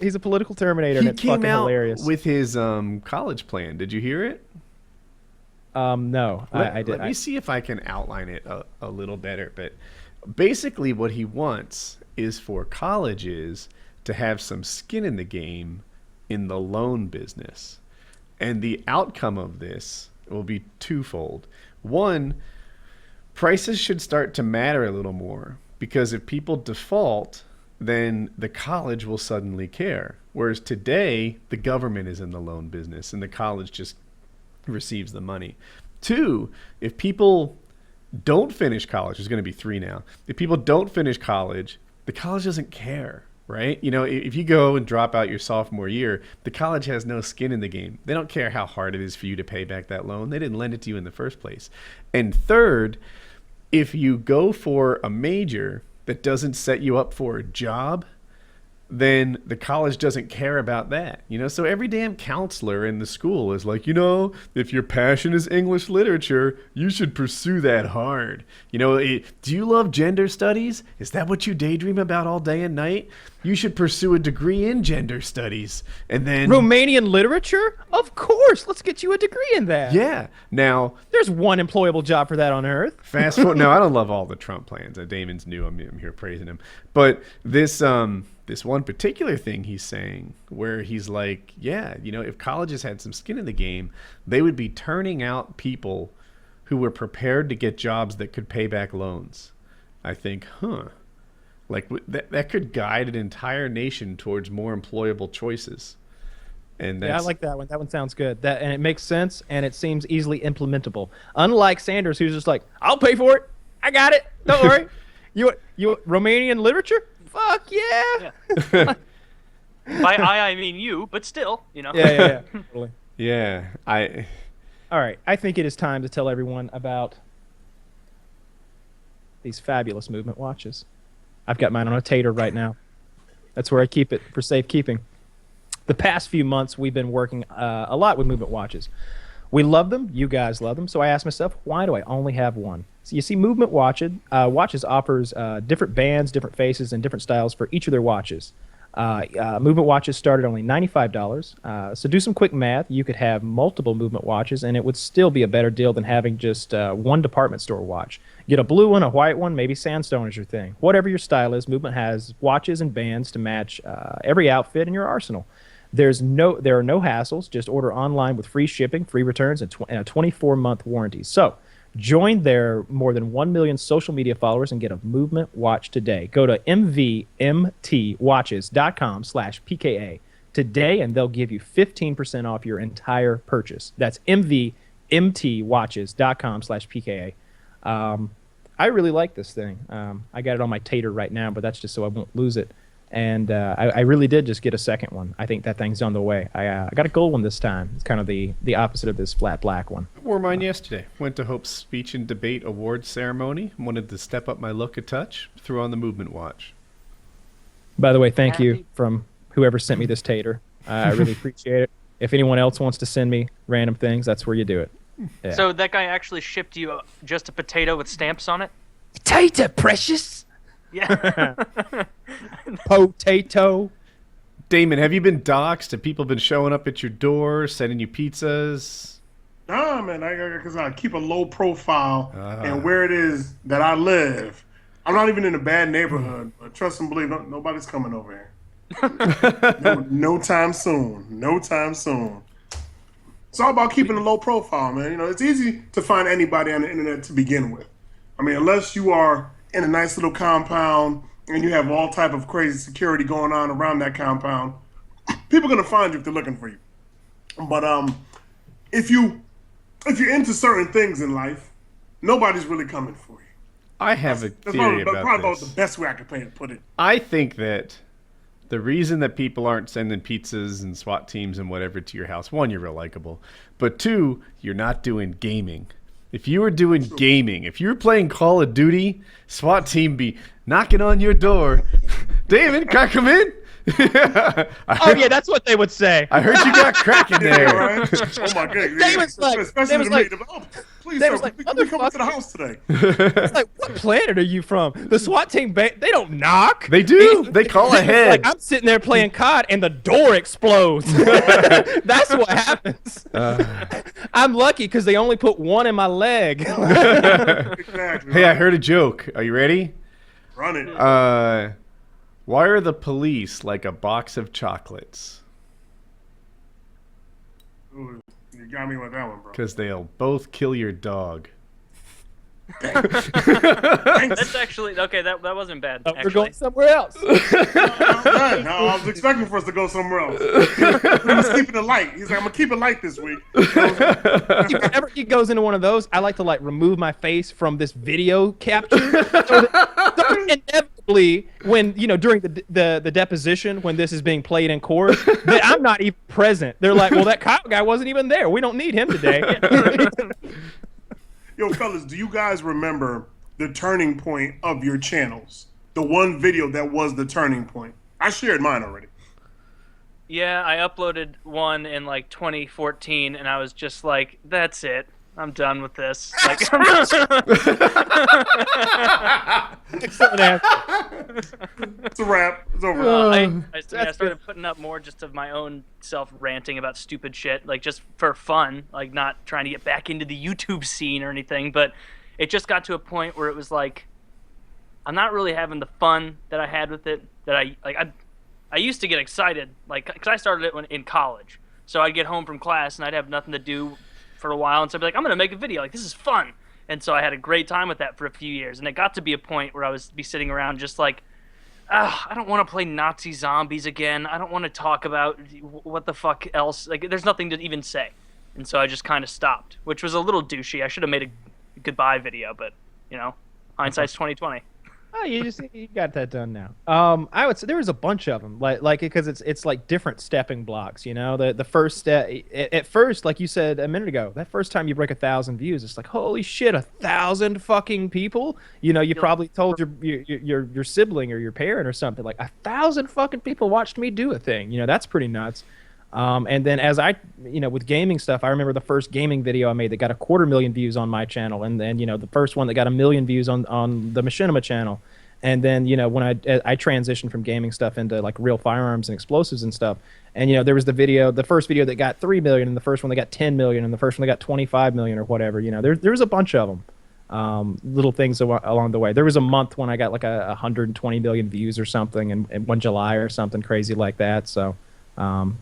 He's a political terminator, and he it's came fucking out hilarious. with his college plan. Did you hear it? No, I did. Let me see if I can outline it a little better. But basically what he wants is for colleges to have some skin in the game in the loan business. And the outcome of this will be twofold. One, prices should start to matter a little more, because if people default, then the college will suddenly care. Whereas today, the government is in the loan business and the college just receives the money. Two, if people don't finish college, there's going to be three now. If people don't finish college, the college doesn't care, right? You know, if you go and drop out your sophomore year, the college has no skin in the game. They don't care how hard it is for you to pay back that loan. They didn't lend it to you in the first place. And third, if you go for a major that doesn't set you up for a job, then the college doesn't care about that. You know, so every damn counselor in the school is like, you know, if your passion is English literature, you should pursue that hard. You know, do you love gender studies? Is that what you daydream about all day and night? You should pursue a degree in gender studies. And then Romanian literature? Of course. Let's get you a degree in that. yeah. Now, There's one employable job for that on Earth. fast forward. No, I don't love all the Trump plans. Damon's new. I'm here praising him. But this one particular thing he's saying, where he's like, yeah, you know, if colleges had some skin in the game, they would be turning out people who were prepared to get jobs that could pay back loans. I think, like that could guide an entire nation towards more employable choices. And that's, Yeah, I like that one. That one sounds good. And it makes sense, and it seems easily implementable. Unlike Sanders, who's just like, I'll pay for it. I got it. Don't worry. You Romanian literature? Fuck yeah. Yeah. By I mean you, but still, you know. Yeah. Totally. yeah, All right. I think it is time to tell everyone about these fabulous movement watches. I've got mine on a tater right now. That's where I keep it for safekeeping. The past few months, we've been working a lot with movement watches. We love them. You guys love them. So I asked myself, why do I only have one? So you see, Movement Watches offers different bands, different faces, and different styles for each of their watches. Movement watches start at only $95. So do some quick math. You could have multiple Movement watches, and it would still be a better deal than having just one department store watch. Get a blue one, a white one, maybe sandstone is your thing. Whatever your style is, Movement has watches and bands to match every outfit in your arsenal. There are no hassles. Just order online with free shipping, free returns, and a 24-month warranty. So join their more than 1 million social media followers and get a Movement watch today. Go to mvmtwatches.com/PKA today, and they'll give you 15% off your entire purchase. That's mvmtwatches.com/PKA. I really like this thing. I got it on my tater right now, but that's just so I won't lose it. And I really did just get a second one. I think that thing's on the way. I got a gold one this time. It's kind of the opposite of this flat black one. wore mine yesterday. Went to Hope's speech and debate awards ceremony. Wanted to step up my look a touch. Threw on the Movement watch. By the way, thank you from whoever sent me this tater. I really appreciate it. If anyone else wants to send me random things, that's where you do it. Yeah. So that guy actually shipped you just a potato with stamps on it? Potato, precious. Yeah. Potato. Damon, have you been doxxed? Have people been showing up at your door, sending you pizzas? Nah, man, because I keep a low profile, and where it is that I live, I'm not even in a bad neighborhood. But trust and believe, nobody's coming over here. No time soon. No time soon. It's all about keeping a low profile, man. You know, it's easy to find anybody on the internet to begin with. I mean, unless you are in a nice little compound and you have all type of crazy security going on around that compound, people are gonna find you if they're looking for you. But if you're into certain things in life, nobody's really coming for you. I have a That's theory probably about about this. the best way I could put it. I think that the reason that people aren't sending pizzas and SWAT teams and whatever to your house, one, you're real likable, but two, you're not doing gaming. If you were doing gaming, if you were playing Call of Duty, SWAT team be knocking on your door. David, can I come in? Oh yeah, that's what they would say. I heard you got crack in Yeah, there. right? Oh my goodness. David's like- Especially David's to me. like- Oh, please, David's sir, like, can we come to the house today? It's like, what planet are you from? The SWAT team, they don't knock. They do. They call ahead. Like, I'm sitting there playing COD and the door explodes. That's what happens. I'm lucky because they only put one in my leg. Exactly. Hey, I heard a joke. Are you ready? Run it. Why are the police like a box of chocolates? Ooh, you got me with that one, bro. Because they'll both kill your dog. That's actually okay. That wasn't bad. We're Actually, going somewhere else. No, I was expecting for us to go somewhere else. He's keeping it light. He's like, I'm gonna keep it light this week. Whenever he goes into one of those, I like to like remove my face from this video capture. So inevitably, when during the deposition, when this is being played in court, that I'm not even present. They're like, well, that Kyle guy wasn't even there. We don't need him today. Yo, fellas, do you guys remember the turning point of your channels? The one video that was the turning point. I shared mine already. yeah, I uploaded one in like 2014, and I was just like, "That's it. I'm done with this." Like, Excellent answer. It's a wrap. It's over. I started putting up more just of my own self ranting about stupid shit, like just for fun, like not trying to get back into the YouTube scene or anything. But it just got to a point where it was like, I'm not really having the fun that I had with it. That I used to get excited, like, because I started it in college. So I'd get home from class and I'd have nothing to do for a while, and so I'd be like, I'm gonna make a video, like, this is fun. And so I had a great time with that for a few years, and it got to be a point where I was be sitting around just like, I don't want to play Nazi zombies again. I don't want to talk about what the fuck else. Like, there's nothing to even say. And so I just kind of stopped, which was a little douchey. I should have made a goodbye video, but hindsight's 2020. Oh, you got that done now. I would say there was a bunch of them, like because it's like different stepping blocks. The first step at first, like you said a minute ago, that first time you break 1,000 views, it's like, holy shit, 1,000 fucking people. You probably told your sibling or your parent or something, like 1,000 fucking people watched me do a thing. That's pretty nuts. And then as with gaming stuff, I remember the first gaming video I made that got 250,000 views on my channel, and then the first one that got 1 million views on the Machinima channel, and then when I transitioned from gaming stuff into like real firearms and explosives and stuff, and there was the first video that got 3 million, and the first one that got 10 million, and the first one that got 25 million or whatever. There was a bunch of them. Little things along the way. There was a month when I got like 120 million views or something, in 1 July or something crazy like that. So.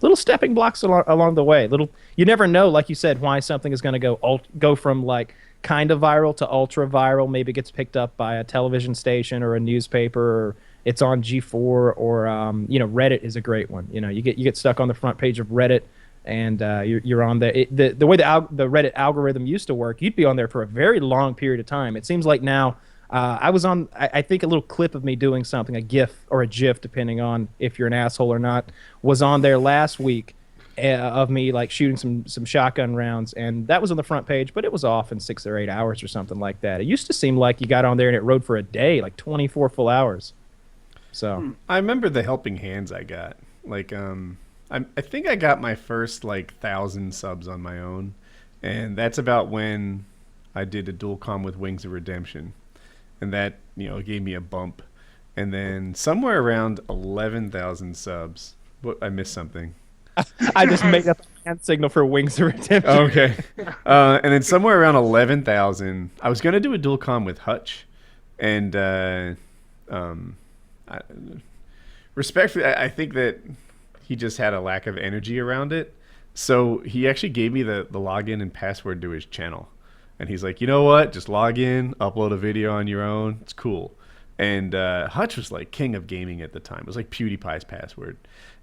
Little stepping blocks along the way. You never know, like you said, why something is going to go from like kind of viral to ultra viral. Maybe it gets picked up by a television station or a newspaper, or it's on G4, or Reddit is a great one. You get stuck on the front page of Reddit, and you're on there. The way the Reddit algorithm used to work, you'd be on there for a very long period of time. It seems like now. I was on, I think a little clip of me doing something, a GIF or a GIF, depending on if you're an asshole or not, was on there last week of me like shooting some shotgun rounds, and that was on the front page, but it was off in 6 or 8 hours or something like that. It used to seem like you got on there and it rode for a day, like 24 full hours. So I remember the helping hands I got. Like, I think I got my first like 1,000 subs on my own, and that's about when I did a dual com with Wings of Redemption. And that, gave me a bump. And then somewhere around 11,000 subs. What, I missed something. I just made up a hand signal for Wings of Redemption. Okay. And then somewhere around 11,000, I was going to do a dual com with Hutch. And respectfully, I think that he just had a lack of energy around it. So he actually gave me the login and password to his channel. And he's like, you know what? Just log in, upload a video on your own. It's cool. And Hutch was like king of gaming at the time. It was like PewDiePie's password.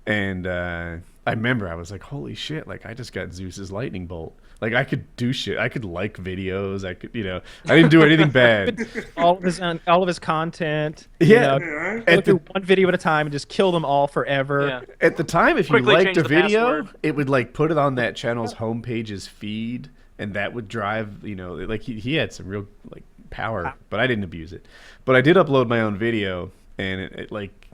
And I remember I was like, holy shit, like I just got Zeus's lightning bolt. Like I could do shit. I could like videos. I could, I didn't do anything bad. all of his content. Yeah. Go through one video at a time and just kill them all forever. Yeah. At the time, if Quickly you liked change a the video, password. it would like put it on that channel's homepage's feed, and that would drive, like he had some real like power, but I didn't abuse it. But I did upload my own video, and it like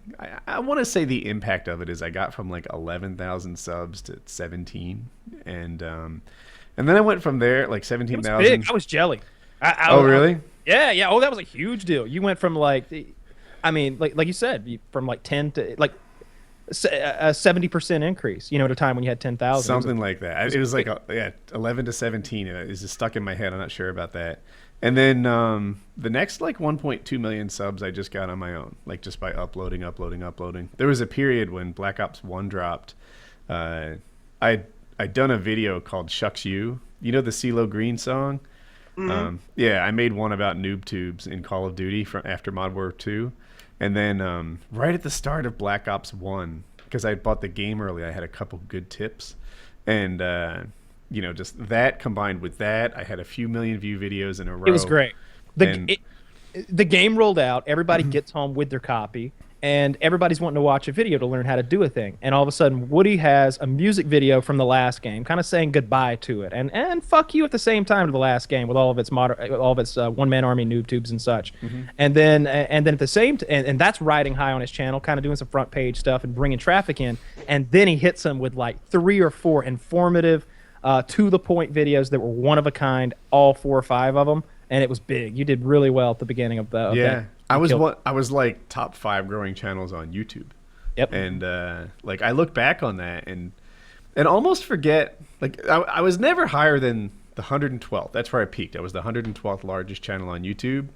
I want to say the impact of it is I got from like 11,000 subs to 17, and then I went from there like It was 17,000. big. I was jelly. Oh really? Yeah. Oh, that was a huge deal. You went from like, I mean, like you said, from like 10 to like a 70% increase. At a time when you had 10,000. Something like that. It was like 11 to 17. It's just stuck in my head. I'm not sure about that. And then the next like 1.2 million subs I just got on my own, like just by uploading. There was a period when Black Ops 1 dropped. I'd done a video called Shucks You. You know the CeeLo Green song? Yeah, I made one about noob tubes in Call of Duty from after Modern Warfare 2. And then right at the start of Black Ops 1, because I bought the game early, I had a couple good tips. And just that combined with that, I had a few million view videos in a row. It was great. The game rolled out. Everybody gets home with their copy, and everybody's wanting to watch a video to learn how to do a thing. And all of a sudden, Woody has a music video from the last game, kind of saying goodbye to it, and fuck you at the same time to the last game with all of its one-man army noob tubes and such. And then at the same and that's riding high on his channel, kind of doing some front page stuff and bringing traffic in. And then he hits them with like 3 or 4 informative, to the point videos that were one of a kind, all 4 or 5 of them. And it was big. You did really well at the beginning of the. Yeah, I was like top 5 growing channels on YouTube. Yep. And like I look back on that and almost forget. Like I was never higher than the 112th. That's where I peaked. I was the 112th largest channel on YouTube.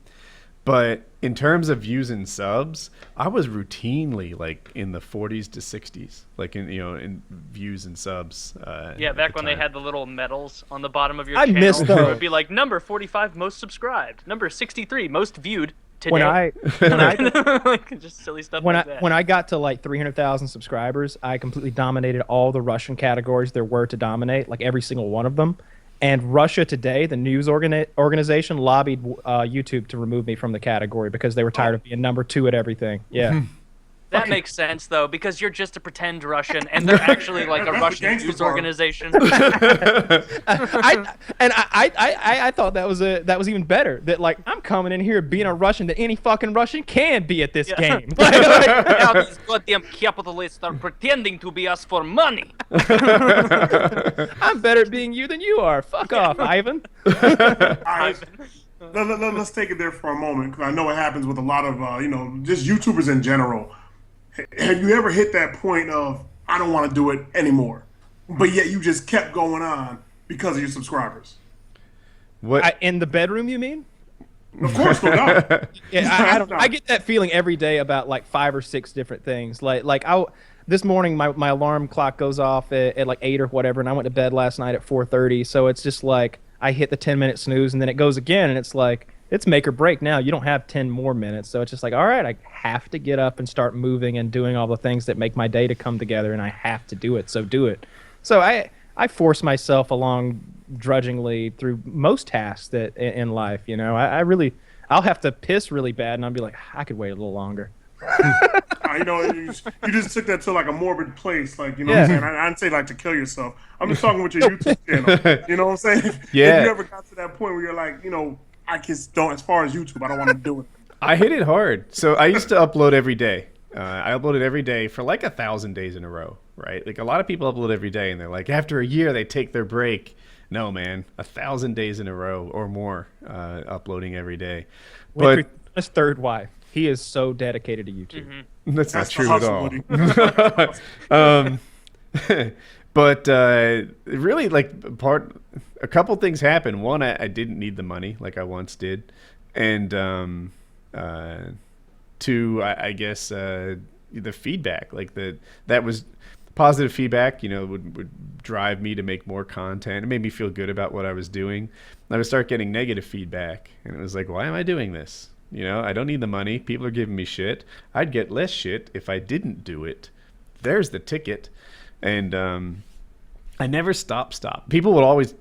But in terms of views and subs, I was routinely like in the 40s to 60s, like in views and subs. Yeah, back when they had the little medals on the bottom of your I channel. missed those. It would be like number 45 most subscribed, number 63 most viewed today. When I like, just silly stuff when like I that. when I got to like 300,000 subscribers, I completely dominated all the Russian categories there were to dominate, like every single one of them. And Russia Today, the news organization, lobbied YouTube to remove me from the category because they were tired of being number 2 at everything. Yeah. That makes sense though, because you're just a pretend Russian, and they're actually like a That's the Russian gangster news part. organization. I thought that was even better. That like I'm coming in here being a Russian that any fucking Russian can be at this game. Now these goddamn capitalists are pretending to be us for money. I'm better at being you than you are. Fuck off, Ivan. All right. Let's take it there for a moment, because I know it happens with a lot of just YouTubers in general. Have you ever hit that point of I don't want to do it anymore, but yet you just kept going on because of your subscribers? What? In the bedroom, you mean? Of course, no doubt. Yeah, I get that feeling every day about like 5 or 6 different things. Like this morning, my alarm clock goes off at like 8 or whatever, and I went to bed last night at 4:30. So it's just like I hit the 10-minute snooze, and then it goes again, and it's like it's make or break now. You don't have 10 more minutes, so it's just like, all right, I have to get up and start moving and doing all the things that make my day to come together, and I have to do it. So do it. So I force myself along drudgingly through most tasks that in life. I'll have to piss really bad, and I'll be like, I could wait a little longer. You just took that to like a morbid place, like what I'm saying. I didn't say like to kill yourself. I'm just talking with your YouTube channel. You know what I'm saying? Yeah. If you ever got to that point where you're like, I just don't. As far as YouTube, I don't want to do it. I hit it hard. So I used to upload every day. I uploaded every day for like 1,000 days in a row, right? Like a lot of people upload every day, and they're like, after a year, they take their break. No, man, 1,000 days in a row or more, uploading every day. But His third wife. He is so dedicated to YouTube. that's not the true at hustle, all. But really, like a couple things happened. One, I didn't need the money like I once did, and 2, I guess the feedback, like that was positive feedback. Would drive me to make more content. It made me feel good about what I was doing. I would start getting negative feedback, and it was like, why am I doing this? You know, I don't need the money. People are giving me shit. I'd get less shit if I didn't do it. There's the ticket. And I never stop. People would always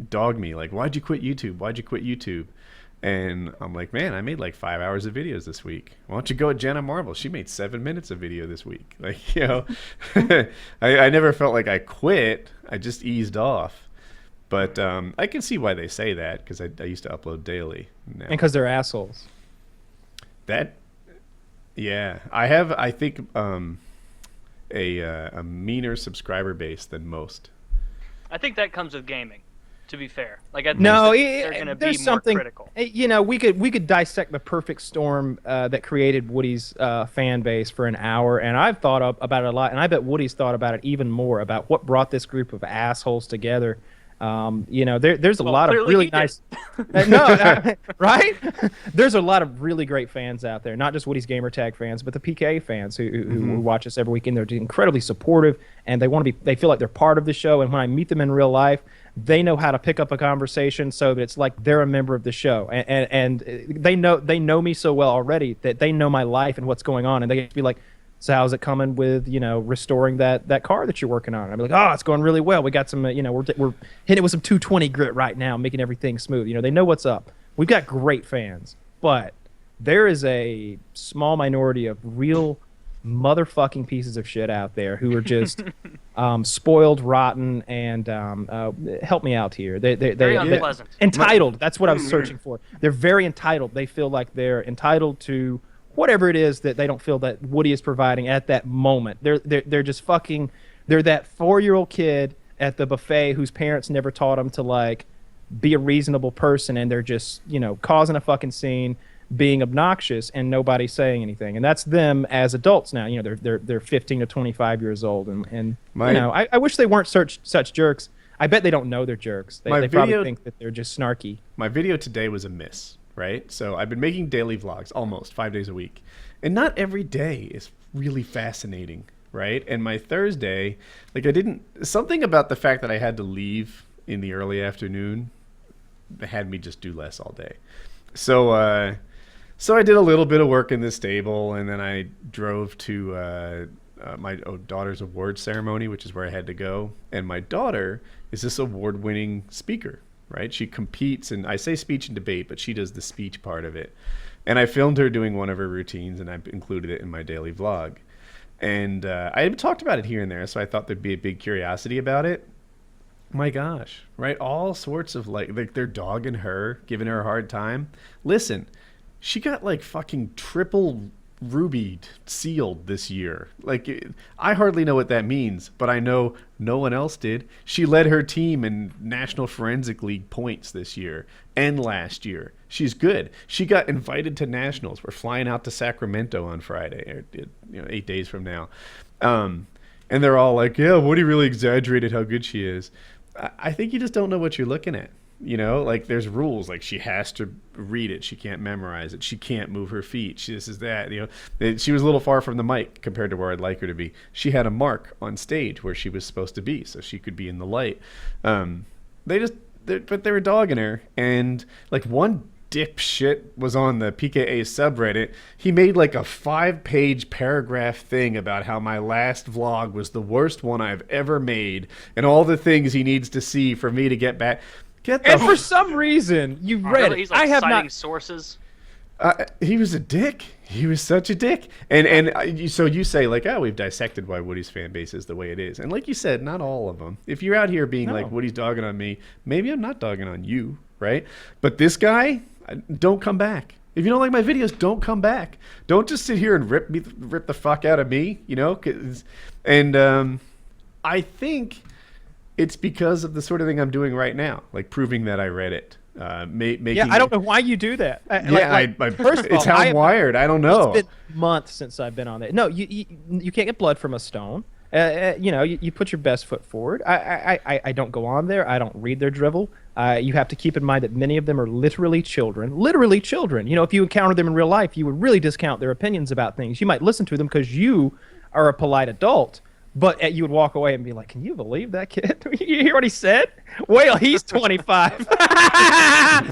dog me, like, why'd you quit YouTube? Why'd you quit YouTube? And I'm like, man, I made like 5 hours of videos this week. Why don't you go at Jenna Marble? She made 7 minutes of video this week. Like, you know, I never felt like I quit. I just eased off. But I can see why they say that, because I used to upload daily. Now. And because they're assholes. Yeah. I think, a meaner subscriber base than most. I think that comes with gaming, to be fair. Like, I think they're going to be there's more something, critical. You know, we could dissect the perfect storm that created Woody's fan base for an hour, and I've thought about it a lot, and I bet Woody's thought about it even more, about what brought this group of assholes together. You know, there's a lot of really nice right? There's a lot of really great fans out there, not just Woody's Gamertag fans, but the PKA fans who watch us every weekend. They're incredibly supportive, and they feel like they're part of the show. And when I meet them in real life, they know how to pick up a conversation so that it's like they're a member of the show, and they know me so well already that they know my life and what's going on, and they get to be like, so how's it coming with, you know, restoring that car that you're working on? And I'm like, oh, it's going really well. We got some, you know, we're hitting it with some 220 grit right now, making everything smooth. You know, they know what's up. We've got great fans, but there is a small minority of real motherfucking pieces of shit out there who are just spoiled, rotten, and help me out here. They're unpleasant. Entitled. That's what I was searching for. They're very entitled. They feel like they're entitled to whatever it is that they don't feel that Woody is providing at that moment. They're just fucking. They're that 4-year-old kid at the buffet whose parents never taught them to like be a reasonable person, and they're just, you know, causing a fucking scene, being obnoxious, and nobody's saying anything. And that's them as adults now. You know, they're 15 to 25 years old, and you know, I wish they weren't such jerks. I bet they don't know they're jerks. They probably think that they're just snarky. My video today was a miss. Right? So I've been making daily vlogs almost 5 days a week. And not every day is really fascinating, right? And my Thursday, like something about the fact that I had to leave in the early afternoon had me just do less all day. So I did a little bit of work in the stable, and then I drove to my daughter's award ceremony, which is where I had to go. And my daughter is this award-winning speaker. Right? She competes, and I say speech and debate, but she does the speech part of it. And I filmed her doing one of her routines, and I included it in my daily vlog. And I had talked about it here and there, so I thought there'd be a big curiosity about it. My gosh, right? All sorts of like they're dogging her, giving her a hard time. Listen, she got like fucking triple rubied sealed this year. Like, I hardly know what that means, but I know no one else did. She led her team in National Forensic League points this year and last year. She's good. She got invited to nationals. We're flying out to Sacramento on Friday, or, you know, 8 days from now. And they're all like, yeah, Woody really exaggerated how good she is. I think you just don't know what you're looking at. You know, like there's rules, like she has to read it. She can't memorize it. She can't move her feet. This is that, you know, she was a little far from the mic compared to where I'd like her to be. She had a mark on stage where she was supposed to be, so she could be in the light. But they were dogging her. And like one dipshit was on the PKA subreddit. He made like a 5-page paragraph thing about how my last vlog was the worst one I've ever made and all the things he needs to see for me to get back. And for some reason, you read it. He's like, I have citing not sources. He was a dick. He was such a dick. So you say like, oh, we've dissected why Woody's fan base is the way it is. And like you said, not all of them. If you're out here being like, Woody's dogging on me, maybe I'm not dogging on you, right? But this guy, don't come back. If you don't like my videos, don't come back. Don't just sit here and rip the fuck out of me, you know? And I think it's because of the sort of thing I'm doing right now, like proving that I read it. Yeah, I don't know why you do that. First of all, it's how I'm wired. I don't know. It's been months since I've been on there. No, you can't get blood from a stone. You know, you put your best foot forward. I don't go on there. I don't read their drivel. You have to keep in mind that many of them are literally children. Literally children. You know, if you encounter them in real life, you would really discount their opinions about things. You might listen to them because you are a polite adult, But you would walk away and be like, "Can you believe that kid? You hear what he said? Wait till he's 25."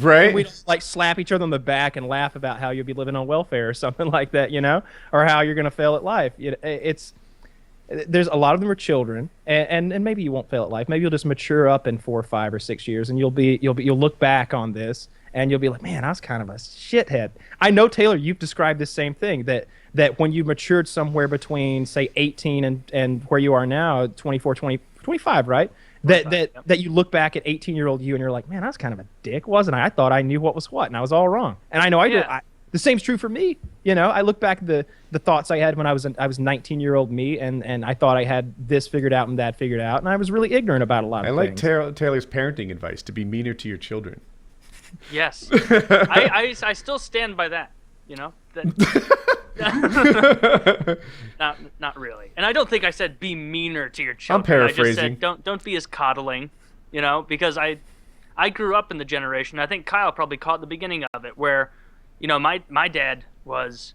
Right? And we'd like slap each other on the back and laugh about how you'll be living on welfare or something like that, or how you're gonna fail at life. There's a lot of them are children, and maybe you won't fail at life. Maybe you'll just mature up in 4 or 5 or 6 years, and you'll look back on this and you'll be like, man, I was kind of a shithead. I know, Taylor, you've described the same thing, that when you matured somewhere between, say, 18 and where you are now, 24, 20, 25, right? That you look back at 18-year-old you and you're like, man, I was kind of a dick, wasn't I? I thought I knew what was what, and I was all wrong. And I know I did. The same's true for me. I look back at the thoughts I had when I was 19-year-old me, and I thought I had this figured out and that figured out, and I was really ignorant about a lot of things. I like Taylor's parenting advice, to be meaner to your children. Yes. I still stand by that, Not really. And I don't think I said be meaner to your children. I'm paraphrasing. I just said don't be as coddling, because I grew up in the generation. I think Kyle probably caught the beginning of it where, my dad was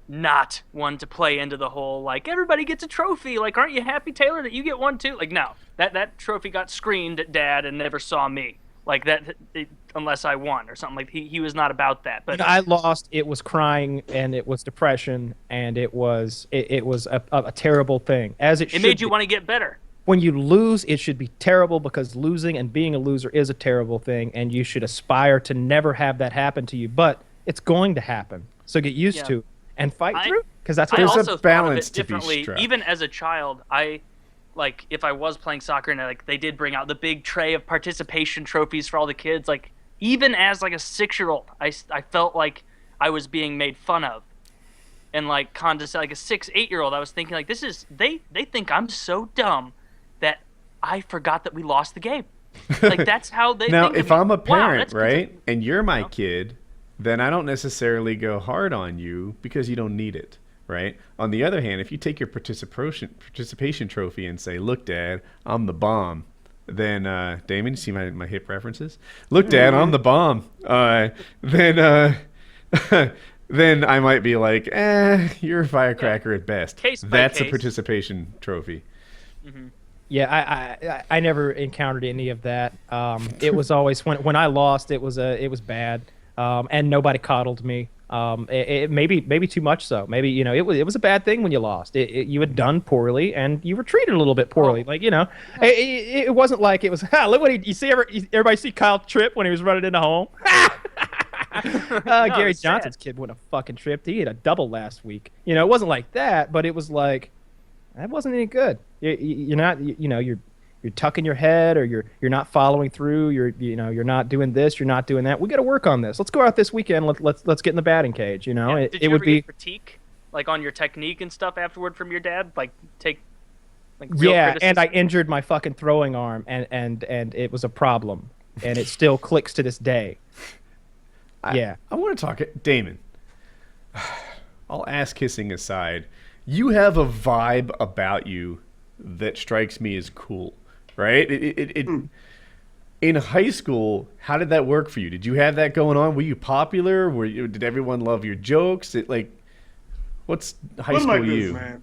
not one to play into the whole, like, everybody gets a trophy. Like, aren't you happy, Taylor, that you get one too? Like, no. That trophy got screamed at Dad and never saw me. Like, unless I won or something. Like, he was not about that. But I lost. It was crying, and it was depression, and it was a terrible thing. It made you want to get better. When you lose, it should be terrible, because losing and being a loser is a terrible thing, and you should aspire to never have that happen to you. But it's going to happen, so get used to it and fight through, because that's what I there's also a balance thought of it to be differently. struck. Even as a child, like, if I was playing soccer and they did bring out the big tray of participation trophies for all the kids, like, even as like a 6-year-old, I felt like I was being made fun of, and like condescending. Like a 6-8-year-old, I was thinking like, they think I'm so dumb that I forgot that we lost the game. Like, that's how they now, think if of me. I'm a parent, Wow, right, and you're my kid, then I don't necessarily go hard on you because you don't need it, right? On the other hand, if you take your participation trophy and say, look, Dad, I'm the bomb, then, Damon, you see my hip references? Look, Dad, I'm the bomb. Then I might be like, you're a firecracker at best. That's a participation trophy. Mm-hmm. Yeah, I never encountered any of that. It was always when I lost, it was bad, and nobody coddled me. It maybe too much so. Maybe it was a bad thing when you lost. You had done poorly and you were treated a little bit poorly. Like it wasn't like it was. Look what you see. Everybody see Kyle trip when he was running into home. Gary Johnson's kid wouldn't have fucking tripped. He had a double last week. It wasn't like that, but it was like that wasn't any good. You're not. You're tucking your head, or you're not following through. You're not doing this. You're not doing that. We got to work on this. Let's go out this weekend. Let's get in the batting cage. Did you ever get critique like on your technique and stuff afterward from your dad? Like real criticism? And I injured my fucking throwing arm, and it was a problem, and it still clicks to this day. I want to talk, Damon. All ass kissing aside, you have a vibe about you that strikes me as cool. Right? In high school, how did that work for you? Did you have that going on? Were you popular? Did everyone love your jokes? What's high school like you? This, man.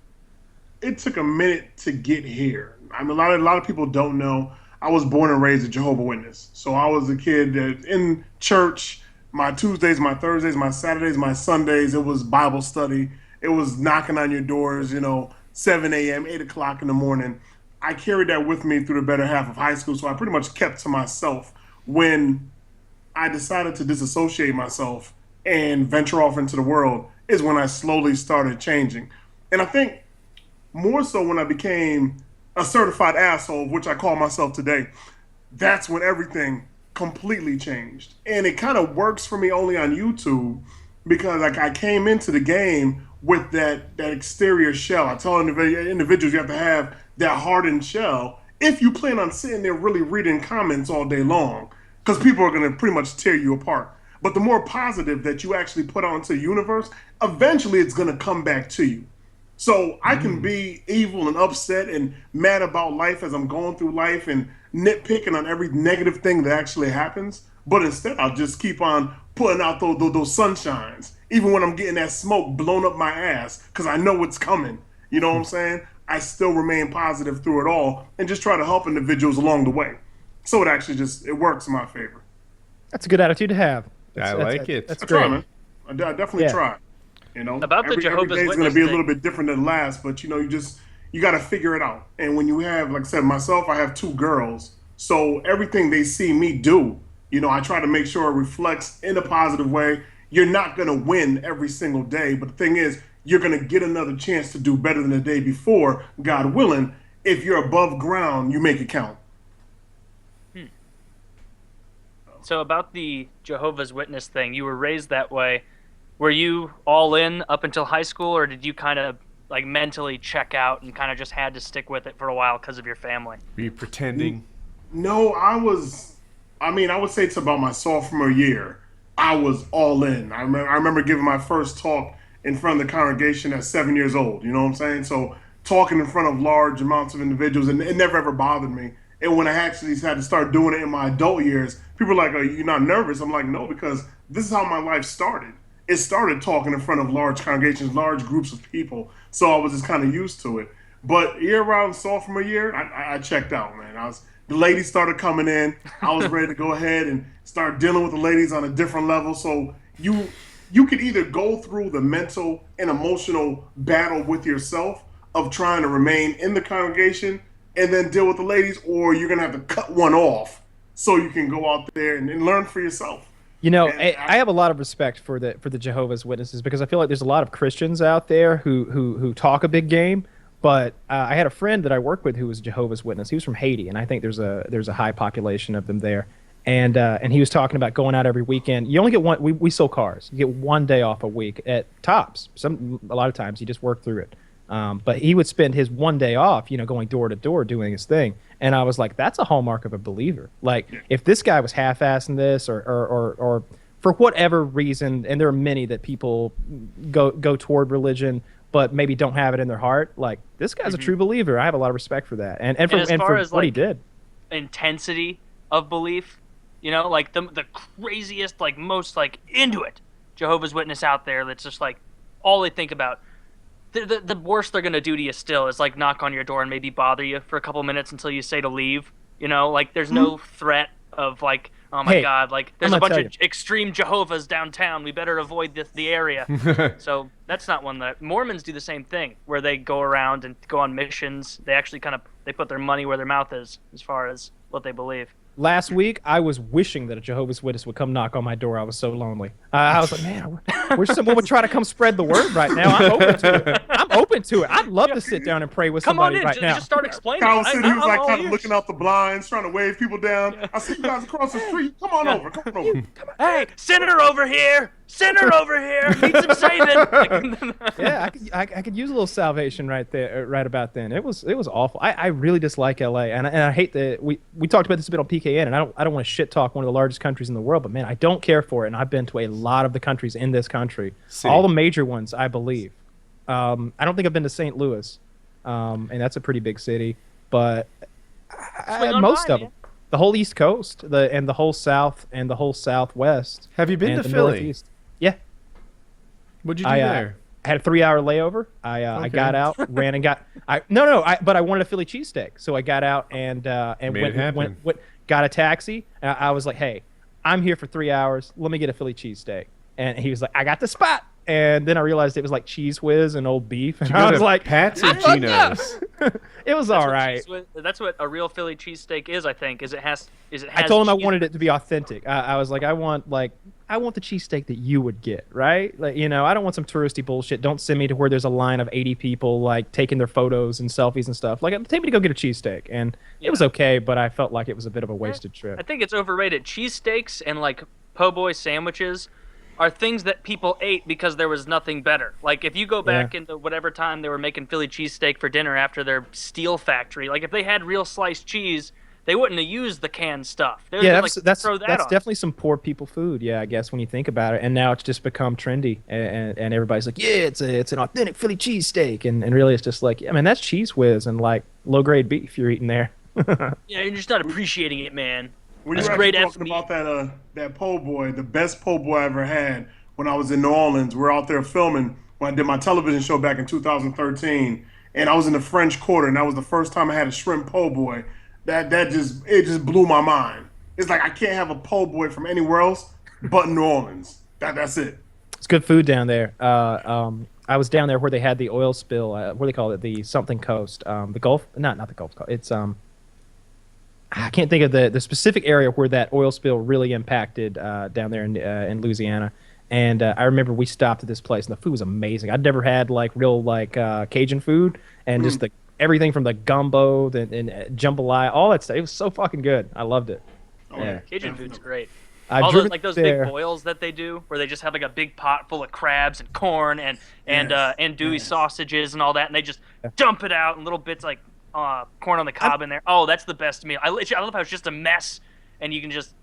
It took a minute to get here. I mean, a lot of people don't know. I was born and raised a Jehovah Witness. So I was a kid that in church, my Tuesdays, my Thursdays, my Saturdays, my Sundays, it was Bible study. It was knocking on your doors, 7 a.m., 8 o'clock in the morning. I carried that with me through the better half of high school, so I pretty much kept to myself. When I decided to disassociate myself and venture off into the world is when I slowly started changing. And I think more so when I became a certified asshole, which I call myself today, that's when everything completely changed. And it kind of works for me only on YouTube because I came into the game with that exterior shell. I tell individuals you have to have that hardened shell if you plan on sitting there really reading comments all day long, because people are going to pretty much tear you apart. But the more positive that you actually put out into the universe, eventually it's going to come back to you. So I can be evil and upset and mad about life as I'm going through life and nitpicking on every negative thing that actually happens. But instead, I'll just keep on putting out those sunshines, even when I'm getting that smoke blown up my ass, because I know it's coming. You know what I'm saying? I still remain positive through it all and just try to help individuals along the way. So it actually it works in my favor. That's a good attitude to have. I like it. That's I great. try, man. I definitely try. You know, About the every Jehovah's day is going to Witness be a thing. little bit different than last, but you know, you got to figure it out. And when you have, like I said, myself, I have 2 girls, so everything they see me do, you know, I try to make sure it reflects in a positive way. You're not going to win every single day, but the thing is, you're going to get another chance to do better than the day before, God willing. If you're above ground, you make it count. So about the Jehovah's Witness thing, you were raised that way. Were you all in up until high school, or did you kind of like mentally check out and kind of just had to stick with it for a while because of your family? Were you pretending? No, I would say it's about my sophomore year. I was all in. I remember giving my first talk in front of the congregation at 7 years old. You know what I'm saying? So talking in front of large amounts of individuals, and it never ever bothered me. And when I actually had to start doing it in my adult years, people were like, "Are you not nervous?" I'm like, "No, because this is how my life started. It started talking in front of large congregations, large groups of people. So I was just kind of used to it." But year around sophomore year, I checked out, man. The ladies started coming in. I was ready to go ahead and start dealing with the ladies on a different level. So you could either go through the mental and emotional battle with yourself of trying to remain in the congregation and then deal with the ladies, or you're going to have to cut one off so you can go out there and learn for yourself. You know, I have a lot of respect for the Jehovah's Witnesses, because I feel like there's a lot of Christians out there who talk a big game. But I had a friend that I worked with who was a Jehovah's Witness. He was from Haiti, and I think there's a high population of them there. And he was talking about going out every weekend. You only get one. We sold cars. You get 1 day off a week at tops. A lot of times you just work through it. But he would spend his 1 day off, you know, going door to door doing his thing. And I was like, that's a hallmark of a believer. Like, if this guy was half-assing this or for whatever reason, and there are many that people go toward religion but maybe don't have it in their heart, like, this guy's a true believer. I have a lot of respect for that. And for what he did. Intensity of belief, you know, like the craziest, like most like into it Jehovah's Witness out there that's just like all they think about. The worst they're gonna do to you still is like knock on your door and maybe bother you for a couple minutes until you say to leave. You know, like there's no threat of like, oh my God, like there's a bunch of extreme Jehovah's downtown. We better avoid the area. So that's not one that Mormons do the same thing, where they go around and go on missions. They actually they put their money where their mouth is as far as what they believe. Last week, I was wishing that a Jehovah's Witness would come knock on my door. I was so lonely. I was like, man, I wish someone would try to come spread the word right now. I'm open to it. I'd love to sit down and pray with somebody right now. Just start explaining. Kyle said he was like kind of looking out the blinds, trying to wave people down. I see you guys across the street. Come on over. Come on over. Hey, sinner over here. Sinner over here. Need some saving. Yeah, I could use a little salvation right there, right about then. It was awful. I really dislike LA, and I hate that we talked about this a bit on PKN, and I don't want to shit talk one of the largest countries in the world, but man, I don't care for it, and I've been to a lot of the countries in this country, all the major ones, I believe. I don't think I've been to St. Louis, and that's a pretty big city, but most of them. The whole East Coast, and the whole South, and the whole Southwest. Have you been to Philly? Northeast. Yeah. What'd you do there? I had a 3-hour layover. I got out, ran and got. But I wanted a Philly cheesesteak, so I got out and went got a taxi. And I was like, hey, I'm here for 3 hours. Let me get a Philly cheesesteak. And he was like, I got the spot. And then I realized it was like Cheese Whiz and old beef. And I was like, Pat's or Geno's? It was all right. That's what a real Philly cheesesteak is, I think. I told him I wanted it to be authentic. I was like, I want the cheesesteak that you would get, right? Like, you know, I don't want some touristy bullshit. Don't send me to where there's a line of 80 people like taking their photos and selfies and stuff. Like, take me to go get a cheesesteak. And it was okay, but I felt like it was a bit of a wasted trip. I think it's overrated. Cheesesteaks and like po' boy sandwiches are things that people ate because there was nothing better. Like, if you go back into whatever time they were making Philly cheesesteak for dinner after their steel factory, like if they had real sliced cheese, they wouldn't have used the canned stuff. That's definitely some poor people food. Yeah, I guess when you think about it. And now it's just become trendy, and everybody's like, yeah, it's an authentic Philly cheesesteak, and really it's just like, yeah, man, that's Cheese Whiz and like low grade beef you're eating there. Yeah, you're just not appreciating it, man. When you were talking about that po' boy, the best po' boy I ever had when I was in New Orleans, we're out there filming when I did my television show back in 2013, and I was in the French Quarter, and that was the first time I had a shrimp po' boy. It just blew my mind. It's like I can't have a po' boy from anywhere else but New Orleans. That's it. It's good food down there. I was down there where they had the oil spill. What do they call it? The something coast. The Gulf? Not the Gulf Coast. It's I can't think of the specific area where that oil spill really impacted down there in Louisiana. And I remember we stopped at this place, and the food was amazing. I'd never had like real like Cajun food, and just everything from the gumbo, and jambalaya, all that stuff. It was so fucking good. I loved it. Oh, Yeah. Cajun food's great. I've All driven those, like those there. big boils that they do, where they just have like a big pot full of crabs and corn and andouille sausages and all that, and they just dump it out in little bits like corn on the cob in there. Oh, that's the best meal. I love how it's just a mess, and you can just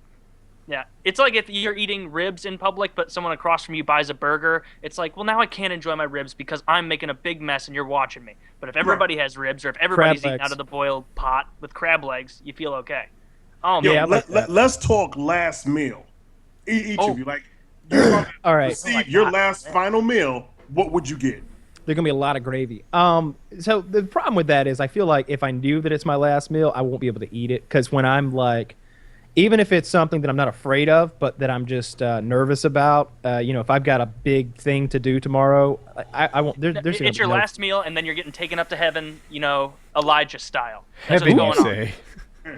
It's like if you're eating ribs in public, but someone across from you buys a burger. It's like, well, now I can't enjoy my ribs because I'm making a big mess and you're watching me. But if everybody has ribs, or if everybody's eating out of the boiled pot with crab legs, you feel okay. Oh Yo, man, let's talk last meal. Each of you, like, you're about to All right. receive your last final meal. What would you get? There's gonna be a lot of gravy. So the problem with that is I feel like if I knew that it's my last meal, I won't be able to eat it, because when I'm like, even if it's something that I'm not afraid of, but that I'm just nervous about, if I've got a big thing to do tomorrow, I won't. There's it's your last meal, and then you're getting taken up to heaven, Elijah style. That's Heaven, you what's going on. say?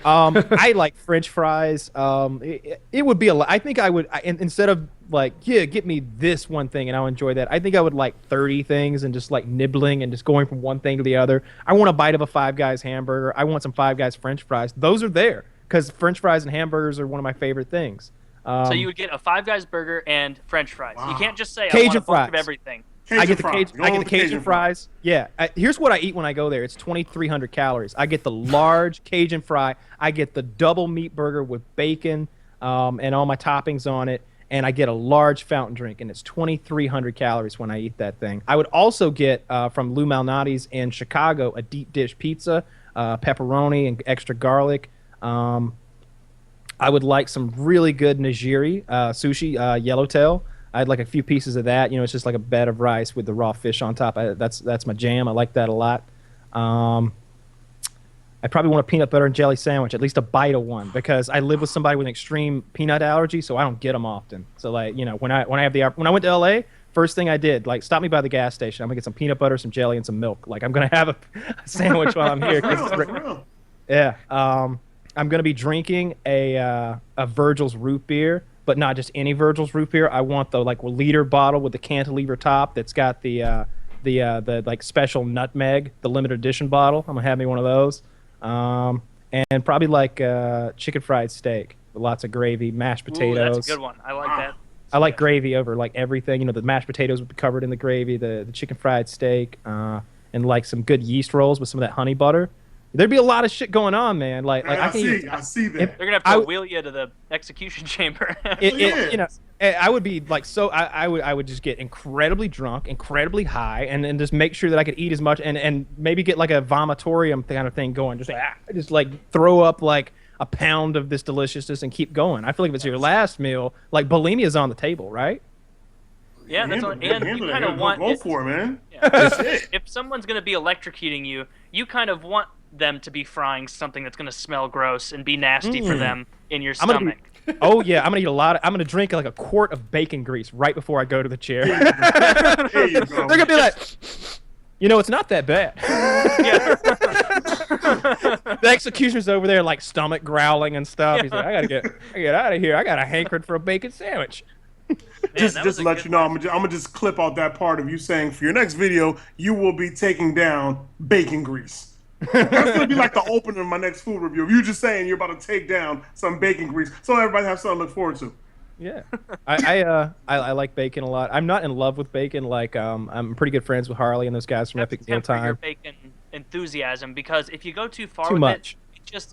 I like French fries. It would be a lot. I think I would, instead of like, get me this one thing and I'll enjoy that, I think I would like 30 things and just like nibbling and just going from one thing to the other. I want a bite of a Five Guys hamburger. I want some Five Guys French fries. Those are there because French fries and hamburgers are one of my favorite things. So you would get a Five Guys burger and French fries. You can't just say I Cajun want a bunch fries. of everything. I get the fries. Cajun, I get the Cajun fries. Yeah. Here's what I eat when I go there. It's 2,300 calories. I get the large Cajun fry. I get the double meat burger with bacon and all my toppings on it. And I get a large fountain drink. And it's 2,300 calories when I eat that thing. I would also get from Lou Malnati's in Chicago a deep dish pizza, pepperoni and extra garlic. I would like some really good nigiri sushi, yellowtail. I had like a few pieces of that. It's just like a bed of rice with the raw fish on top. That's my jam. I like that a lot. I probably want a peanut butter and jelly sandwich, at least a bite of one, because I live with somebody with an extreme peanut allergy, so I don't get them often. So like, when I went to LA, first thing I did, like, stop me by the gas station. I'm gonna get some peanut butter, some jelly, and some milk. Like, I'm gonna have a sandwich while I'm here. Yeah. I'm gonna be drinking a Virgil's root beer. But not just any Virgil's root beer. I want the like liter bottle with the cantilever top that's got the like special nutmeg, the limited edition bottle. I'm gonna have me one of those, and probably like chicken fried steak with lots of gravy, mashed potatoes. Ooh, that's a good one. I like that. I like gravy over like everything. The mashed potatoes would be covered in the gravy, the chicken fried steak, and like some good yeast rolls with some of that honey butter. There'd be a lot of shit going on, man. Like I see that. They're gonna have to wheel you to the execution chamber. I would be like I would just get incredibly drunk, incredibly high, and just make sure that I could eat as much and maybe get like a vomitorium kind of thing going. Just like throw up like a pound of this deliciousness and keep going. I feel like if it's your last meal, like bulimia is on the table, right? Yeah, that's on, and you kind of want go for it, man. Yeah. If someone's gonna be electrocuting you, you kind of want them to be frying something that's gonna smell gross and be nasty for them in your stomach. I'm gonna eat a lot. I'm gonna drink like a quart of bacon grease right before I go to the chair. There you go. They're gonna be like, it's not that bad. The executioner's over there like stomach growling and stuff. He's like, I gotta get out of here. I got a hankering for a bacon sandwich. Just to let you know, I'm gonna just clip out that part of you saying for your next video you will be taking down bacon grease. That's gonna be like the opener of my next food review. You just saying you're about to take down some bacon grease, so everybody has something to look forward to. Yeah, I like bacon a lot. I'm not in love with bacon. Like I'm pretty good friends with Harley and those guys from Epic Meal Time. Your bacon enthusiasm, because if you go too far Too with much.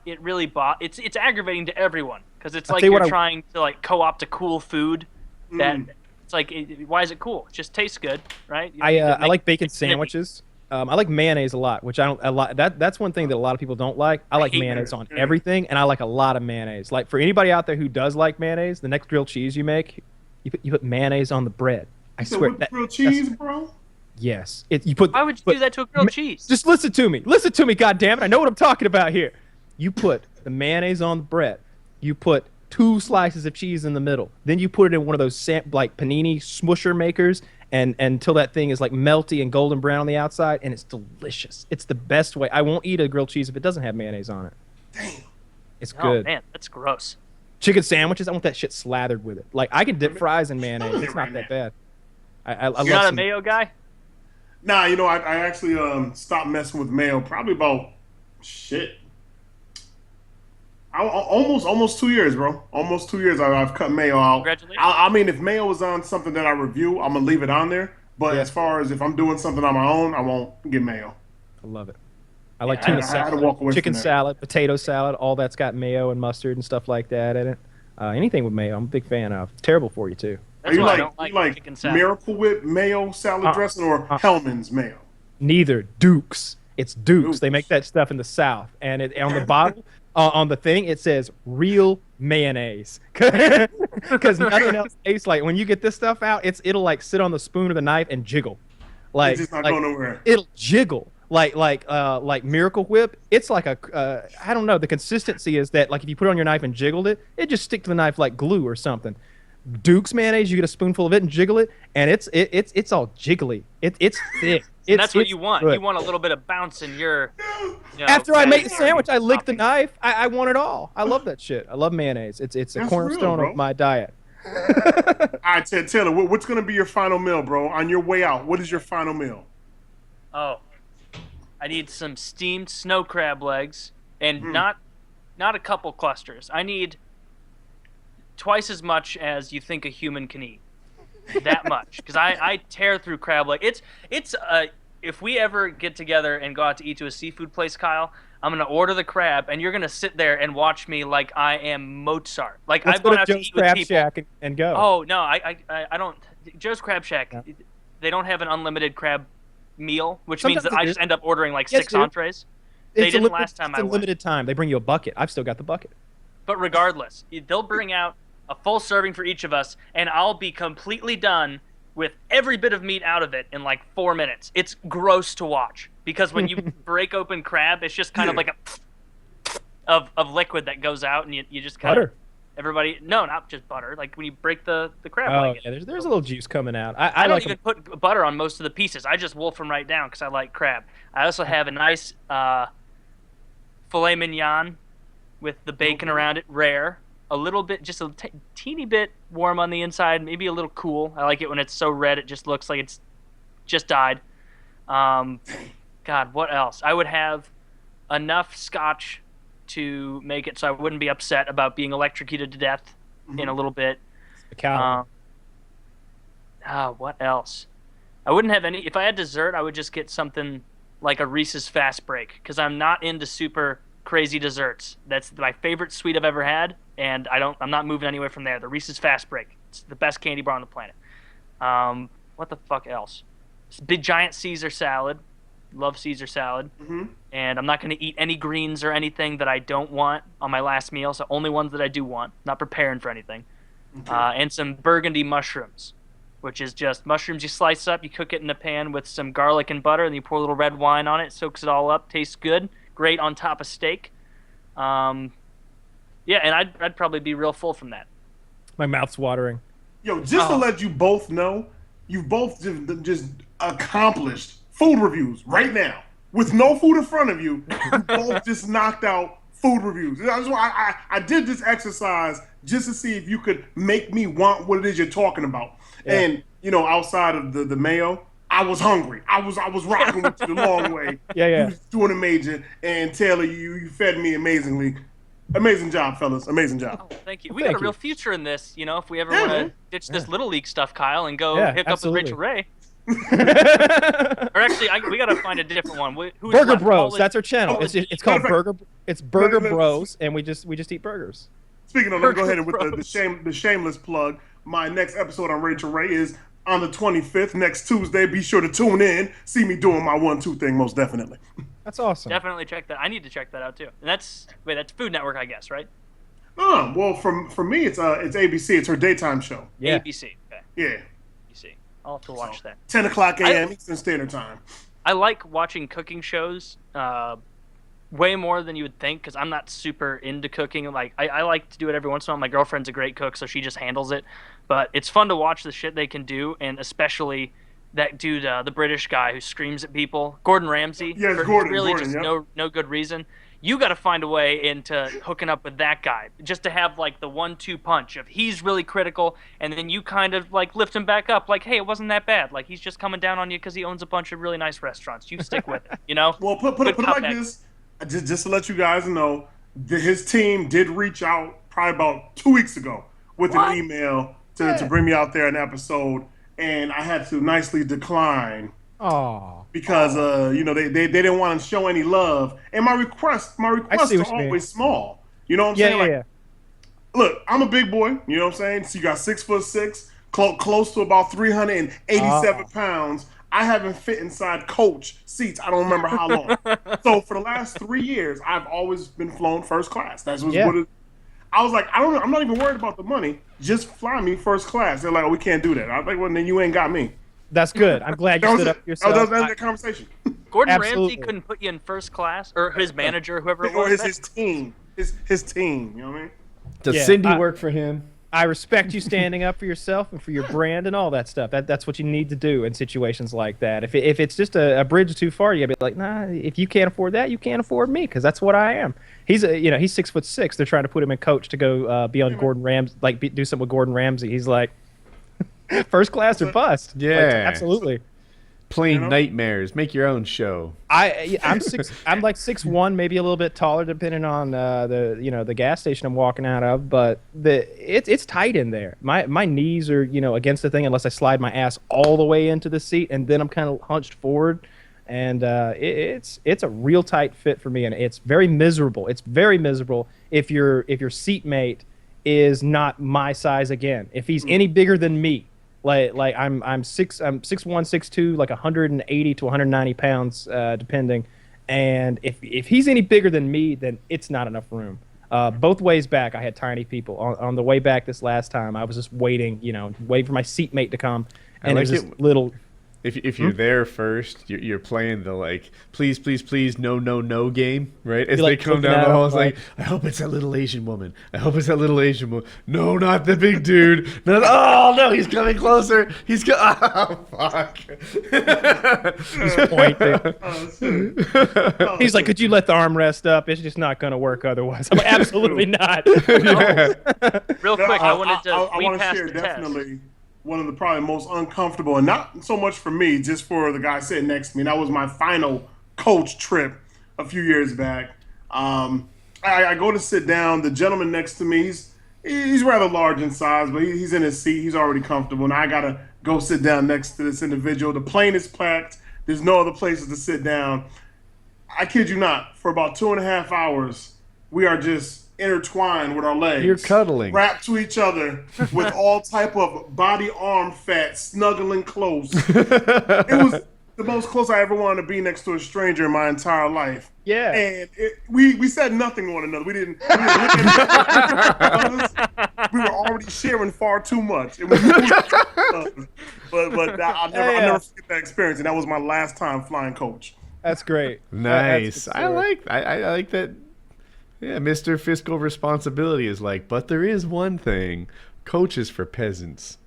it really it's aggravating to everyone, because it's like tell you you're what trying to like co-opt a cool food that it's like why is it cool? It just tastes good, right? I like bacon sandwiches. I like mayonnaise a lot, which I don't a lot. That's one thing that a lot of people don't like. I like mayonnaise on everything, and I like a lot of mayonnaise. Like for anybody out there who does like mayonnaise, the next grilled cheese you make, you put mayonnaise on the bread. I swear. Grilled cheese, bro. Yes. You put. Why would you do that to a grilled cheese? Just listen to me. Listen to me, goddammit. I know what I'm talking about here. You put the mayonnaise on the bread. You put 2 slices of cheese in the middle. Then you put it in one of those like panini smusher makers, and until that thing is like melty and golden brown on the outside, and it's delicious. It's the best way. I won't eat a grilled cheese if it doesn't have mayonnaise on it. Damn. It's Oh good. man, that's gross. Chicken sandwiches, I want that shit slathered with it. Like I can dip fries in mayonnaise. It's not that bad. I love You're not a some- mayo guy? Nah, you know, I actually stopped messing with mayo probably about almost 2 years, bro. Almost 2 years I've cut mayo out. Congratulations. I mean, if mayo is on something that I review, I'm gonna leave it on there. But Yeah. as far as if I'm doing something on my own, I won't get mayo. I love it. I like I tuna had to salad, walk away chicken from that. salad, potato salad, all that's got mayo and mustard and stuff like that in it. Anything with mayo, I'm a big fan of. It's terrible for you too. Are That's you why I like, don't like you like chicken salad. Miracle Whip mayo salad dressing or Hellman's mayo? Neither. Dukes. It's Dukes. They Dukes. make that stuff in the South, and on the bottle, on the thing, it says real mayonnaise, because nothing else tastes like. When you get this stuff out, it'll like sit on the spoon or the knife and jiggle, like It's just not like, going nowhere. it'll jiggle like Miracle Whip. It's like I don't know. The consistency is that like if you put it on your knife and jiggled it, it just stick to the knife like glue or something. Duke's mayonnaise, you get a spoonful of it and jiggle it, and it's all jiggly. It's thick. And that's what it's you want. good. You want a little bit of bounce in your. You know, After I make the mayonnaise sandwich, I lick the topping. knife. I want it all. I love that shit. I love mayonnaise. It's a That's real, cornerstone bro. of my diet. All right, Taylor, what's going to be your final meal, bro? On your way out, what is your final meal? Oh, I need some steamed snow crab legs, and Hmm. not a couple clusters. I need twice as much as you think a human can eat. That much, because I tear through crab leg. It's if we ever get together and go out to eat to a seafood place, Kyle, I'm gonna order the crab, and you're gonna sit there and watch me like I am Mozart. Like Let's I've go gone to out to Joe's eat with Crab people. Shack and go. Oh no, I don't. Joe's Crab Shack, Yeah. they don't have an unlimited crab meal, which Sometimes means that they I do. just end up ordering like Yes, 6 dude. entrees. They didn't last time it's I a went. limited time. They bring you a bucket. I've still got the bucket. But regardless, they'll bring out a full serving for each of us, and I'll be completely done with every bit of meat out of it in like 4 minutes. It's gross to watch because when you break open crab, it's just kind of like a of liquid that goes out, and you just kind of Butter. everybody. No, not just butter. Like when you break the crab Oh leg. yeah, there's a little juice coming out. I I don't like even put butter on most of the pieces. I just wolf them right down because I like crab. I also have a nice filet mignon with the bacon around it, rare. A little bit, just a teeny bit warm on the inside, maybe a little cool. I like it when it's so red it just looks like it's just died. God, what else? I would have enough scotch to make it so I wouldn't be upset about being electrocuted to death in a little bit. the cow. What else? I wouldn't have any. If I had dessert, I would just get something like a Reese's Fast Break because I'm not into super crazy desserts. That's my favorite sweet I've ever had, and I'm not moving anywhere from there. The Reese's Fast Break. It's the best candy bar on the planet. What the fuck else? Big giant Caesar salad. Love Caesar salad. And I'm not going to eat any greens or anything that I don't want on my last meal. So only ones that I do want. Not preparing for anything. And some burgundy mushrooms, which is just mushrooms you slice up, you cook it in a pan with some garlic and butter, and you pour a little red wine on it, soaks it all up, tastes good, great on top of steak. Yeah, and I'd probably be real full from that. My mouth's watering. Yo, just to let you both know, you've both just accomplished food reviews right now. With no food in front of you, you both just knocked out food reviews. That's why I did this exercise just to see if you could make me want what it is you're talking about. Yeah. And, you know, outside of the mayo, I was hungry. I was rocking with you the long way. Yeah. You was doing amazing. And Taylor, you fed me amazingly. Amazing job, fellas. Amazing job. Oh, thank you. We Thank got a real you. future in this, you know, if we ever Yeah, want to man. ditch this Little League stuff, Kyle, and go Yeah, hook absolutely. up with Rachel Ray. Or actually, we got to find a different one. Who's Burger left? Bros. Paul- That's our channel. Oh, It's called matter of Burger. It's Burger Let- let- Bros, and we just eat burgers. Speaking of, let me go ahead and with Burger the shameless plug. My next episode on Rachel Ray is on the 25th, next Tuesday. Be sure to tune in. See me doing my 1-2 thing, most definitely. That's awesome. Definitely check that. I need to check that out too. And that's Food Network, I guess, right? Well, for me, it's ABC. It's her daytime show. Yeah. ABC. Okay. Yeah. ABC. I'll have to watch that. 10 o'clock a.m. Eastern Standard Time. I like watching cooking shows way more than you would think because I'm not super into cooking. Like I like to do it every once in a while. My girlfriend's a great cook, so she just handles it. But it's fun to watch the shit they can do, and especially that dude, the British guy who screams at people, Gordon Ramsay. Yeah, it's for Gordon. Really, Gordon, just yep. no good reason. You got to find a way into hooking up with that guy just to have like the 1-2 punch of he's really critical, and then you kind of like lift him back up, like, hey, it wasn't that bad. Like he's just coming down on you because he owns a bunch of really nice restaurants. You stick with it, you know. Well, put it like this, just to let you guys know, his team did reach out probably about 2 weeks ago with an email to bring me out there an episode, and I had to nicely decline. Because they didn't want to show any love, and my requests are always small. You know what I'm saying? Yeah. Look, I'm a big boy. You know what I'm saying? So you got 6'6", close to about 387 pounds. I haven't fit inside coach seats. I don't remember how long. So for the last 3 years, I've always been flown first class. That's what it. I was like, I'm not even worried about the money. Just fly me first class. They're like, oh, we can't do that. I was like, well, then you ain't got me. That's good. I'm glad you stood up for yourself. That was the conversation. Gordon Ramsay couldn't put you in first class, or his manager, whoever it was. Or his team. His team, you know what I mean? Does Cindy work for him? I respect you standing up for yourself and for your brand and all that stuff. That's what you need to do in situations like that. If it's just a bridge too far, you gotta be like, nah. If you can't afford that, you can't afford me, because that's what I am. He's 6'6". They're trying to put him in coach to go be on Gordon Ramsay, do something with Gordon Ramsay. He's like, first class or bust. Yeah, absolutely. Plain nightmares. Make your own show. I'm like 6'1", maybe a little bit taller, depending on the gas station I'm walking out of. But it's tight in there. My knees are against the thing unless I slide my ass all the way into the seat, and then I'm kind of hunched forward, and it's a real tight fit for me, and it's very miserable. It's very miserable if your seatmate is not my size again. If he's any bigger than me. Like I'm 6'1", 6'2", like 180 to 190 pounds, depending. And if he's any bigger than me, then it's not enough room. Both ways back, I had tiny people. On the way back this last time, I was just waiting for my seatmate to come, and there's this little. If you're there first, you're playing the like please no game, right? As they come down the hall, it's like, I hope it's that little Asian woman. I hope it's that little Asian woman. No, not the big dude. Oh no, he's coming closer. He's oh fuck. He's pointing. He's like, could you let the armrest up? It's just not gonna work otherwise. I'm like, absolutely not. Real quick, I wanted to share definitely one of the probably most uncomfortable, and not so much for me, just for the guy sitting next to me. That was my final coach trip a few years back. I go to sit down. The gentleman next to me, he's rather large in size, but he's in his seat. He's already comfortable, and I gotta go sit down next to this individual. The plane is packed. There's no other places to sit down. I kid you not, for about 2.5 hours, we are just intertwined with our legs. You're cuddling. Wrapped to each other with all type of body arm fat, snuggling close. It was the most close I ever wanted to be next to a stranger in my entire life. Yeah. And we said nothing to one another. We didn't look at each other. We were already sharing far too much. But I'll never forget that experience, and that was my last time flying coach. That's great. Nice. I like that. Yeah, Mr. Fiscal Responsibility is like, but there is one thing. Coaches for peasants.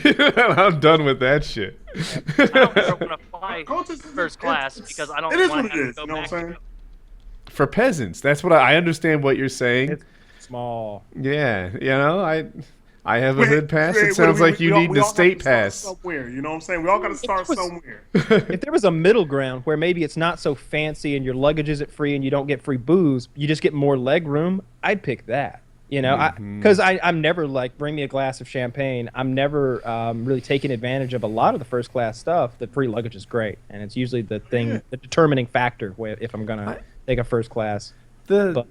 I'm done with that shit. I don't ever want to fly first class because I don't want to go back. For peasants. That's what I understand what you're saying. It's small. Yeah, I have a hood pass. It sounds like you need an estate pass. Somewhere, you know what I'm saying? We all got to start somewhere. If there was a middle ground where maybe it's not so fancy and your luggage isn't free and you don't get free booze, you just get more leg room, I'd pick that. Because I'm never like, bring me a glass of champagne. I'm never really taking advantage of a lot of the first class stuff. The free luggage is great, and it's usually the determining factor if I'm gonna take a first class. You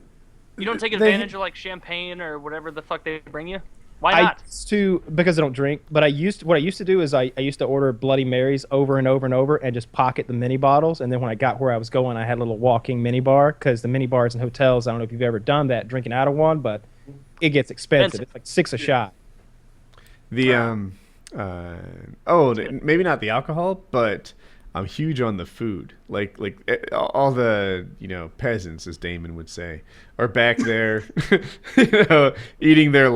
don't take advantage of like champagne or whatever the fuck they bring you? Why not? Because I don't drink. But what I used to do is I used to order Bloody Marys over and over and over and just pocket the mini bottles. And then when I got where I was going, I had a little walking mini bar, because the mini bars in hotels, I don't know if you've ever done that, drinking out of one, but it gets expensive. It's like $6 a shot. Maybe not the alcohol, but I'm huge on the food. All the peasants, as Damon would say, are back there, eating their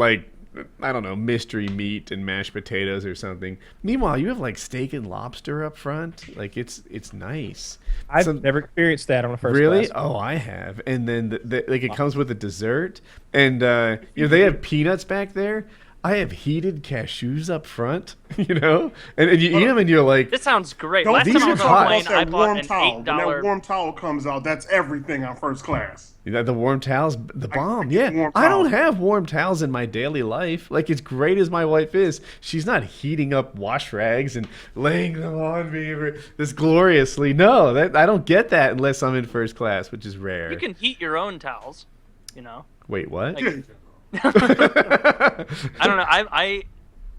I don't know, mystery meat and mashed potatoes or something. Meanwhile, you have steak and lobster up front. It's nice. I've never experienced that on a first Really? class. Oh, I have. And then it comes with a dessert, and they have peanuts back there. I have heated cashews up front, and you eat them, and you're like, This sounds great. Don't Last these time I are was on hot. a plane, I that bought warm an towel. When that $8. warm towel comes out, that's everything on first class. the warm towels, the bomb. I Yeah, warm I don't towels. have warm towels in my daily life. As great as my wife is, she's not heating up wash rags and laying them on me this gloriously. No, I don't get that unless I'm in first class, which is rare. You can heat your own towels, Wait, what? I don't know.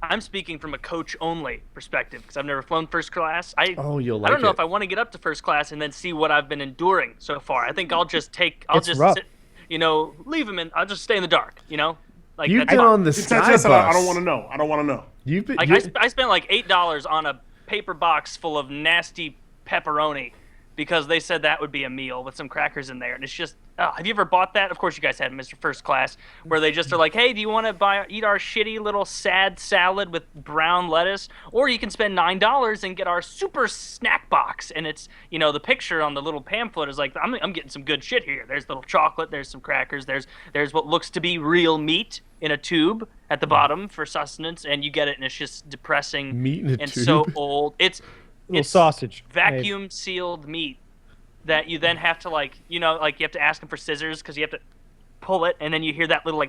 I'm speaking from a coach only perspective because I've never flown first class. You'll I don't know it. if I want to get up to first class and then see what I've been enduring so far. I think I'll just It's rough. sit, leave them in. I'll just stay in the dark. You've that's been fine. on the sky bus. I don't want to know. I don't want to know. You've been. I spent $8 on a paper box full of nasty pepperoni because they said that would be a meal with some crackers in there, and it's just. Have you ever bought that? Of course, you guys had Mr. First Class, where they just are like, "Hey, do you want to eat our shitty little sad salad with brown lettuce, or you can spend $9 and get our super snack box?" And it's the picture on the little pamphlet is like, "I'm getting some good shit here. There's little chocolate, there's some crackers, there's what looks to be real meat in a tube at the bottom for sustenance, and you get it, and it's just depressing Meat in a and tube? so old. It's Sausage. vacuum sealed meat that you then have to you have to ask them for scissors because you have to pull it, and then you hear that little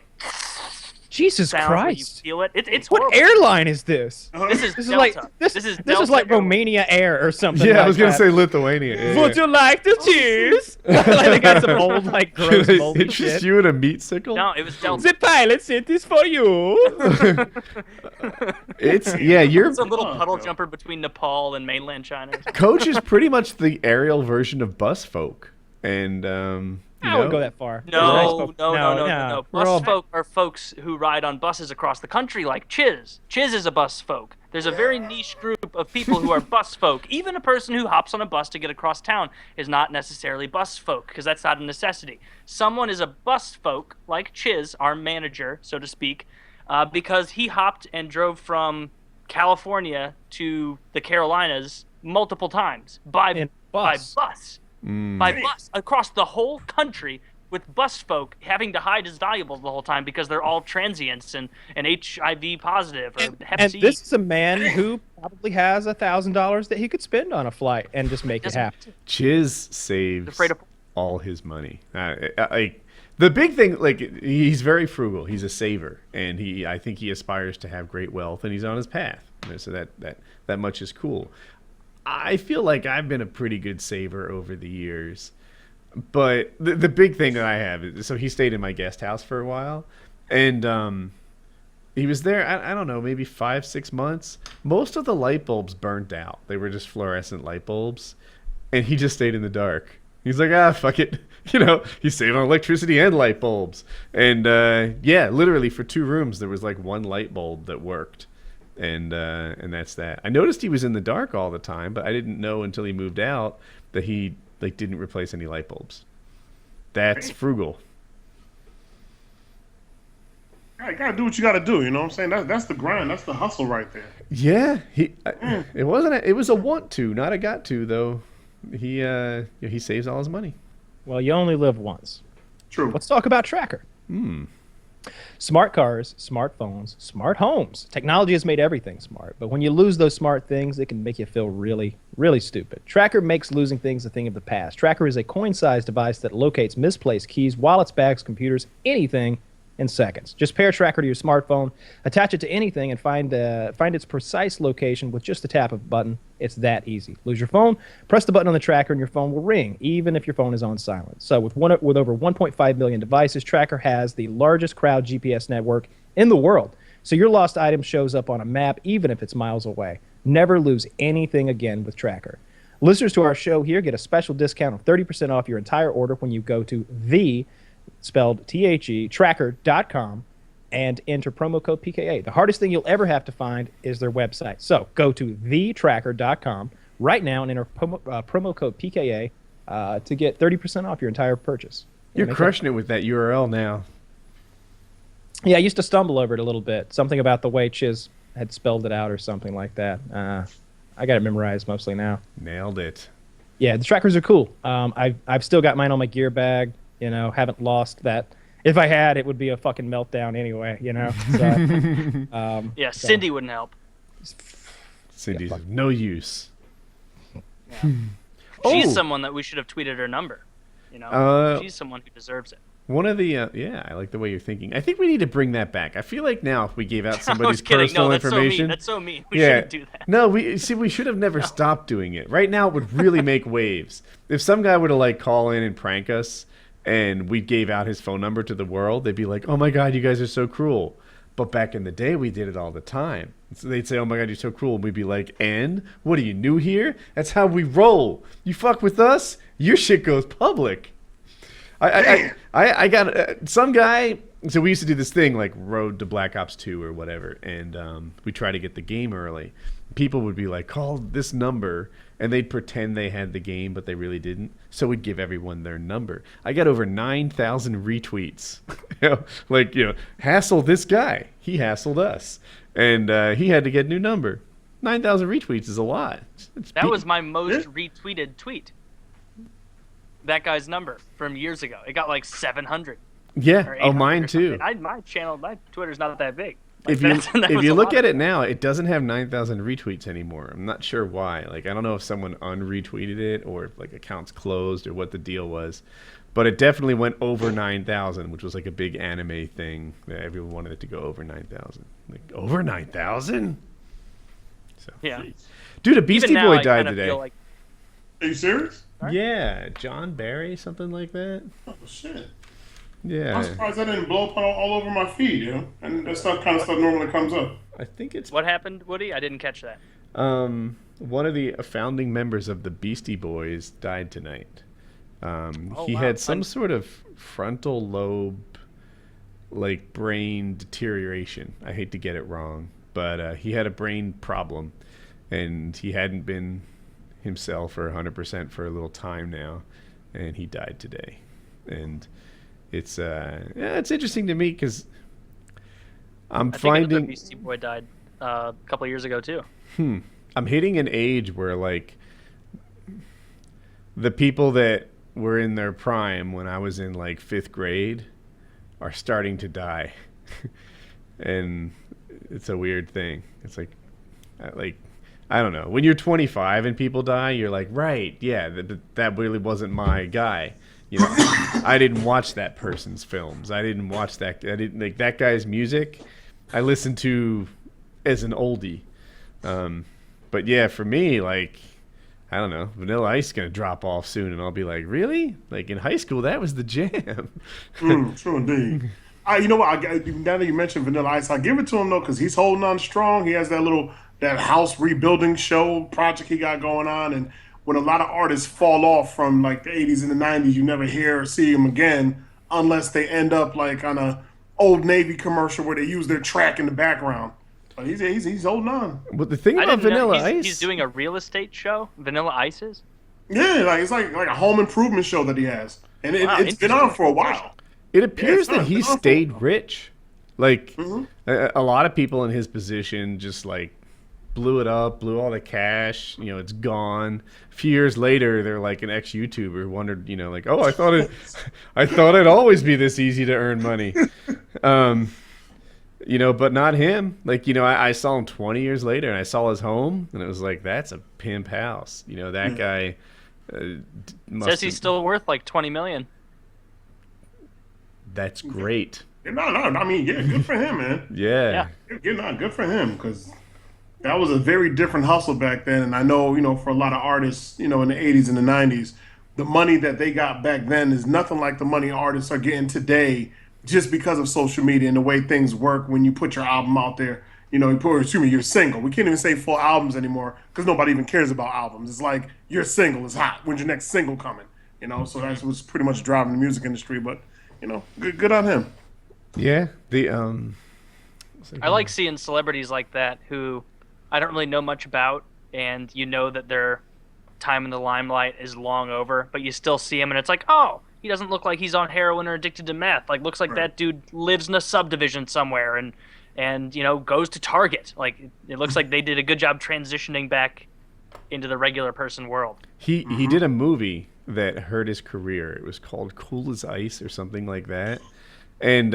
Jesus sound when you Christ! feel it. It's What horrible. airline is this? This is This is Delta. like this. This is This Delta is like Airways. Romania Air or something. Yeah, I like was gonna that. say Lithuania. Yeah, Would yeah. you like to cheese? They got some old, gross, moldy It's just shit. you and a meat sickle. No, it was Delta. The pilot sent this for you. You're It's a little puddle jumper between Nepal and mainland China. Coach is pretty much the aerial version of bus folk, and I wouldn't go that far. No. We're all- Bus folk are folks who ride on buses across the country, like Chiz. Chiz is a bus folk. There's a very niche group of people who are bus folk. Even a person who hops on a bus to get across town is not necessarily bus folk, because that's not a necessity. Someone is a bus folk, like Chiz, our manager, so to speak, because he hopped and drove from California to the Carolinas multiple times by bus. By bus across the whole country, with bus folk having to hide his valuables the whole time because they're all transients and HIV positive or Hep And C. this is a man who probably has $1,000 that he could spend on a flight and just make it Doesn't- happen. Chiz saves Afraid of- all his money. The big thing, he's very frugal. He's a saver, and I think he aspires to have great wealth, and he's on his path. So that much is cool. I feel like I've been a pretty good saver over the years, but the big thing that I have is, so he stayed in my guest house for a while, and he was there, I don't know, maybe 5-6 months. Most of the light bulbs burnt out. They were just fluorescent light bulbs, and he just stayed in the dark. He's like, fuck it. He's saving on electricity and light bulbs. And literally for 2 rooms, there was one light bulb that worked. And that's that. I noticed he was in the dark all the time, but I didn't know until he moved out that he didn't replace any light bulbs. That's frugal. You gotta do what you gotta do. You know what I'm saying? That's the grind. That's the hustle right there. Yeah, it was a want to, not a got to though. He saves all his money. Well, you only live once. True. Let's talk about Trackr. Smart cars, smartphones, smart homes. Technology has made everything smart, but when you lose those smart things, it can make you feel really, really stupid. Trackr makes losing things a thing of the past. Trackr is a coin-sized device that locates misplaced keys, wallets, bags, computers, anything in seconds. Just pair Trackr to your smartphone, attach it to anything, and find its precise location with just a tap of a button. It's that easy. Lose your phone, press the button on the Trackr, and your phone will ring, even if your phone is on silent. So with over 1.5 million devices, Trackr has the largest crowd GPS network in the world. So your lost item shows up on a map, even if it's miles away. Never lose anything again with Trackr. Listeners to our show here get a special discount of 30% off your entire order when you go to spelled Trackr.com and enter promo code PKA. The hardest thing you'll ever have to find is their website. So go to thetrackr.com right now and enter promo code PKA to get 30% off your entire purchase. You're crushing it with that URL now. Yeah, I used to stumble over it a little bit. Something about the way Chiz had spelled it out or something like that. I got it memorized mostly now. Nailed it. Yeah, the trackers are cool. I've still got mine on my gear bag. You know, haven't lost that. If I had, it would be a fucking meltdown anyway. You know. So, Yeah, Cindy wouldn't help. Cindy's no use. Yeah. She's someone that we should have tweeted her number. You know, she's someone who deserves it. One of the yeah, I like the way you're thinking. I think we need to bring that back. I feel like now if we gave out somebody's personal information, that's so mean. We shouldn't do that. No, we should have never stopped doing it. Right now, it would really make waves if some guy were to like call in and prank us, and we gave out his phone number to the world. They'd be like, "Oh my God, you guys are so cruel." But back in the day, we did it all the time. So they'd say, "Oh my God, you're so cruel," and we'd be like, "And what are you new here? That's how we roll. You fuck with us, your shit goes public." I got some guy. So we used to do this thing like Road to Black Ops 2 or whatever, and we try to get the game early. People would be like, "Call this number," and they'd pretend they had the game, but they really didn't. So we'd give everyone their number. I got over 9,000 retweets. Hassle this guy. He hassled us, and he had to get a new number. 9,000 retweets is a lot. That was my most retweeted tweet. That guy's number from years ago. It got like 700. Yeah. Oh, mine too. My channel, my Twitter's not that big. If you look at it now, it doesn't have 9,000 retweets anymore. I'm not sure why. Like, I don't know if someone unretweeted it or if like accounts closed or what the deal was. But it definitely went over 9,000, which was like a big anime thing. Everyone wanted it to go over 9,000. Like, over 9,000? So, yeah. Dude, a Beastie Even now, Boy I died kind of today. feel like, Are you serious? Yeah, John Barry, something like that. Oh shit! Yeah. I'm surprised that didn't blow up all over my feed, you know. And that kind of stuff normally comes up. I think it's what happened, Woody? I didn't catch that. one of the founding members of the Beastie Boys died tonight. He had some sort of frontal lobe, like brain deterioration. I hate to get it wrong, but he had a brain problem, and he hadn't been himself or 100% for a little time now, and he died today. And it's interesting to me because I think another Beastie Boy died a couple of years ago too. I'm hitting an age where like the people that were in their prime when I was in like 5th grade are starting to die. And it's a weird thing. It's like I don't know. When you're 25 and people die, you're like, right, yeah, that really wasn't my guy. You know, I didn't watch that person's films. I didn't watch that. I didn't like that guy's music. I listened to as an oldie. But yeah, for me, like, I don't know, Vanilla Ice gonna drop off soon, and I'll be like, really? Like in high school, that was the jam. True indeed. You know what? Now that you mentioned Vanilla Ice, I give it to him though, because he's holding on strong. He has that house rebuilding show project he got going on, and when a lot of artists fall off from like the 80s and the 90s, you never hear or see them again unless they end up like on a Old Navy commercial where they use their track in the background. But he's holding on. But the thing about Vanilla Ice, he's doing a real estate show. Vanilla Ice is. Yeah, like it's like a home improvement show that he has, and it's been on for a while. It appears that he stayed rich. Like a lot of people in his position just like blew it up, blew all the cash, you know, it's gone. A few years later, they're like an ex-YouTuber wondered, you know, like, oh, I thought it'd always be this easy to earn money. You know, but not him. Like, you know, I saw him 20 years later, and I saw his home, and it was like, that's a pimp house. You know, that guy says he's still worth like 20 million. That's great. No, I mean, yeah, good for him, man. Yeah. Good for him, because that was a very different hustle back then. And I know, you know, for a lot of artists, you know, in the 80s and the 90s, the money that they got back then is nothing like the money artists are getting today, just because of social media and the way things work when you put your album out there. You know, your single. We can't even say full albums anymore because nobody even cares about albums. It's like your single is hot. When's your next single coming? You know, so that's what's pretty much driving the music industry. But, you know, good on him. Yeah, the I like seeing celebrities like that who I don't really know much about, and you know that their time in the limelight is long over, but you still see him, and it's like, oh, he doesn't look like he's on heroin or addicted to meth. Like, looks like that dude lives in a subdivision somewhere, and you know, goes to Target. Like, it looks like they did a good job transitioning back into the regular person world. He did a movie that hurt his career. It was called Cool as Ice or something like that, and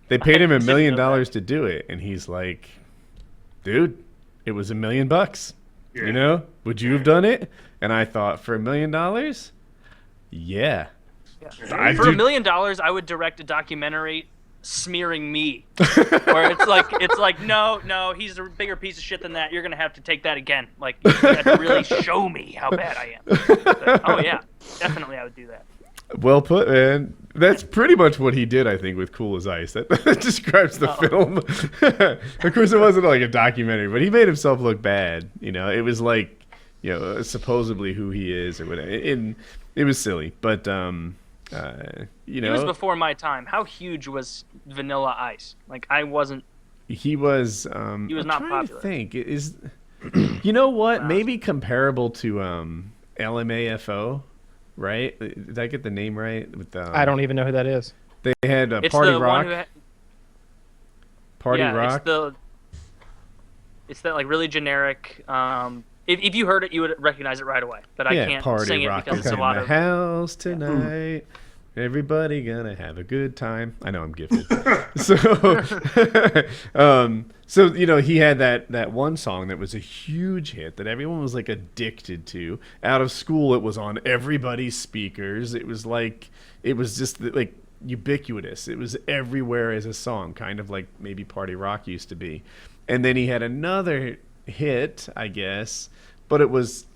they paid him $1 million to do it, and he's like, dude, it was $1 million. Yeah. You know, would you have done it? And I thought, for $1 million, yeah. For $1 million, I would direct a documentary smearing me, where it's like no, he's a bigger piece of shit than that. You're gonna have to take that again. Like, you have to really show me how bad I am. But, oh yeah, definitely, I would do that. Well put, man. That's pretty much what he did, I think, with Cool as Ice. That describes the film. Of course, it wasn't like a documentary, but he made himself look bad. You know, it was like, you know, supposedly who he is or whatever. It was silly, but you know, He was before my time. How huge was Vanilla Ice? Like, I wasn't. He was. He was not trying popular. To think is, you know what? Maybe comparable to LMAFO. Right? Did I get the name right? With I don't even know who that is. They had It's Party the Rock. one who Party Rock. It's that like really generic. If you heard it, you would recognize it right away. But I can't Party sing it Rock. because it's a lot in of. the house tonight. Everybody gonna have a good time. I know I'm gifted. So you know, he had that one song that was a huge hit that everyone was like addicted to. Out of school, it was on everybody's speakers. It was just like ubiquitous. It was everywhere as a song, kind of like maybe Party Rock used to be. And then he had another hit, I guess, but it was,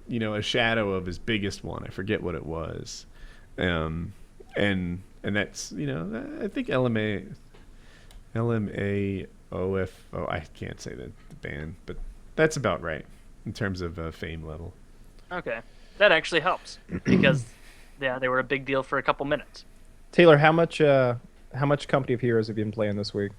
you know, a shadow of his biggest one. I forget what it was. And that's, you know, I think LMAOFO, I can't say the band, but that's about right in terms of fame level. Okay, that actually helps because yeah, they were a big deal for a couple minutes. Taylor, how much Company of Heroes have you been playing this week?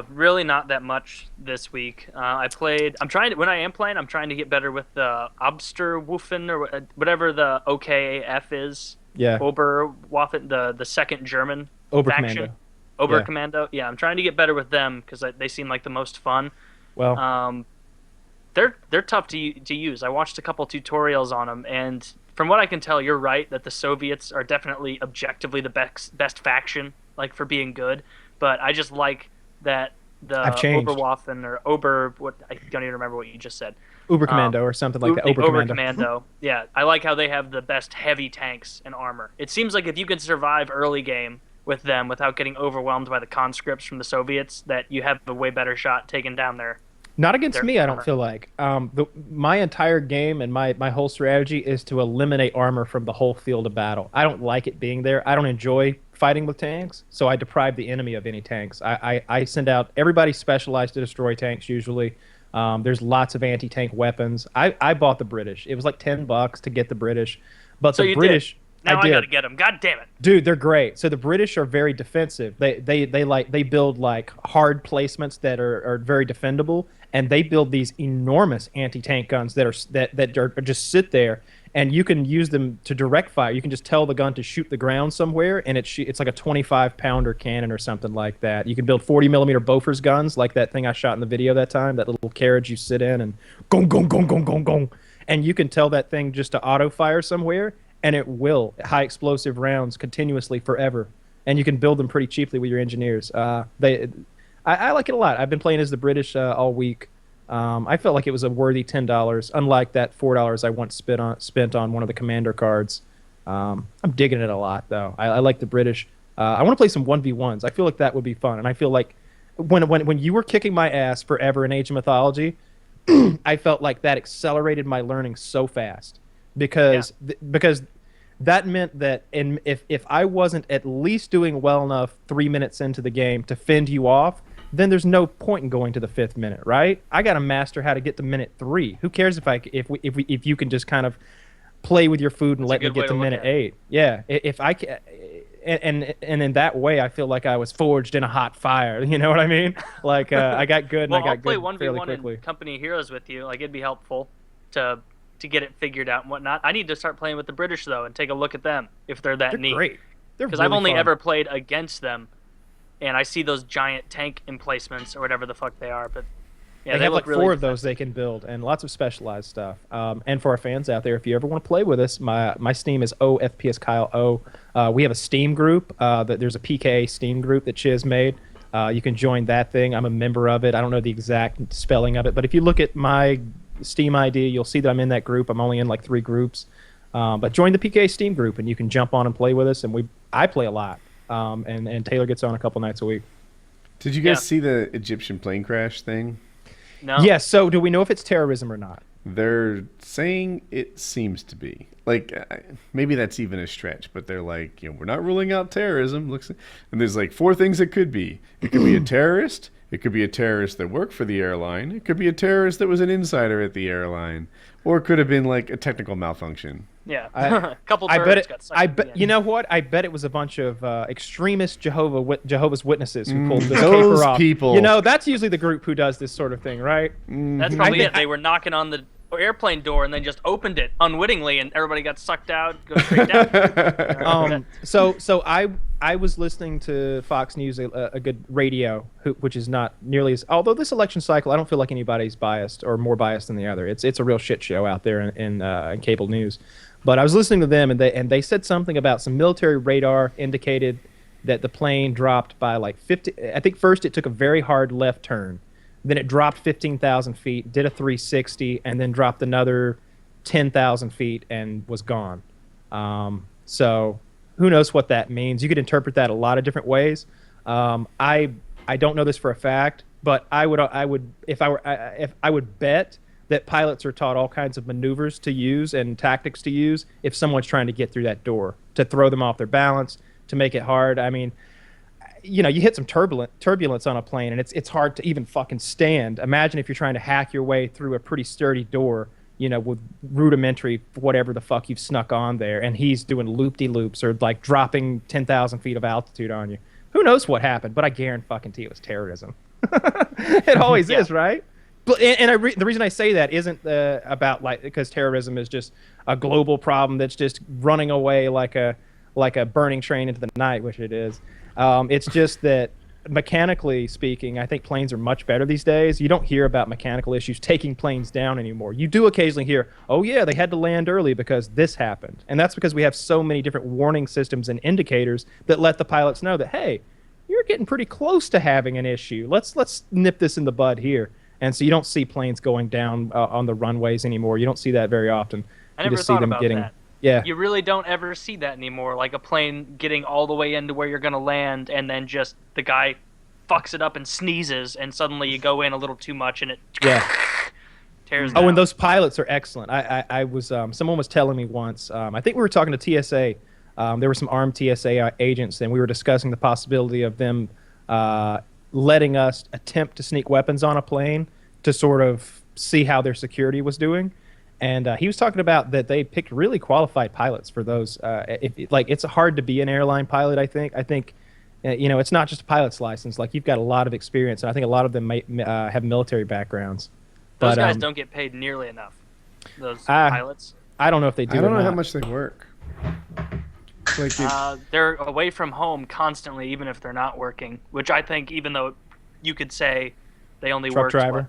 Really not that much this week. When I am playing, I'm trying to get better with the Obsterwuffen or whatever the OKF is. Yeah. Oberwaffen, the second German faction. Oberkommando. Yeah, I'm trying to get better with them because they seem like the most fun. Well, they're tough to use. I watched a couple tutorials on them, and from what I can tell, you're right that the Soviets are definitely objectively the best faction, like for being good. But I just like that the Oberwaffen or I don't even remember what you just said. Oberkommando or something like that. Oberkommando. Yeah, I like how they have the best heavy tanks and armor. It seems like if you can survive early game with them without getting overwhelmed by the conscripts from the Soviets, that you have a way better shot taking down their. Not against me, I don't feel like. My entire game and my whole strategy is to eliminate armor from the whole field of battle. I don't like it being there. I don't enjoy fighting with tanks, so I deprive the enemy of any tanks. I send out everybody specialized to destroy tanks usually. There's lots of anti-tank weapons. I bought the British. It was like $10 to get the British, but the British. Did. Now I gotta get them. God damn it, dude! They're great. So the British are very defensive. They build like hard placements that are very defendable, and they build these enormous anti-tank guns that are just sit there, and you can use them to direct fire. You can just tell the gun to shoot the ground somewhere, and it's like a 25-pounder cannon or something like that. You can build 40mm Bofors guns, like that thing I shot in the video that time, that little carriage you sit in and gong gong gong gong gong gong, and you can tell that thing just to auto fire somewhere. And it will high explosive rounds continuously forever, and you can build them pretty cheaply with your engineers. I like it a lot. I've been playing as the British all week. I felt like it was a worthy $10, unlike that $4 I once spent on one of the commander cards. I'm digging it a lot though. I like the British. I want to play some 1v1s. I feel like that would be fun, and I feel like when you were kicking my ass forever in Age of Mythology, I felt like that accelerated my learning so fast. Because that meant that if I wasn't at least doing well enough 3 minutes into the game to fend you off, then there's no point in going to the 5th minute, right? I got to master how to get to minute 3. Who cares if you can just kind of play with your food and let me get to minute 8? Yeah, if I can, and in that way, I feel like I was forged in a hot fire. You know what I mean? Like I got good, Well, and I I'll got play good 1v1 fairly in quickly. Company Heroes with you. Like, it'd be helpful to get it figured out and whatnot. I need to start playing with the British, though, and take a look at them, if they're that They're neat. great. They're Because really I've only fun. ever played against them, and I see those giant tank emplacements or whatever the fuck they are. But yeah, they have look like really 4 of those they can build, and lots of specialized stuff. And for our fans out there, if you ever want to play with us, my Steam is OFPS Kyle O. We have a Steam group. There's a PKA Steam group that Chiz made. You can join that thing. I'm a member of it. I don't know the exact spelling of it, but if you look at my Steam ID, you'll see that I'm in that group. I'm only in like 3 groups. But join the PKA Steam group, and you can jump on and play with us. And I play a lot, and Taylor gets on a couple nights a week. Did you guys see the Egyptian plane crash thing? No. Yes. So do we know if it's terrorism or not? They're saying it seems to be. Like, maybe that's even a stretch, but they're like, we're not ruling out terrorism. And there's like 4 things it could be. It could be a terrorist. It could be a terrorist that worked for the airline. It could be a terrorist that was an insider at the airline. Or it could have been like a technical malfunction. Yeah. I- A couple I turrets bet it. got sucked I in the bet. end. You know what? I bet it was a bunch of extremist Jehovah's Witnesses who pulled this those caper off. people. You know, that's usually the group who does this sort of thing, right? That's I probably think it. They were knocking on the airplane door and then just opened it unwittingly, and everybody got sucked out, go straight down. So I was listening to Fox News, a good radio, which is not nearly as. Although this election cycle, I don't feel like anybody's biased or more biased than the other. It's a real shit show out there in cable news. But I was listening to them, and they said something about some military radar indicated that the plane dropped by like 50. I think first it took a very hard left turn, then it dropped 15,000 feet, did a 360, and then dropped another 10,000 feet and was gone. So who knows what that means? You could interpret that a lot of different ways. I don't know this for a fact, but I would bet that pilots are taught all kinds of maneuvers to use and tactics to use if someone's trying to get through that door, to throw them off their balance, to make it hard. I mean, you hit some turbulence on a plane, and it's hard to even fucking stand. Imagine if you're trying to hack your way through a pretty sturdy door, with rudimentary whatever the fuck you've snuck on there, and he's doing loop-de-loops or like dropping 10,000 feet of altitude on you. Who knows what happened? But I guarantee it was terrorism. It always is, right? But the reason I say that isn't about because terrorism is just a global problem that's just running away like a burning train into the night, which it is. It's just that mechanically speaking, I think planes are much better these days. You don't hear about mechanical issues taking planes down anymore. You do occasionally hear, oh yeah, they had to land early because this happened. And that's because we have so many different warning systems and indicators that let the pilots know that, hey, you're getting pretty close to having an issue. Let's nip this in the bud here. And so you don't see planes going down on the runways anymore. You don't see that very often. I You never just see thought them about getting, that. yeah. You really don't ever see that anymore, like a plane getting all the way into where you're going to land, and then just the guy fucks it up and sneezes, and suddenly you go in a little too much, and it tears down. Oh, and those pilots are excellent. I was someone was telling me once. I think we were talking to TSA. There were some armed TSA agents, and we were discussing the possibility of them letting us attempt to sneak weapons on a plane to sort of see how their security was doing. And he was talking about that they picked really qualified pilots for those. It's hard to be an airline pilot. I think it's not just a pilot's license. Like, you've got a lot of experience, and I think a lot of them might have military backgrounds. Those But, guys don't get paid nearly enough. Those pilots. I don't know if they do. I don't know or how not. much they work. Like, They're away from home constantly, even if they're not working. Which I think, even though you could say they only Truck work. driver.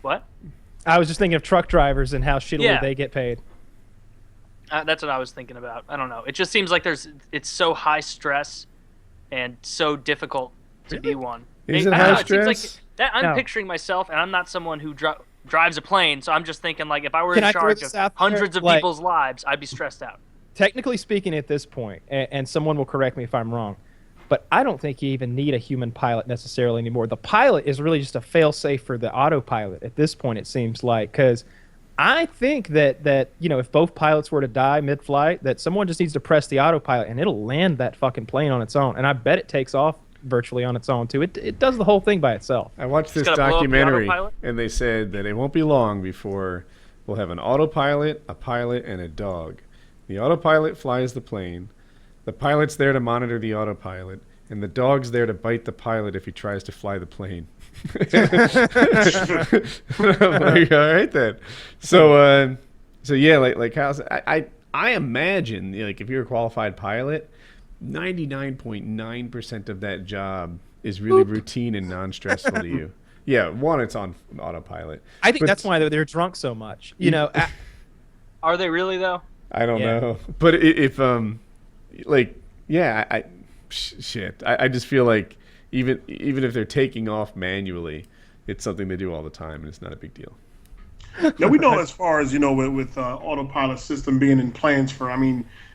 What? I was just thinking of truck drivers and how shittily Yeah. they get paid. That's what I was thinking about. I don't know. It just seems like it's so high stress and so difficult to be one. Is it I don't high know, it seems like stress? that, I'm No. picturing myself, and I'm not someone who drives a plane, so I'm just thinking, like, if I were Can in I throw charge this of out there? hundreds of Like- people's lives, I'd be stressed out. Technically speaking, at this point, and someone will correct me if I'm wrong, but I don't think you even need a human pilot necessarily anymore. The pilot is really just a fail-safe for the autopilot at this point, it seems like, because I think that if both pilots were to die mid-flight, that someone just needs to press the autopilot and it'll land that fucking plane on its own. And I bet it takes off virtually on its own too. It does the whole thing by itself. I watched this gotta blow up the documentary, autopilot? and they said that it won't be long before we'll have an autopilot, a pilot, and a dog. The autopilot flies the plane. The pilot's there to monitor the autopilot, and the dog's there to bite the pilot if he tries to fly the plane. I'm like, all right then. So yeah, like Kyle said, I imagine, like, if you're a qualified pilot, 99.9% of that job is really routine and non-stressful to you. Yeah, one, it's on autopilot. I think that's why they're drunk so much. You know, Are they really though? I don't know, but if like, yeah, shit, I just feel like even if they're taking off manually, it's something they do all the time, and it's not a big deal. Now, we know, as far as, with autopilot system being in plans for,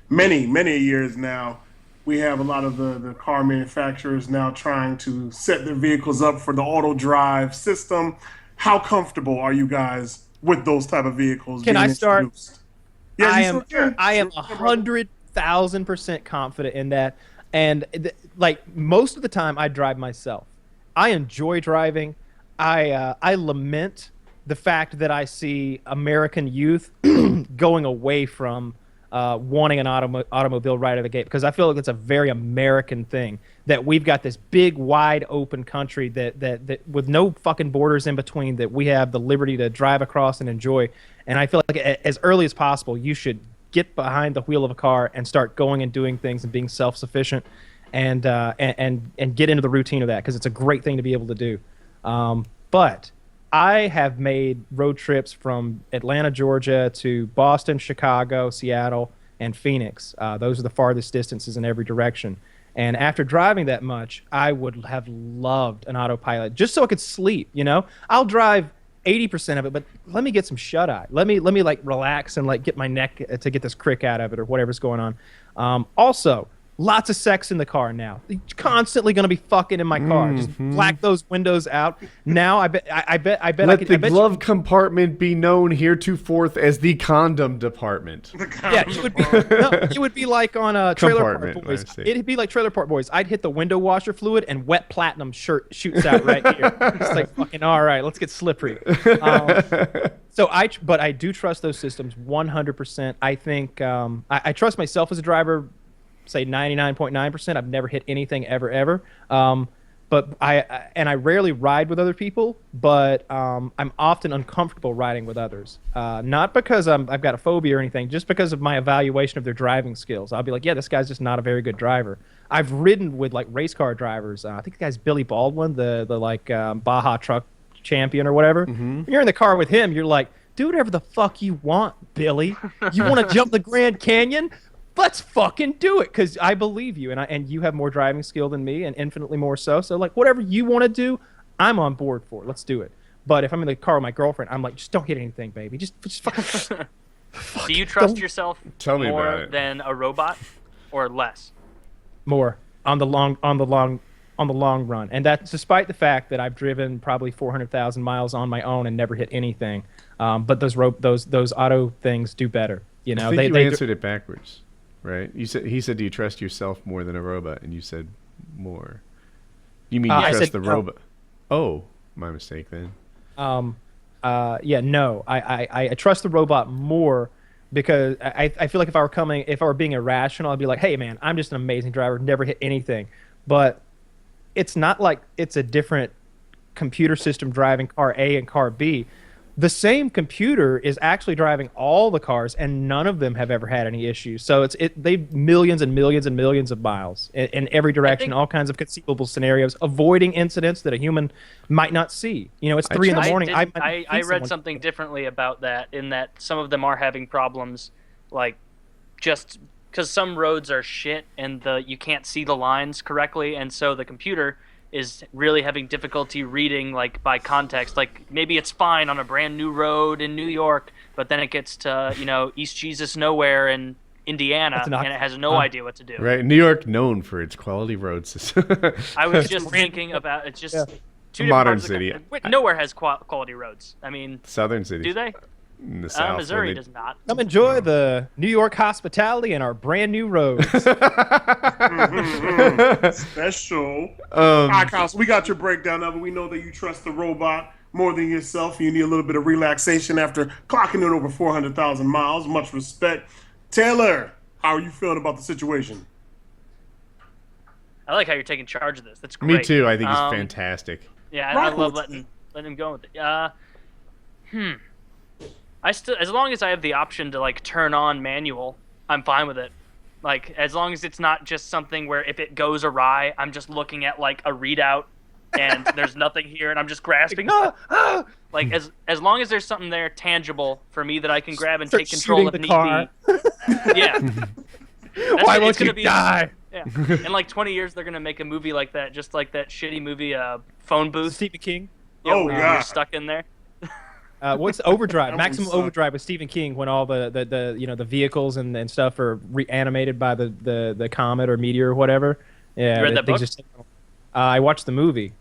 many years now, we have a lot of the car manufacturers now trying to set their vehicles up for the auto drive system. How comfortable are you guys with those type of vehicles? Can I start? Introduced? Yeah, I am 100,000% confident in that, and like most of the time, I drive myself. I enjoy driving. I lament the fact that I see American youth going away from wanting an automobile right out of the gate, because I feel like it's a very American thing, that we've got this big, wide open country that with no fucking borders in between, that we have the liberty to drive across and enjoy. And I feel like as early as possible, you should get behind the wheel of a car and start going and doing things and being self-sufficient, and get into the routine of that, because it's a great thing to be able to do. But I have made road trips from Atlanta, Georgia to Boston, Chicago, Seattle, and Phoenix. Those are the farthest distances in every direction. And after driving that much, I would have loved an autopilot just so I could sleep, I'll drive 80% of it, but let me get some shut-eye. Let me like relax and like get my neck to get this crick out of it or whatever's going on. Also, lots of sex in the car now. You're constantly going to be fucking in my car. Just black those windows out. Now I bet Let the glove compartment be known heretofore as the condom department. Yeah, it would be like on Trailer Park Boys. It'd be like Trailer Park Boys. I'd hit the window washer fluid and wet platinum shoots out right here. It's like, fucking, all right, let's get slippery. But I do trust those systems 100%. I think I trust myself as a driver, say 99.9%. I've never hit anything ever. But I rarely ride with other people, but I'm often uncomfortable riding with others. Not because I've got a phobia or anything, just because of my evaluation of their driving skills. I'll be like, yeah, this guy's just not a very good driver. I've ridden with like race car drivers. I think the guy's Billy Baldwin, the Baja truck champion or whatever. When you're in the car with him, you're like, do whatever the fuck you want, Billy. You want to jump the Grand Canyon? Let's fucking do it, because I believe you, and you have more driving skill than me, and infinitely more so. So, like, whatever you want to do, I'm on board for. Let's do it. But if I'm in the car with my girlfriend, I'm like, just don't hit anything, baby. Just fucking. Do you trust yourself Tell me more about it. than a robot, or less? More on the long run, and that's despite the fact that I've driven probably 400,000 miles on my own and never hit anything. But those auto things do better. I think you answered it backwards. Right? He said, do you trust yourself more than a robot? And you said more. You mean you trust the robot? Oh, my mistake then. Yeah, no. I trust the robot more, because I feel like if I were being irrational, I'd be like, hey man, I'm just an amazing driver, never hit anything. But it's not like it's a different computer system driving car A and car B. The same computer is actually driving all the cars, and none of them have ever had any issues. So they've millions and millions and millions of miles in every direction, all kinds of conceivable scenarios, avoiding incidents that a human might not see. It's 3 in the morning. I read something differently about that, in that some of them are having problems, like just because some roads are shit and you can't see the lines correctly, and so the computer is really having difficulty reading, like, by context. Like, maybe it's fine on a brand new road in New York, but then it gets to, East Jesus Nowhere in Indiana, and it has no idea what to do. Right. New York, known for its quality road system. I was just thinking about, it's just two modern different city. Wait, nowhere has quality roads. I mean, Southern cities. Do they? In the South, Missouri does not. Come enjoy the New York hospitality and our brand new roads. Special. All right, Kyle, so we got your breakdown of it. We know that you trust the robot more than yourself. You need a little bit of relaxation after clocking in over 400,000 miles. Much respect. Taylor, how are you feeling about the situation? I like how you're taking charge of this. That's great. Me too. I think he's fantastic. Yeah, I Rock love with letting him go with it. I still, as long as I have the option to like turn on manual, I'm fine with it. Like as long as it's not just something where if it goes awry, I'm just looking at like a readout and there's nothing here and I'm just grasping. Like as long as there's something there tangible for me that I can grab and Start take control if shooting need the car. be. Yeah. Why It's won't you gonna be- die? Yeah. In like 20 years, they're gonna make a movie like that, just like that shitty movie, Phone Booth. Stephen King. Oh, where God. you're stuck in there. What's Overdrive? That Maximum one sucked. Overdrive with Stephen King when all the you know the vehicles and stuff are reanimated by the comet or meteor or whatever. Yeah, You read that things book? just- I watched the movie.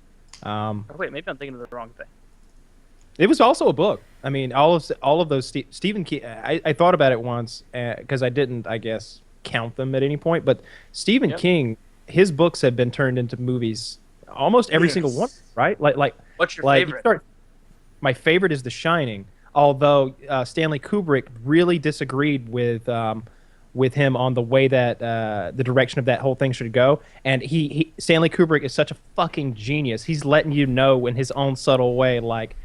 Oh, wait, maybe I'm thinking of the wrong thing. It was also a book. I mean, all of those Stephen King. I thought about it once because I didn't, I guess, count them at any point. But Stephen Yep. King, his books have been turned into movies. Almost every Yes. single one, right? Like What's your like, favorite? my favorite is The Shining. Although Stanley Kubrick really disagreed with him on the way that the direction of that whole thing should go. And Stanley Kubrick is such a fucking genius. He's letting you know in his own subtle way, like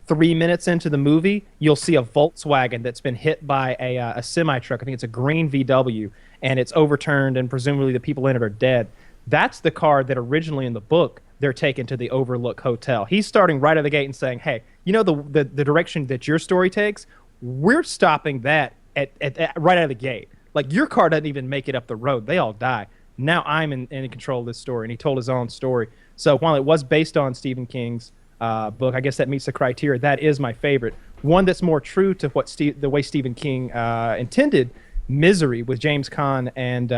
3 minutes into the movie, you'll see a Volkswagen that's been hit by a semi truck. I think it's a green VW, and it's overturned, and presumably the people in it are dead. That's the car that originally in the book they're taken to the Overlook Hotel. He's starting right out of the gate and saying, "Hey, you know the direction that your story takes, we're stopping that at right out of the gate. Like your car doesn't even make it up the road; they all die. Now I'm in control of this story." And he told his own story. So while it was based on Stephen King's book, I guess that meets the criteria. That is my favorite. One that's more true to what the way Stephen King intended. Misery with James Caan and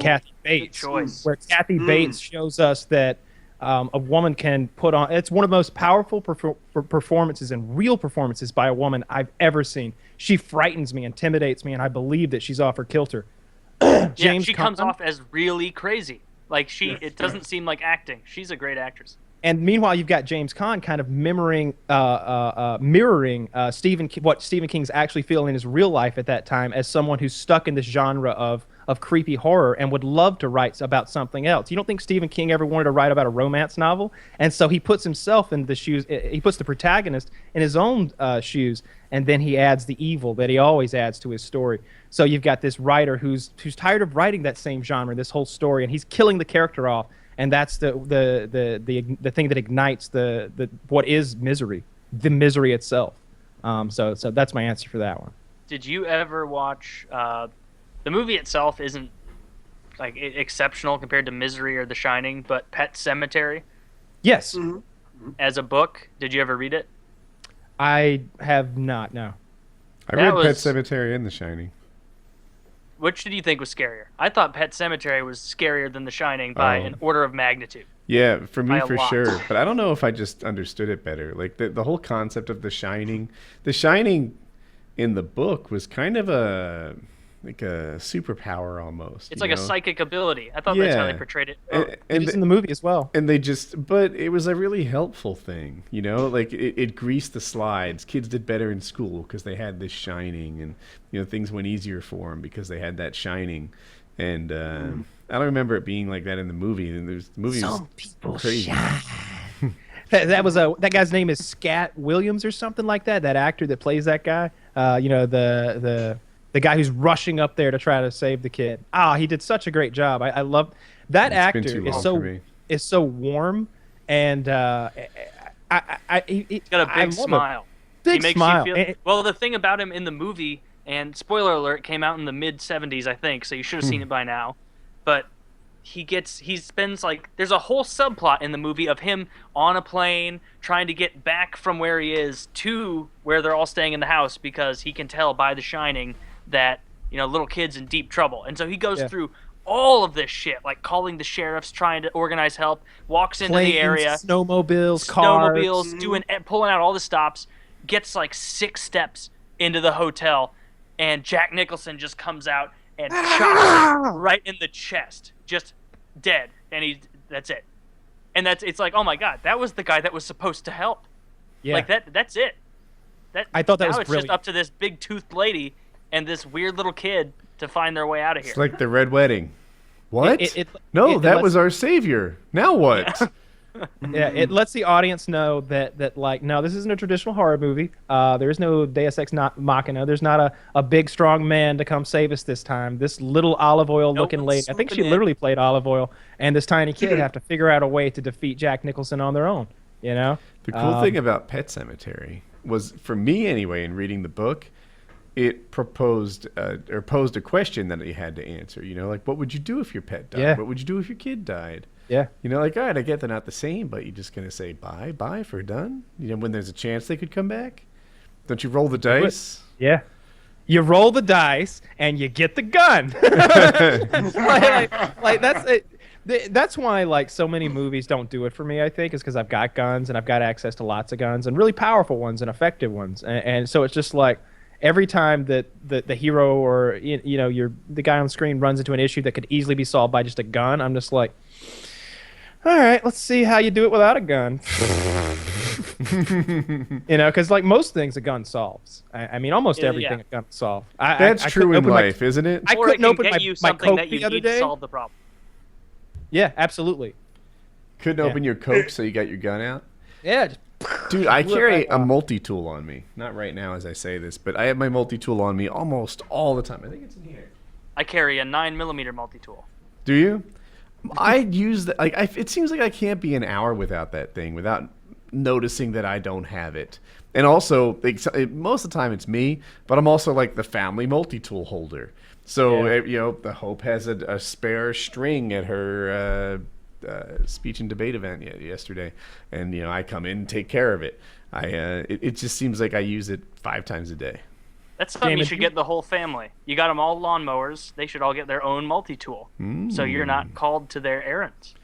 Kathy Bates, choice. where Kathy Bates shows us that a woman can put on. It's one of the most powerful performances and real performances by a woman I've ever seen. She frightens me, intimidates me, and I believe that she's off her kilter. James She comes Caan- off as really crazy. Like it doesn't seem like acting. She's a great actress. And meanwhile, you've got James Caan kind of mirroring what Stephen King's actually feeling in his real life at that time as someone who's stuck in this genre of creepy horror and would love to write about something else. You don't think Stephen King ever wanted to write about a romance novel? And so he puts himself in the shoes, he puts the protagonist in his own shoes, and then he adds the evil that he always adds to his story. So you've got this writer who's tired of writing that same genre, this whole story, and he's killing the character off. And that's the thing that ignites the what is misery, the misery itself. So that's my answer for that one. Did you ever watch the movie itself? Isn't like exceptional compared to Misery or The Shining, but Pet Sematary Yes, as a book. Did you ever read it? I have not. No. I That read Pet was- Sematary and The Shining. Which did you think was scarier? I thought Pet Sematary was scarier than The Shining by an order of magnitude. Yeah, for me By a for lot. sure. But I don't know if I just understood it better. Like the whole concept of The Shining in the book was kind of a superpower almost. It's you like a know? psychic ability. I thought that's how they Yeah. portrayed it. It And is in the movie as well. And but it was a really helpful thing, you know, like it greased the slides. Kids did better in school because they had this shining, and things went easier for them because they had that shining. And I don't remember it being like that in the movie. And the movie was crazy. That was that guy's name is Scat Williams or something like that. That actor that plays that guy. The guy who's rushing up there to try to save the kid. He did such a great job. I love that It's been actor too is long for me. so warm and He's got a big smile. Big He makes smile. You feel, well, the thing about him in the movie, and spoiler alert, came out in the mid '70s, I think, so you should have seen it by now. But he spends like there's a whole subplot in the movie of him on a plane trying to get back from where he is to where they're all staying in the house because he can tell by The Shining that little kid's in deep trouble, and so he goes through all of this shit, like calling the sheriffs, trying to organize help, walks into the area, snowmobiles, cars. pulling out all the stops, gets like 6 steps into the hotel, and Jack Nicholson just comes out and chops him right in the chest, just dead, and that's it. And it's like, oh my god, that was the guy that was supposed to help. Yeah. Like that's it. I thought that now was it's brilliant. just up to this big toothed lady and this weird little kid to find their way out of here. It's like the Red Wedding. What? No, that was our savior. Now what? Yeah, it lets the audience know that like, no, this isn't a traditional horror movie. There is no Deus Ex Machina. There's not a big strong man to come save us this time. This little olive oil looking lady, I think she literally played olive oil, and this tiny kid have to figure out a way to defeat Jack Nicholson on their own. You know. The cool thing about Pet Sematary was, for me anyway, in reading the book, it proposed or posed a question that you had to answer. You know, like, what would you do if your pet died? Yeah. What would you do if your kid died? Yeah. You know, like, all right, I get they're not the same, but you're just going to say bye for done? You know, when there's a chance they could come back? Don't you roll the dice? Yeah. You roll the dice and you get the gun. like that's it. That's why like so many movies don't do it for me, I think, is because I've got guns and I've got access to lots of guns and really powerful ones and effective ones. And so it's just like every time that the hero or you know the guy on screen runs into an issue that could easily be solved by just a gun, I'm just like, all right, let's see how you do it without a gun. You know, because like most things a gun solves. I mean, almost everything a gun solves. That's true in life, isn't it? I couldn't open my Coke that you the other need day. to solve the problem. Yeah, absolutely. Couldn't open your Coke, so you got your gun out? Yeah. Just, dude, I carry a multi-tool on me. Not right now as I say this, but I have my multi-tool on me almost all the time. I think it's in here. I carry a 9mm multi-tool. Do you? I use that. Like, it seems like I can't be an hour without that thing without noticing that I don't have it. And also, most of the time it's me, but I'm also like the family multi-tool holder. So, you know, the Hope has a spare string at her speech and debate event yesterday, and you know, I come in and take care of it. It just seems like I use it 5 times a day. That's something you should get the whole family. You got them all lawnmowers. They should all get their own multi-tool, so you're not called to their errands.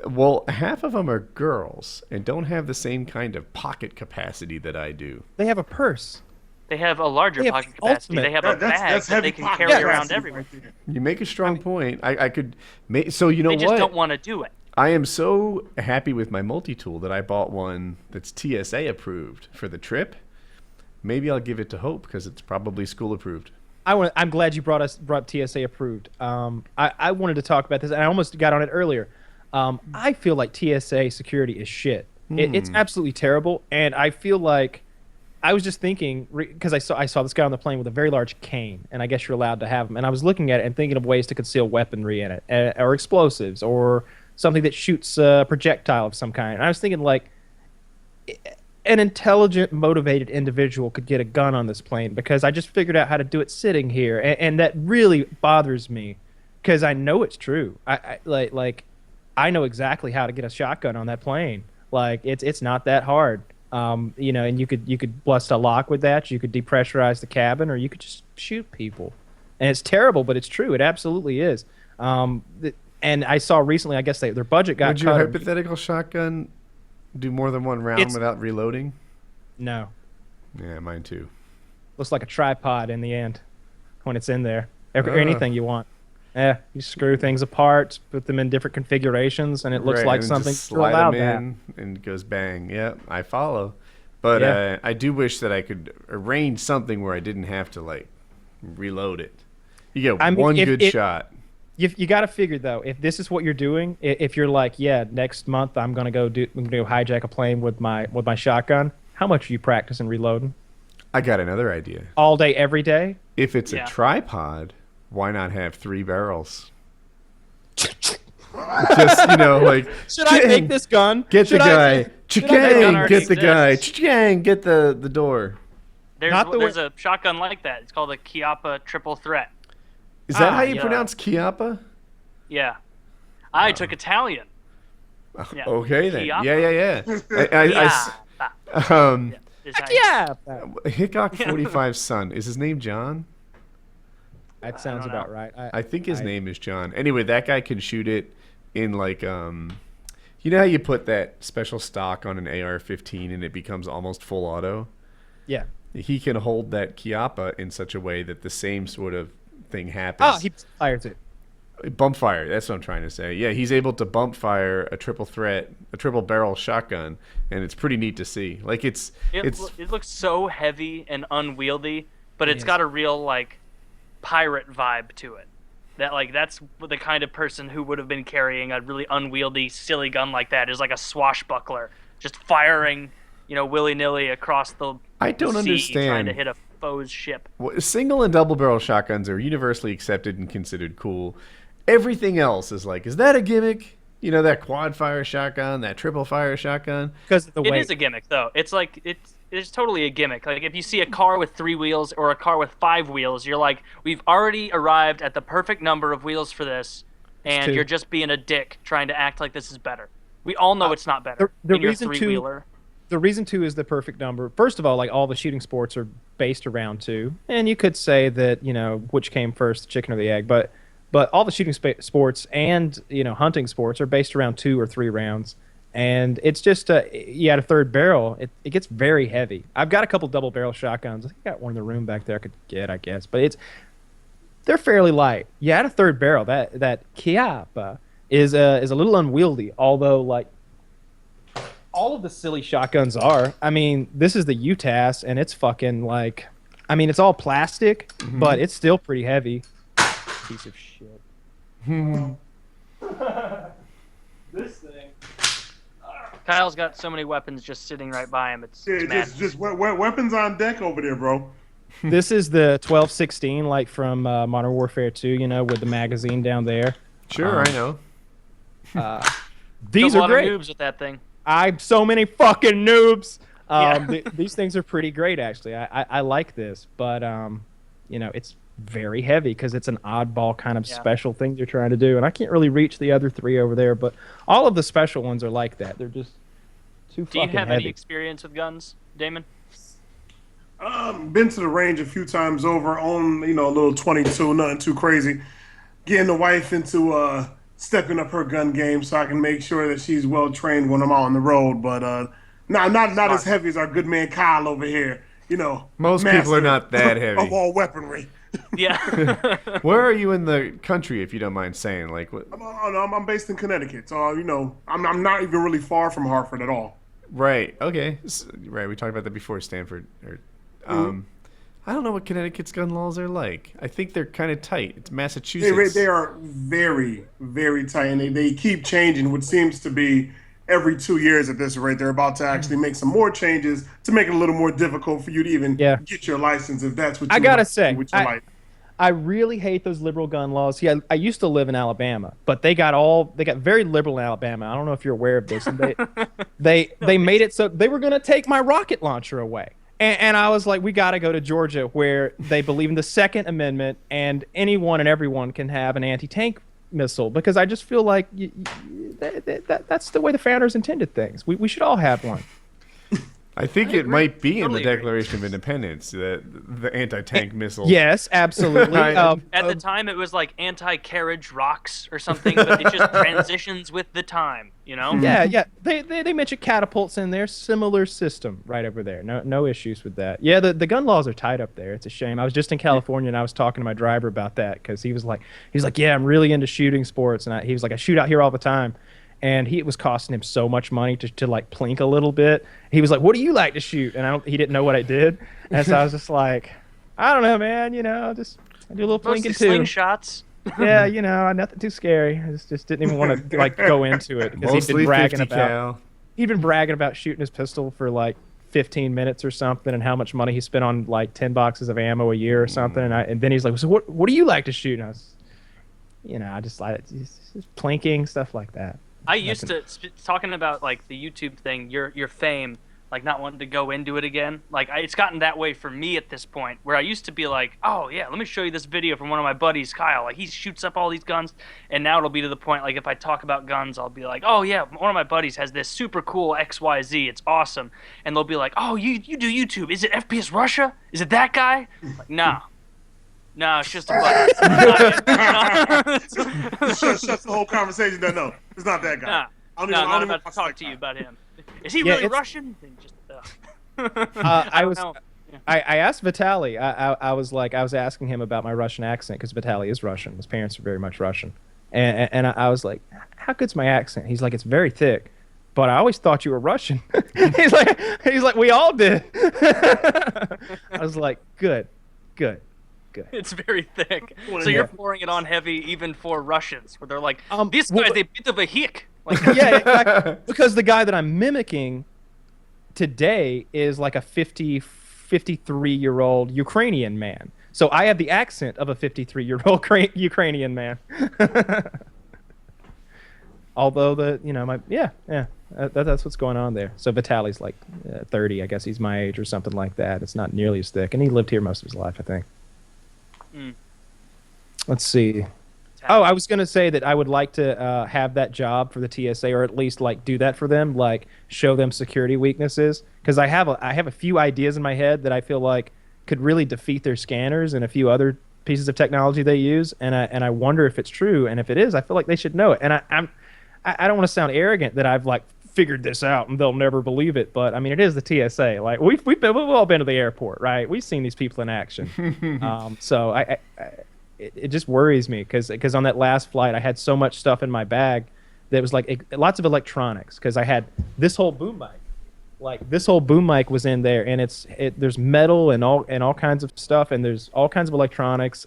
Well, half of them are girls and don't have the same kind of pocket capacity that I do. they have a purse. They have a larger pocket capacity. They have a bag that they can carry around everywhere. You make a strong point. I could make, so you know what? They just don't want to do it. I am so happy with my multi-tool that I bought one that's TSA approved for the trip. Maybe I'll give it to Hope because it's probably school approved. I'm glad you brought TSA approved. I wanted to talk about this, and I almost got on it earlier. I feel like TSA security is shit. It's absolutely terrible, and I feel like I was just thinking, because I saw this guy on the plane with a very large cane, and I guess you're allowed to have them. And I was looking at it and thinking of ways to conceal weaponry in it, or explosives, or something that shoots a projectile of some kind. And I was thinking, like, an intelligent, motivated individual could get a gun on this plane, because I just figured out how to do it sitting here, and that really bothers me, because I know it's true. I know exactly how to get a shotgun on that plane. Like, it's not that hard. You know, and you could bust a lock with that. You could depressurize the cabin, or you could just shoot people. And it's terrible, but it's true. It absolutely is. And I saw recently, I guess their budget got cut. Would your hypothetical shotgun do more than one round without reloading? No. Yeah, mine too. Looks like a tripod in the end when it's in there. Anything you want. Yeah, you screw things apart, put them in different configurations, and it looks like something to slide them in, and it goes bang. Yeah, I follow. But I do wish that I could arrange something where I didn't have to like reload it. You get one good shot. You got to figure though, if this is what you're doing, if you're like, yeah, next month I'm gonna go hijack a plane with my shotgun. How much are you practicing reloading? I got another idea. All day, every day. If it's a tripod, why not have 3 barrels? Just, you know, like, should I make this gun? Get the guy. Chikang, get the guy. Chikang, get the door. There's a shotgun like that. It's called a Chiappa triple threat. Is that how you pronounce Chiappa? Yeah. I took Italian. Yeah. Okay then. Chiappa. Hickok 45's son. Is his name John? That sounds about right. I think his name is John. Anyway, that guy can shoot it in like you know how you put that special stock on an AR-15 and it becomes almost full auto? Yeah. He can hold that Chiappa in such a way that the same sort of thing happens. Oh, he fires it. Bump fire, that's what I'm trying to say. Yeah, he's able to bump fire a triple barrel shotgun, and it's pretty neat to see. Like it looks so heavy and unwieldy, but it's got a real like pirate vibe to it. That's the kind of person who would have been carrying a really unwieldy, silly gun like that, is like a swashbuckler, just firing, willy-nilly across the I don't sea, understand. trying to hit a foe's ship. Single and double barrel shotguns are universally accepted and considered cool. Everything else is like, is that a gimmick? That quad fire shotgun, that triple fire shotgun. Because of the It weight. is a gimmick, though. It's totally a gimmick. Like, if you see a car with 3 wheels or a car with 5 wheels, you're like, we've already arrived at the perfect number of wheels for this, and two. you're just being a dick trying to act like this is better. We all know it's not better. the in your reason 3-wheeler. The reason 2 is the perfect number. First of all, like all the shooting sports are based around 2, and you could say that which came first, the chicken or the egg. But all the shooting sports and hunting sports are based around 2 or 3 rounds, and it's just you add a third barrel, it gets very heavy. I've got a couple double barrel shotguns. I think I got one in the room back there I could get, I guess, but they're fairly light. You add a third barrel, that Kiapa is a little unwieldy, although like. All of the silly shotguns are. I mean, this is the UTAS, and it's fucking like... I mean, it's all plastic, but it's still pretty heavy. Piece of shit. This thing... Kyle's got so many weapons just sitting right by him. It's madness. just weapons on deck over there, bro. This is the 1216, like from Modern Warfare 2, with the magazine down there. Sure, I know. These a are lot great. of noobs with that thing. I'm so many fucking noobs. Yeah. These things are pretty great, actually. I like this, but it's very heavy because it's an oddball kind of special thing you're trying to do, and I can't really reach the other 3 over there. But all of the special ones are like that. They're just too Do you fucking have heavy. any experience with guns, Damon? Been to the range a few times over, on a little 22, nothing too crazy. Getting the wife into stepping up her gun game so I can make sure that she's well trained when I'm out on the road. But not as heavy as our good man Kyle over here. Most people are not that heavy. Of all weaponry. Yeah. Where are you in the country, if you don't mind saying? Like, what? I'm based in Connecticut, so I'm not even really far from Hartford at all. Right. Okay. Right. We talked about that before. Stanford. I don't know what Connecticut's gun laws are like. I think they're kind of tight. It's Massachusetts. They are very, very tight, and they keep changing, which seems to be every 2 years at this rate. They're about to actually make some more changes to make it a little more difficult for you to even get your license if that's what you I gotta like to say, do with your life. I really hate those liberal gun laws. Yeah, I used to live in Alabama, but they got very liberal in Alabama. I don't know if you're aware of this. And they made it so they were going to take my rocket launcher away. And I was like, we got to go to Georgia, where they believe in the Second Amendment and anyone and everyone can have an anti-tank missile, because I just feel like that's the way the founders intended things. We should all have one. I think it might be in the Totally agree. Declaration of Independence, the anti-tank missile. Yes, absolutely. At the time, it was like anti-carriage rocks or something, but it just transitions with the time, Yeah. They mentioned catapults in there. Similar system right over there. No issues with that. Yeah, the gun laws are tight up there. It's a shame. I was just in California, and I was talking to my driver about that, because he was like, yeah, I'm really into shooting sports, and he was like, I shoot out here all the time. And it was costing him so much money to like plink a little bit. He was like, "What do you like to shoot?" And he didn't know what I did, and so I was just like, "I don't know, man. I do a little Mostly plinking too." slingshots. Yeah, nothing too scary. I just didn't even want to like go into it, because Mostly 50 cal. he'd been bragging about shooting his pistol for like 15 minutes or something, and how much money he spent on like 10 boxes of ammo a year or something. And then he's like, "So what do you like to shoot?" And I was, I just like just plinking, stuff like that. I used to talking about like the YouTube thing, your fame, like not wanting to go into it again. Like it's gotten that way for me at this point, where I used to be like, "Oh yeah, let me show you this video from one of my buddies, Kyle. Like he shoots up all these guns." And now it'll be to the point, like if I talk about guns, I'll be like, "Oh yeah, one of my buddies has this super cool XYZ. It's awesome." And they'll be like, "Oh, you do YouTube? Is it FPS Russia? Is it that guy?" I'm like, no, it's just a buddy. Shuts the whole conversation down. No, it's not that guy. I'm not about to talk to you about him. Is he really Russian? Then just, I asked Vitaly. I was asking him about my Russian accent, because Vitaly is Russian. His parents are very much Russian, and I was like, "How good's my accent?" He's like, "It's very thick, but I always thought you were Russian." he's like, "We all did." I was like, "Good." Good. It's very thick. So Yeah. you're pouring it on heavy even for Russians, where they're like, this well, guy's a bit of a hick. Like, Yeah, exactly. Because the guy that I'm mimicking today is like a 53-year-old Ukrainian man. So I have the accent of a 53-year-old Ukrainian man. Although that's what's going on there. So Vitaly's like 30. I guess he's my age or something like that. It's not nearly as thick, and he lived here most of his life, I think. Let's see. Oh, I was gonna say that I would like to have that job for the TSA, or at least like do that for them, like show them security weaknesses, because I have a few ideas in my head that I feel like could really defeat their scanners and a few other pieces of technology they use, and I wonder if it's true, and if it is, I feel like they should know it. And I don't want to sound arrogant that I've like figured this out and they'll never believe it, but I mean, it is the TSA. Like we've all been to the airport, right? We've seen these people in action. So it just worries me because on that last flight I had so much stuff in my bag that was like lots of electronics, because I had this whole boom mic. Like this whole boom mic was in there, and there's metal and all kinds of stuff, and there's all kinds of electronics,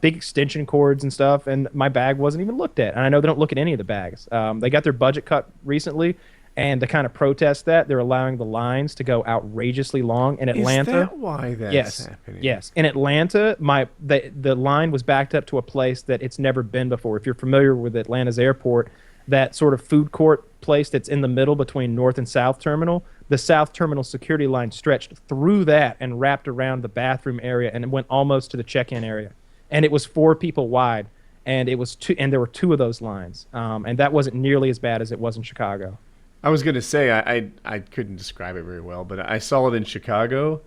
big extension cords and stuff, and my bag wasn't even looked at. And I know they don't look at any of the bags. They got their budget cut recently, and to kind of protest that, they're allowing the lines to go outrageously long in Atlanta. Is that why that's happening? Yes. In Atlanta, the line was backed up to a place that it's never been before. If you're familiar with Atlanta's airport, that sort of food court place that's in the middle between North and South Terminal, the South Terminal security line stretched through that and wrapped around the bathroom area, and it went almost to the check-in area. And it was 4 people wide, and there were 2 of those lines. And that wasn't nearly as bad as it was in Chicago. I was going to say, I couldn't describe it very well, but I saw it in Chicago,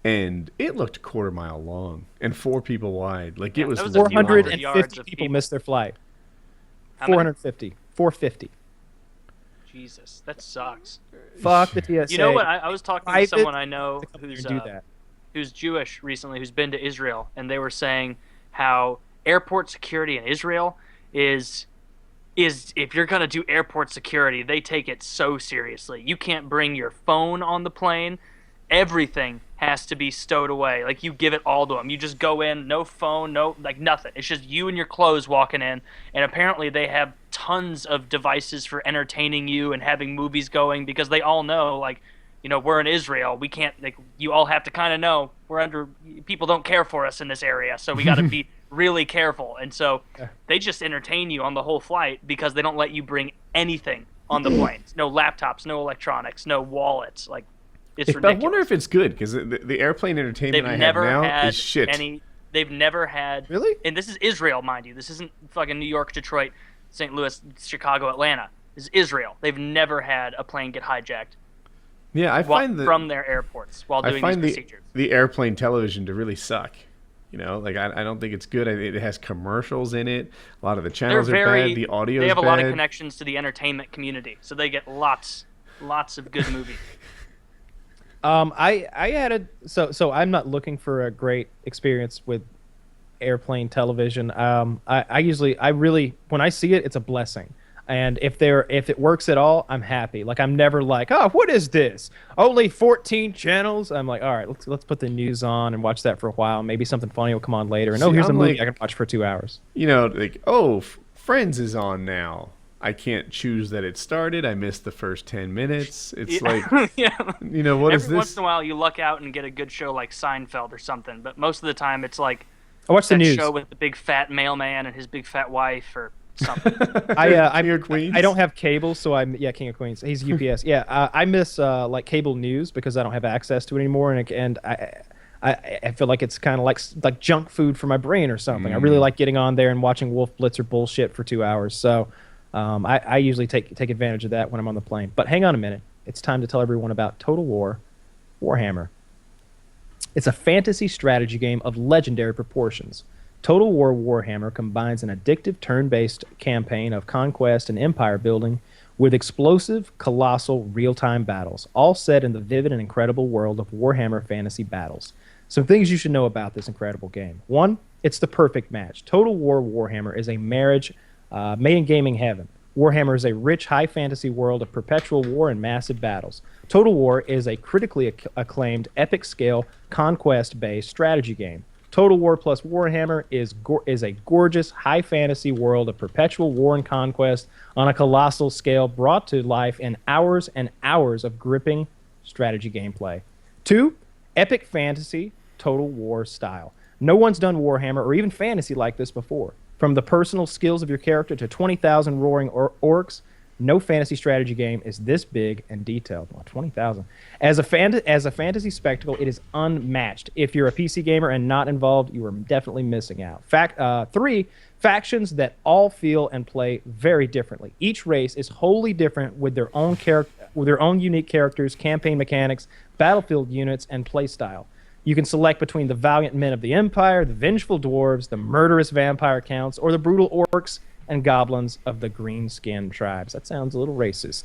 and it looked a quarter mile long and 4 people wide. Like it was that was a few hundred yards 450 of people people. missed their flight. How many? 450. Jesus, that sucks. Fuck the TSA. You know what? I was talking to Private someone I know companies who's do that. who's Jewish recently, who's been to Israel, and they were saying how airport security in Israel is if you're gonna do airport security, they take it so seriously. You can't bring your phone on the plane. Everything has to be stowed away. Like you give it all to them. You just go in, no phone, no like nothing. It's just you and your clothes walking in. And apparently they have tons of devices for entertaining you and having movies going, because they all know, like, you know, we're in Israel. We can't, like, you all have to kind of know people don't care for us in this area, so we got to be really careful. And so they just entertain you on the whole flight because they don't let you bring anything on the planes. No laptops, no electronics, no wallets. Like, it's ridiculous. I wonder if it's good, because the airplane entertainment They've I have never now had is shit. They've never had. Really? And this is Israel, mind you. This isn't fucking New York, Detroit, St. Louis, Chicago, Atlanta. This is Israel. They've never had a plane get hijacked. Yeah, I find from their airports while doing these procedures. the airplane television to really suck. You know, like I don't think it's good. It has commercials in it. A lot of the channels are bad. The audio is bad. They have a lot of connections to the entertainment community, so they get lots of good movies. I had so I'm not looking for a great experience with airplane television. I usually when I see it, it's a blessing. And if it works at all, I'm happy. Like I'm never like, oh, what is this? Only 14 channels. I'm like, all right, let's put the news on and watch that for a while. Maybe something funny will come on later. And here's a movie I can watch for 2 hours. You know, like Friends is on now. I can't choose that it started. I missed the first 10 minutes. It's like, yeah. You know, what is this? Every once in a while, you luck out and get a good show like Seinfeld or something. But most of the time, it's like I watch the news. Show with the big fat mailman and his big fat wife or something. King of Queens? I don't have cable, so King of Queens. He's UPS. I miss like cable news because I don't have access to it anymore, and I feel like it's kind of like junk food for my brain or something. I really like getting on there and watching Wolf Blitzer bullshit for 2 hours. So I usually take advantage of that when I'm on the plane. But hang on a minute. It's time to tell everyone about Total War Warhammer. It's a fantasy strategy game of legendary proportions. Total War Warhammer combines an addictive turn-based campaign of conquest and empire building with explosive, colossal, real-time battles, all set in the vivid and incredible world of Warhammer fantasy battles. Some things you should know about this incredible game. 1, it's the perfect match. Total War Warhammer is a marriage made in gaming heaven. Warhammer is a rich, high fantasy world of perpetual war and massive battles. Total War is a critically acclaimed, epic-scale, conquest-based strategy game. Total War plus Warhammer is a gorgeous high fantasy world of perpetual war and conquest on a colossal scale, brought to life in hours and hours of gripping strategy gameplay. 2, epic fantasy Total War style. No one's done Warhammer or even fantasy like this before. From the personal skills of your character to 20,000 roaring orcs, no fantasy strategy game is this big and detailed. Well, 20,000. As a fantasy spectacle, it is unmatched. If you're a PC gamer and not involved, you are definitely missing out. 3, factions that all feel and play very differently. Each race is wholly different with their own unique characters, campaign mechanics, battlefield units, and playstyle. You can select between the valiant men of the Empire, the vengeful dwarves, the murderous vampire counts, or the brutal orcs and goblins of the green-skinned tribes. That sounds a little racist.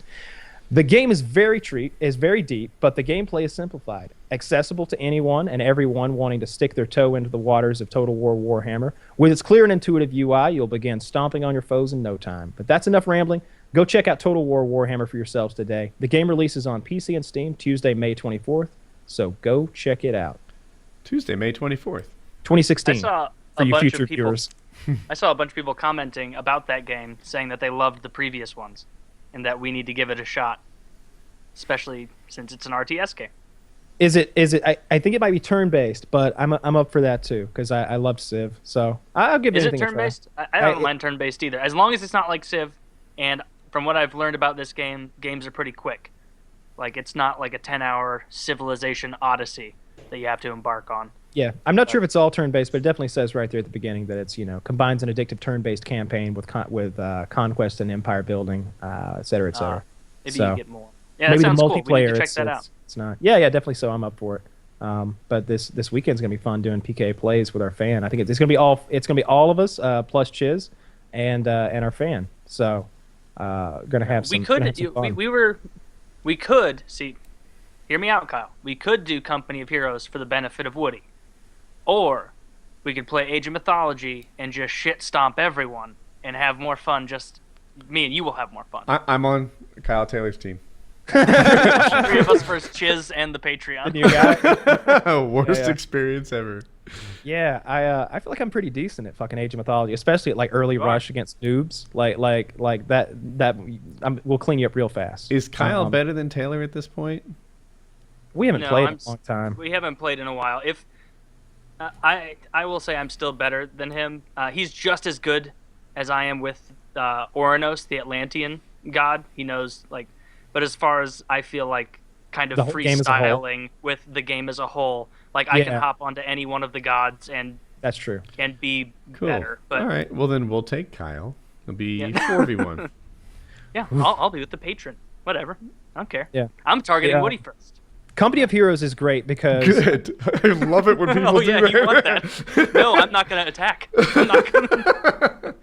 The game is very deep, but the gameplay is simplified, accessible to anyone and everyone wanting to stick their toe into the waters of Total War Warhammer. With its clear and intuitive UI, you'll begin stomping on your foes in no time. But that's enough rambling. Go check out Total War Warhammer for yourselves today. The game releases on PC and Steam Tuesday, May 24th, so go check it out. Tuesday, May 24th. 2016. I saw for a you bunch future of people. viewers. I saw a bunch of people commenting about that game, saying that they loved the previous ones, and that we need to give it a shot, especially since it's an RTS game. Is it? I think it might be turn-based, but I'm up for that too because I loved Civ, so I'll give Is it anything a try. turn-based? I don't mind turn-based either, as long as it's not like Civ. And from what I've learned about this game, games are pretty quick. Like, it's not like a 10-hour Civilization Odyssey that you have to embark on. Yeah, I'm not sure if it's all turn-based, but it definitely says right there at the beginning that it's, combines an addictive turn-based campaign with conquest and empire building, et cetera, et cetera. Maybe so, you get more. Yeah, maybe that sounds the cool. We need multiplayer, to check that out. it's not. Yeah, definitely so. I'm up for it. But this weekend's gonna be fun doing PKA Plays with our fan. I think it's gonna be all of us plus Chiz and our fan. So gonna have some. We could see. Hear me out, Kyle. We could do Company of Heroes for the benefit of Woody, or we could play Age of Mythology and just shit stomp everyone and have more fun. Just me and you will have more fun. I'm on Kyle Taylor's team. 3 of us versus Chiz and the Patreon. You got it. Worst experience ever. Yeah, I feel like I'm pretty decent at fucking Age of Mythology, especially at like early rush against noobs. Like that we'll clean you up real fast. Is Kyle better than Taylor at this point? We haven't played in a long time. We haven't played in a while. If I will say I'm still better than him. He's just as good as I am with Oranos, the Atlantean god. He knows but as far as I feel like kind of freestyling with the game as a whole, I can hop onto any one of the gods and that's true and be cool. better. But all right, well then we'll take Kyle. It'll be 4v1. Yeah, I'll be with the patron. Whatever, I don't care. Yeah, I'm targeting Woody first. Company of Heroes is great because good. I love it when people do that. You want that? No, I'm not gonna attack. I'm not gonna.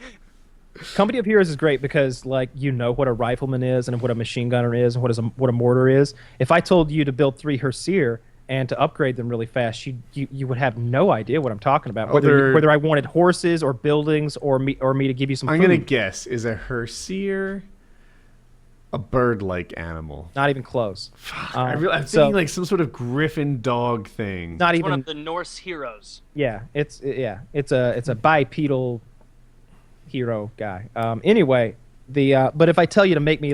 Company of Heroes is great because you know what a rifleman is and what a machine gunner is and what a mortar is. If I told you to build 3 Herseer and to upgrade them really fast, you would have no idea what I'm talking about. Whether I wanted horses or buildings or me to give you some I'm food. gonna guess, is a Herseer a bird-like animal? Not even close. I'm thinking some sort of griffin dog thing. Not it's even one of the Norse heroes. Yeah, it's a bipedal hero guy. Anyway, but if I tell you to make me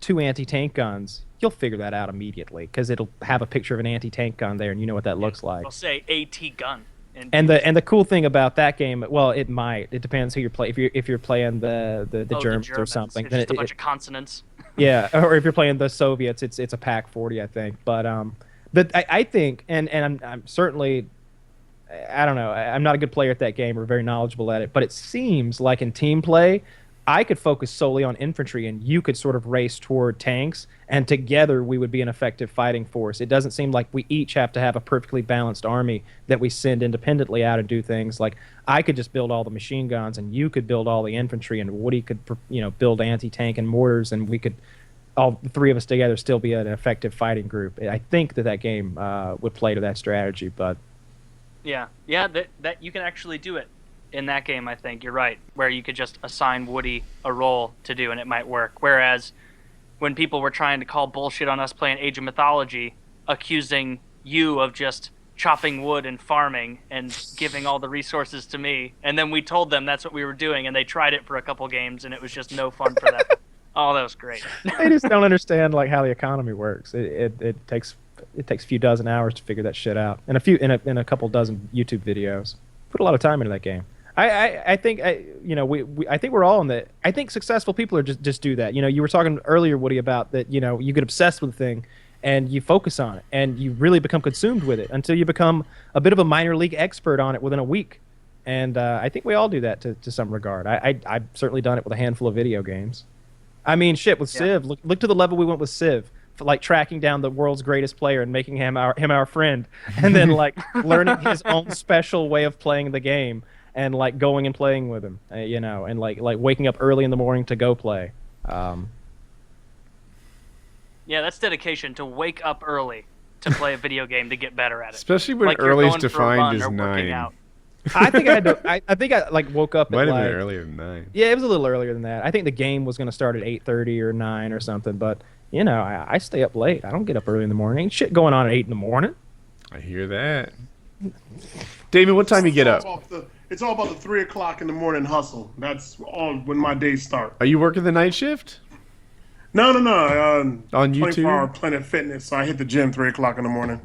2 anti-tank guns, you'll figure that out immediately because it'll have a picture of an anti-tank gun there, and you know what that looks like. I'll say AT gun. And the cool thing about that game, well, it depends who you're playing. If you're playing the Germans or something, it's then just a bunch of consonants. Yeah, or if you're playing the Soviets, it's a Pack 40, I think. But I think, and I'm certainly, I don't know, I'm not a good player at that game or very knowledgeable at it, but it seems like in team play, I could focus solely on infantry and you could sort of race toward tanks, and together we would be an effective fighting force. It doesn't seem like we each have to have a perfectly balanced army that we send independently out and do things. Like, I could just build all the machine guns and you could build all the infantry, and Woody could build anti-tank and mortars, and we could, all the 3 of us together, still be an effective fighting group. I think that game would play to that strategy, but... Yeah, that you can actually do it. In that game, I think you're right, where you could just assign Woody a role to do and it might work. Whereas when people were trying to call bullshit on us playing Age of Mythology, accusing you of just chopping wood and farming and giving all the resources to me. And then we told them that's what we were doing, and they tried it for a couple games, and it was just no fun for them. Oh, that was great. They just don't understand like how the economy works. It takes a few dozen hours to figure that shit out, and in a couple dozen YouTube videos. Put a lot of time into that game. I think I think we're all in the. I think successful people are just do that. You know, you were talking earlier, Woody, about that. You know, you get obsessed with a thing, and you focus on it, and you really become consumed with it until you become a bit of a minor league expert on it within a week. And I think we all do that to some regard. I've certainly done it with a handful of video games. I mean, shit, with Civ. Look to the level we went with Civ. For, like, tracking down the world's greatest player and making him our friend, and then like learning his own special way of playing the game, and like going and playing with him, you know, and like waking up early in the morning to go play. Yeah, that's dedication, to wake up early to play a video game to get better at it. Especially when like you're early is going for a defined run as or working 9. out. I think I had to. I think I like woke up Might at have like been earlier than 9. yeah, it was a little earlier than that. I think the game was going to start at 8:30 or 9 or something, but. You know, I stay up late. I don't get up early in the morning. Ain't shit going on at 8 in the morning. I hear that. David, what time you get up? It's all about the 3 o'clock in the morning hustle. That's all when my days start. Are you working the night shift? No. On YouTube? 24-hour Planet Fitness. So I hit the gym 3 o'clock in the morning,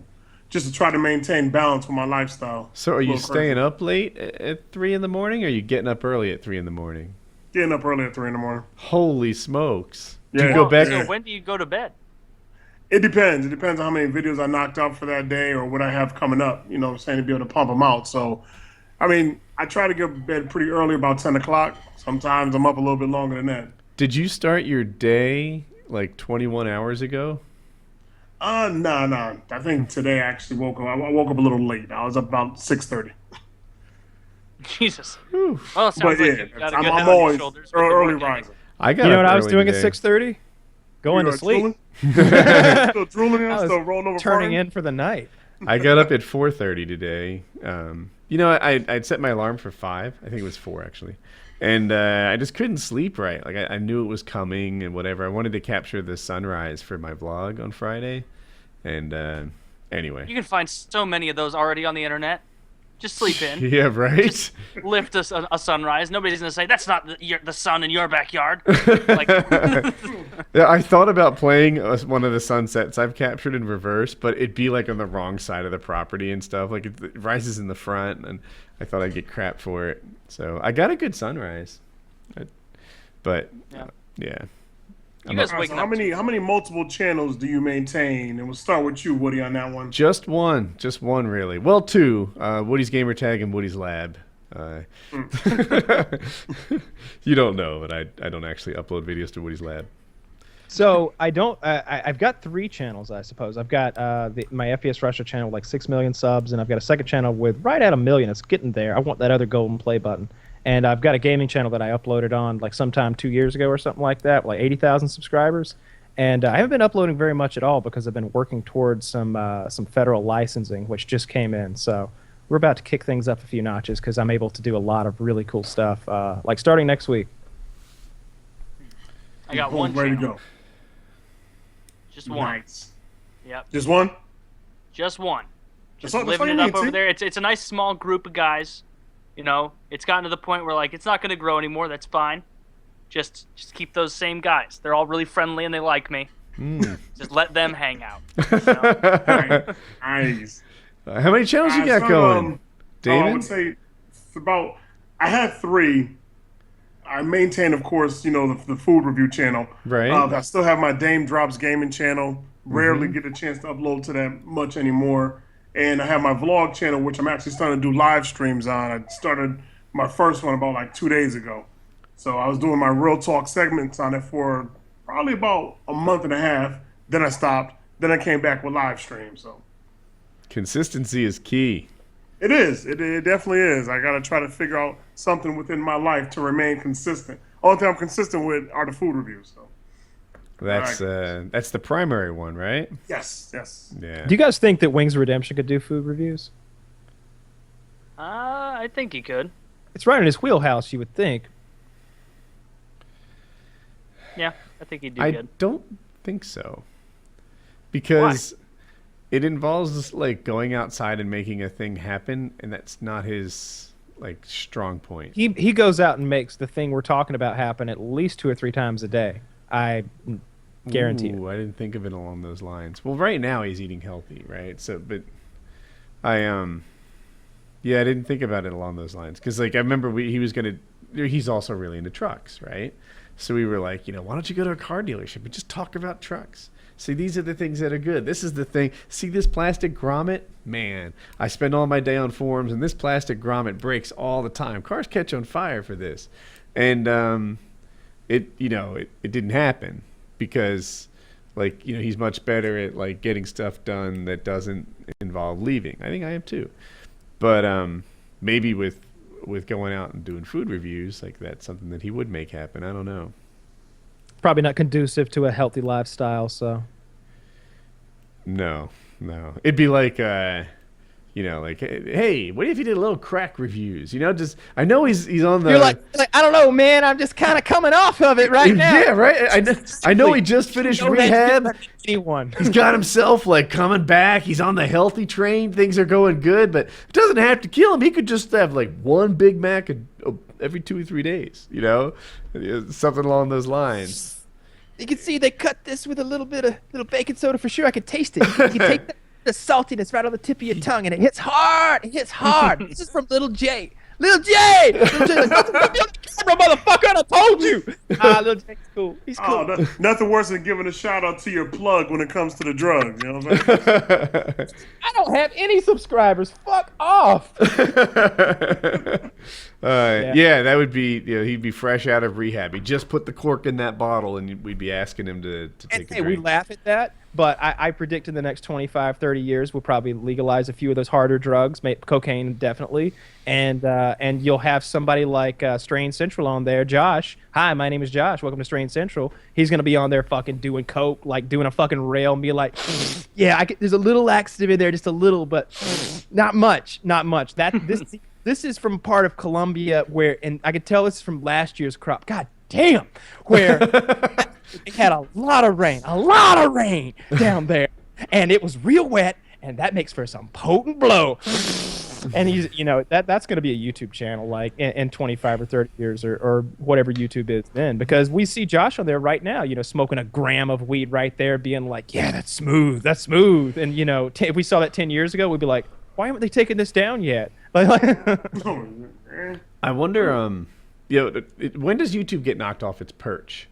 just to try to maintain balance with my lifestyle. So are you Little staying crazy. up late at 3 in the morning, or are you getting up early at 3 in the morning? Getting up early at 3 in the morning. Holy smokes. Do Yeah. you go back? So when do you go to bed? It depends. It depends on how many videos I knocked out for that day or what I have coming up, you know what I'm saying, to be able to pump them out. So, I mean, I try to get to bed pretty early, about 10 o'clock. Sometimes I'm up a little bit longer than that. Did you start your day like 21 hours ago? Nah. I think today I actually woke up. I woke up a little late. I was up about 6:30. Jesus. Whew. Well, it sounds But like yeah, you've got a I'm good head on your always shoulders with the early work ethic. riser. I got You know up what I was early doing today. at 6:30? Going to sleep. Still drooling in, I was still rolling over. turning farting? in for the night. I got up at 4:30 today. You know, I'd set my alarm for 5. I think it was 4 actually, and I just couldn't sleep right. Like I knew it was coming and whatever. I wanted to capture the sunrise for my vlog on Friday, and anyway. You can find so many of those already on the internet. Just sleep in. Yeah, right. Just lift a sunrise. Nobody's gonna say that's not the sun in your backyard. Like, Yeah, I thought about playing one of the sunsets I've captured in reverse, but it'd be like on the wrong side of the property and stuff. Like it rises in the front, and I thought I'd get crap for it. So I got a good sunrise, but yeah. you guys All right, so waking up. how many multiple channels do you maintain? And we'll start with you, Woody, on that one. Just one really. Well, 2. Woody's Gamertag and Woody's Lab. You don't know, but I don't actually upload videos to Woody's Lab. So I don't. I've got 3 channels, I suppose. I've got my FPS Russia channel with like 6 million subs, and I've got a second channel with right at 1 million. It's getting there. I want that other golden play button. And I've got a gaming channel that I uploaded on like sometime 2 years ago or something like that, like 80,000 subscribers. And I haven't been uploading very much at all because I've been working towards some federal licensing, which just came in. So we're about to kick things up a few notches because I'm able to do a lot of really cool stuff, like starting next week. I got Boom, one ready to channel. go. Just one. Nice. Yep. Just one? Just one. Just That's all living you it up need, over see? there. It's a nice small group of guys. You know, it's gotten to the point where like it's not going to grow anymore. That's fine. Just keep those same guys. They're all really friendly and they like me. Just let them hang out. You know? Nice. How many channels you got So, going, I would David? say it's about. I had 3. I maintain, of course, you know, the food review channel. Right. I still have my Daym Drops gaming channel. Rarely get a chance to upload to that much anymore. And I have my vlog channel, which I'm actually starting to do live streams on. I started my first one about like 2 days ago. So I was doing my real talk segments on it for probably about a month and a half. Then I stopped. Then I came back with live streams. So Consistency is key. it is. It definitely is. I got to try to figure out something within my life to remain consistent. Only thing I'm consistent with are the food reviews. So That's the primary one, right? yes. Yeah. Do you guys think that Wings of Redemption could do food reviews? I think he could. It's right in his wheelhouse, you would think. Yeah, I think he'd do I good. don't think so. Because it involves like going outside and making a thing happen, and that's not his like strong point. He goes out and makes the thing we're talking about happen at least 2 or 3 times a day. I guarantee Ooh, I didn't think of it along those lines. Well, right now he's eating healthy, right? So, but yeah, I didn't think about it along those lines because like I remember he's also really into trucks, right? So we were like, why don't you go to a car dealership and just talk about trucks? See, these are the things that are good. This is the thing. See this plastic grommet? Man, I spend all my day on forums, and this plastic grommet breaks all the time. Cars catch on fire for this. And it didn't happen because, like, he's much better at, like, getting stuff done that doesn't involve leaving. I think I am too. But maybe with going out and doing food reviews, like, that's something that he would make happen. I don't know. probably not conducive to a healthy lifestyle. So no, it'd be like like, hey, what if you did a little crack reviews? Just I know he's on the. You're like I don't know, man. I'm just kind of coming off of it right now. Yeah, right. I know he just finished rehab. Anyone. He's got himself like coming back. He's on the healthy train. Things are going good, but it doesn't have to kill him. He could just have like one Big Mac every 2 or 3 days. Something along those lines. You can see they cut this with a little baking soda for sure. I can taste it. You can take the saltiness right on the tip of your tongue, and it hits hard. It hits hard. This is from Little J. Little J! Little J, like, don't put me on the camera, motherfucker! I told you! Little J's cool. He's cool. Oh, nothing worse than giving a shout out to your plug when it comes to the drugs. You know what I'm saying? I don't have any subscribers. Fuck off! Yeah, that would be, he'd be fresh out of rehab. He just put the cork in that bottle, and we'd be asking him to take a drink. We laugh at that, but I predict in the next 25, 30 years, we'll probably legalize a few of those harder drugs, cocaine definitely, and you'll have somebody like Strain Central on there. Josh, hi, my name is Josh. Welcome to Strain Central. He's going to be on there fucking doing coke, like doing a fucking rail and be like, yeah, there's a little laxative in there, just a little, but not much. This is from part of Colombia where, and I could tell this is from last year's crop. God damn, where it had a lot of rain down there, and it was real wet, and that makes for some potent blow. And he's, that's going to be a YouTube channel like in 25 or 30 years or whatever YouTube is then, because we see Josh on there right now, smoking a gram of weed right there, being like, yeah, that's smooth. And if we saw that 10 years ago, we'd be like, why haven't they taken this down yet? I wonder, when does YouTube get knocked off its perch?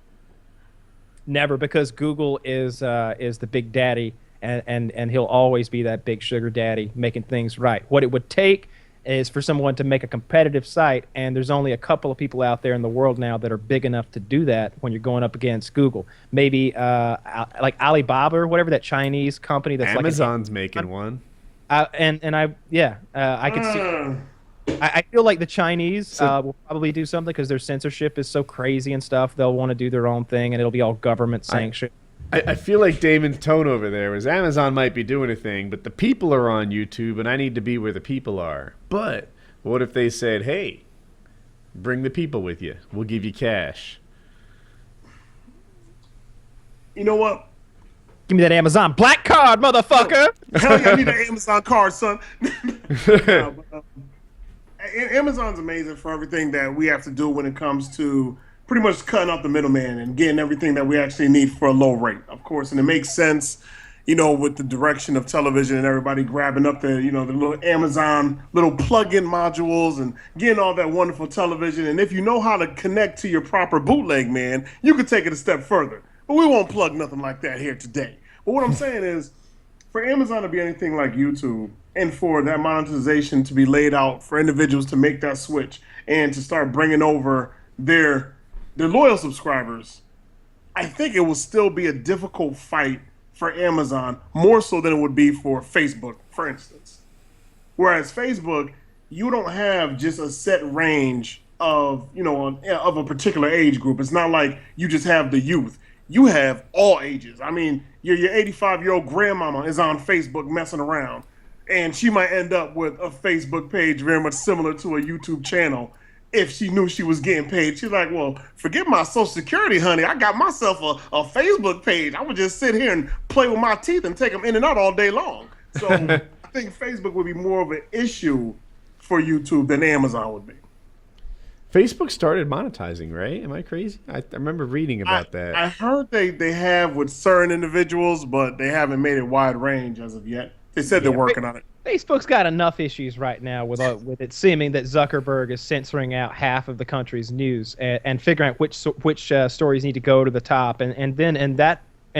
Never, because Google is the big daddy, and he'll always be that big sugar daddy making things right. What it would take is for someone to make a competitive site, and there's only a couple of people out there in the world now that are big enough to do that when you're going up against Google. Maybe like Alibaba or whatever, that Chinese company that's Amazon's making one. I can see. I feel like the Chinese will probably do something because their censorship is so crazy and stuff. They'll want to do their own thing, and it'll be all government sanctioned. I feel like Damon's tone over there was Amazon might be doing a thing, but the people are on YouTube, and I need to be where the people are. But what if they said, hey, bring the people with you. We'll give you cash. You know what? Give me that Amazon black card, motherfucker. Hell yeah, I need an Amazon card, son. Amazon's amazing for everything that we have to do when it comes to pretty much cutting out the middleman and getting everything that we actually need for a low rate, of course. And it makes sense, with the direction of television and everybody grabbing up the little Amazon little plug-in modules and getting all that wonderful television. And if you know how to connect to your proper bootleg, man, you could take it a step further. But we won't plug nothing like that here today. But what I'm saying is, for Amazon to be anything like YouTube, and for that monetization to be laid out for individuals to make that switch and to start bringing over their loyal subscribers, I think it will still be a difficult fight for Amazon, more so than it would be for Facebook, for instance. Whereas Facebook, you don't have just a set range of a particular age group. It's not like you just have the youth. You have all ages. I mean, your 85-year-old grandmama is on Facebook messing around, and she might end up with a Facebook page very much similar to a YouTube channel. if she knew she was getting paid. She's like, well, forget my Social Security, honey. I got myself a Facebook page. I would just sit here and play with my teeth and take them in and out all day long. So I think Facebook would be more of an issue for YouTube than Amazon would be. Facebook started monetizing, right? Am I crazy? I remember reading about that. I heard they have with certain individuals, but they haven't made it wide range as of yet. They said they're working on it. Facebook's got enough issues right now with it seeming that Zuckerberg is censoring out half of the country's news and figuring out which stories need to go to the top, and then in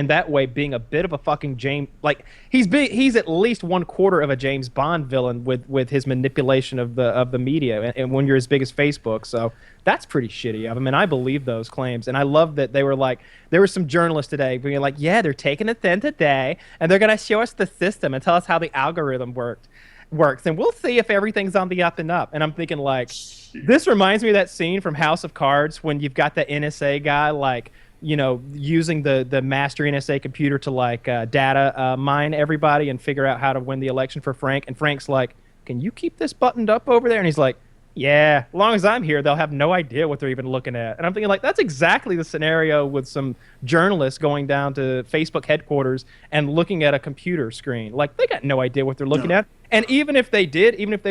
that way being a bit of a fucking James, like he's at least 1/4 of a James Bond villain with his manipulation of the media, and when you're as big as Facebook. So that's pretty shitty of him, and I believe those claims. And I love that there were some journalists today being like, yeah, they're taking it then today and they're gonna show us the system and tell us how the algorithm works, and we'll see if everything's on the up and up. And I'm thinking, like, this reminds me of that scene from House of Cards when you've got the NSA guy, like, you know, using the master NSA computer to like data mine everybody and figure out how to win the election for Frank. And Frank's like, can you keep this buttoned up over there? And he's like, yeah, as long as I'm here, they'll have no idea what they're even looking at. And I'm thinking, like, that's exactly the scenario with some journalists going down to Facebook headquarters and looking at a computer screen. Like, they got no idea what they're looking at. And even if they did, even if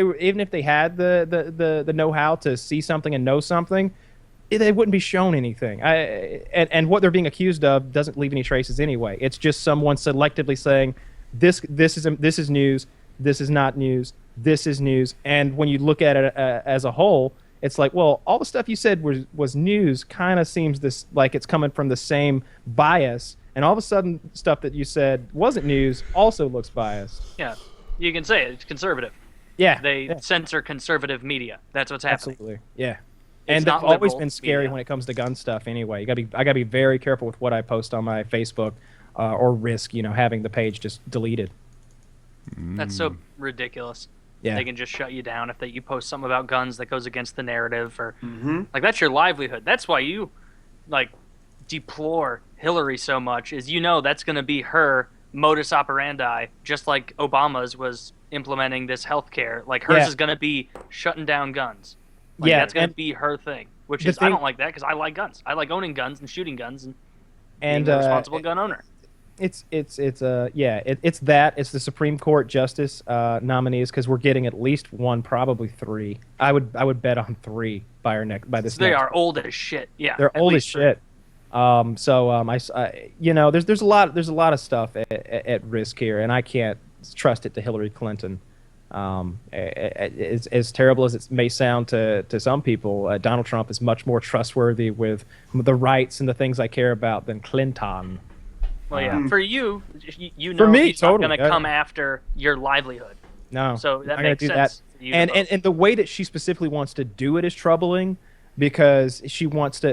they had the know-how to see something and know something, they wouldn't be shown anything. And what they're being accused of doesn't leave any traces anyway. It's just someone selectively saying, this is news, this is not news, this is news. And when you look at it as a whole, it's like, well, all the stuff you said was news kind of seems like it's coming from the same bias. And all of a sudden, stuff that you said wasn't news also looks biased. Yeah, you can say it. It's conservative. Yeah. They censor conservative media. That's what's happening. Absolutely. Yeah. It's And not they've always liberal been scary media. when it comes to gun stuff anyway. I gotta be very careful with what I post on my Facebook or risk, having the page just deleted. That's so ridiculous. Yeah. They can just shut you down if you post something about guns that goes against the narrative, or like, that's your livelihood. That's why you like deplore Hillary so much, is that's going to be her modus operandi, just like Obama's was implementing this healthcare. Like, hers is going to be shutting down guns. Like, that's going to be her thing. Which is, I don't like that because I like guns. I like owning guns and shooting guns and being a responsible gun owner. It's that. It's the Supreme Court justice nominees, because we're getting at least one, probably three. I would bet on three by this. So they are old as shit. Yeah, they're old as shit. There's a lot of stuff at risk here, and I can't trust it to Hillary Clinton. As terrible as it may sound to some people, Donald Trump is much more trustworthy with the rights and the things I care about than Clinton. Well, yeah, for you, for me, he's not going to come after your livelihood. No, so that I'm makes gonna do sense. That. And the way that she specifically wants to do it is troubling, because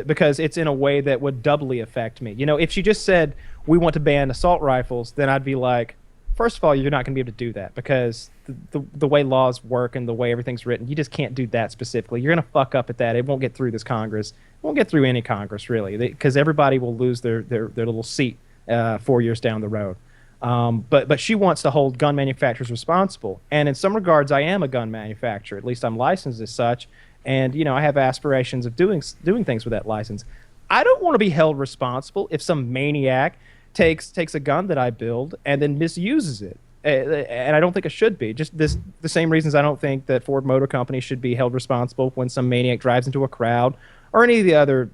because it's in a way that would doubly affect me. If she just said we want to ban assault rifles, then I'd be like, first of all, you're not going to be able to do that, because the way laws work and the way everything's written, you just can't do that specifically. You're going to fuck up at that. It won't get through this Congress. It won't get through any Congress, really, because everybody will lose their little seat 4 years down the road. But she wants to hold gun manufacturers responsible. And in some regards, I am a gun manufacturer. At least I'm licensed as such. And, I have aspirations of doing things with that license. I don't want to be held responsible if some maniac takes a gun that I build and then misuses it. And I don't think it should be. Just the same reasons I don't think that Ford Motor Company should be held responsible when some maniac drives into a crowd, or any of the other,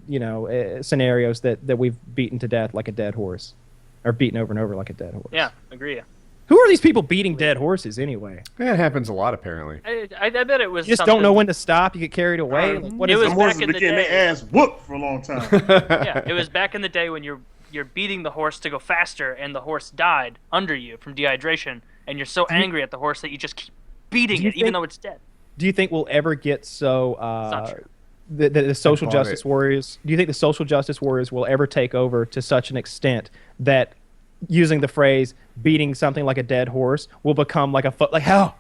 scenarios that we've beaten to death like a dead horse, or beaten over and over like a dead horse. Yeah, agree. Who are these people beating dead horses anyway? That happens a lot, apparently. I bet it was. You just don't know when to stop. You get carried away. It was back in the day. Their ass whooped for a long time. Yeah, it was back in the day when you're beating the horse to go faster, and the horse died under you from dehydration, and you're so angry at the horse that you just keep beating it, even though it's dead. Do you think we'll ever get so? It's not true. The social justice warriors. Do you think the social justice warriors will ever take over to such an extent that using the phrase "beating something like a dead horse" will become like hell?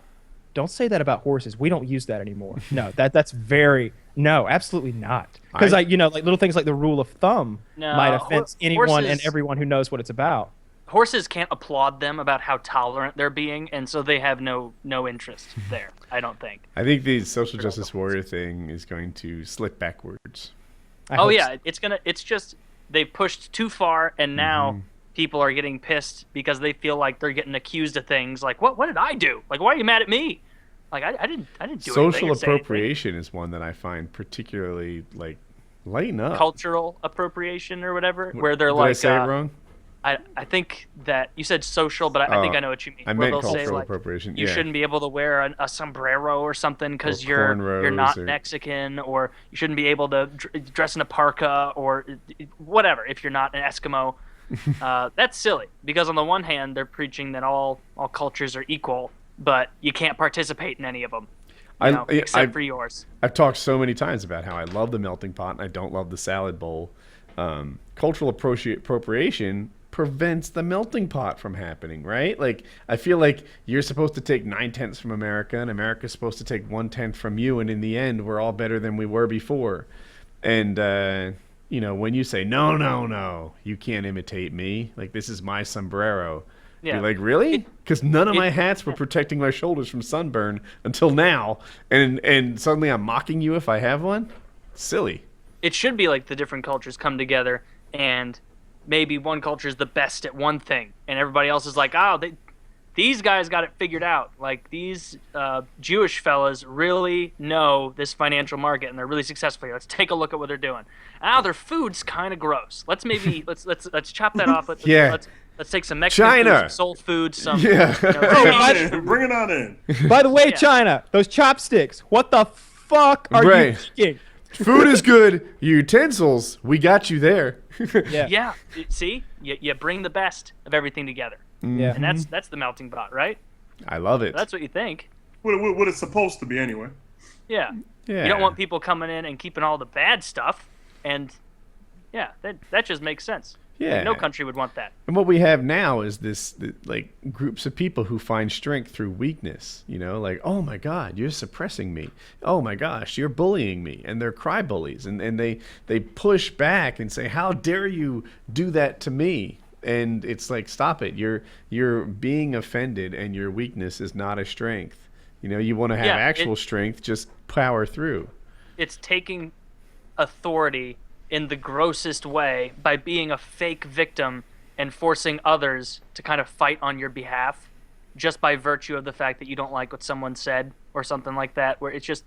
Don't say that about horses. We don't use that anymore. No, that's very no, absolutely not. Because like little things like the rule of thumb might offend anyone and everyone who knows what it's about. horses can't applaud them about how tolerant they're being, and so they have no interest there. I don't think. I think the social justice warrior thing is going to slip backwards. Oh yeah, it's just they've pushed too far, and now people are getting pissed because they feel like they're getting accused of things. Like, what did I do? Like, why are you mad at me? Like, I didn't do anything. Social or say anything. appropriation is one that I find particularly like lighten up. Cultural appropriation or whatever, where they're Did like, I say it wrong? I think that you said social, but I think I know what you mean. I where meant they'll say, cultural like, appropriation. you shouldn't be able to wear a sombrero or something because you're not Mexican, or you shouldn't be able to dress in a parka or whatever if you're not an Eskimo. That's silly because on the one hand they're preaching that all cultures are equal, but you can't participate in any of them. Except for yours. I've talked so many times about how I love the melting pot and I don't love the salad bowl. Cultural appropriation prevents the melting pot from happening, right? Like, I feel like you're supposed to take 9/10 from America, and America's supposed to take 1/10 from you, and in the end, we're all better than we were before. And when you say no, you can't imitate me. Like, this is my sombrero. Yeah. You're like, really? Because none of my hats were protecting my shoulders from sunburn until now, and suddenly I'm mocking you if I have one? Silly. It should be like the different cultures come together, and maybe one culture is the best at one thing, and everybody else is like, these guys got it figured out. Like, these Jewish fellas really know this financial market, and they're really successful here. Let's take a look at what they're doing. Their food's kind of gross. Let's chop that off. Let's take some Mexican food, some soul food, some. Yeah. Bring it on in. By the way, China, those chopsticks. What the fuck are you thinking? Food is good. Utensils, we got you there. Yeah. See, you bring the best of everything together. Yeah. And that's the melting pot, right? I love it. That's what you think. What it's supposed to be, anyway. Yeah. You don't want people coming in and keeping all the bad stuff, and that just makes sense. Yeah. Like, no country would want that. And what we have now is this, like, groups of people who find strength through weakness. Like, oh my God, you're suppressing me. Oh my gosh, you're bullying me. And they're cry bullies. And they push back and say, how dare you do that to me? And it's like, stop it. You're being offended, and your weakness is not a strength. You want to have actual strength, just power through. It's taking authority in the grossest way by being a fake victim and forcing others to kind of fight on your behalf just by virtue of the fact that you don't like what someone said or something like that, where it's just,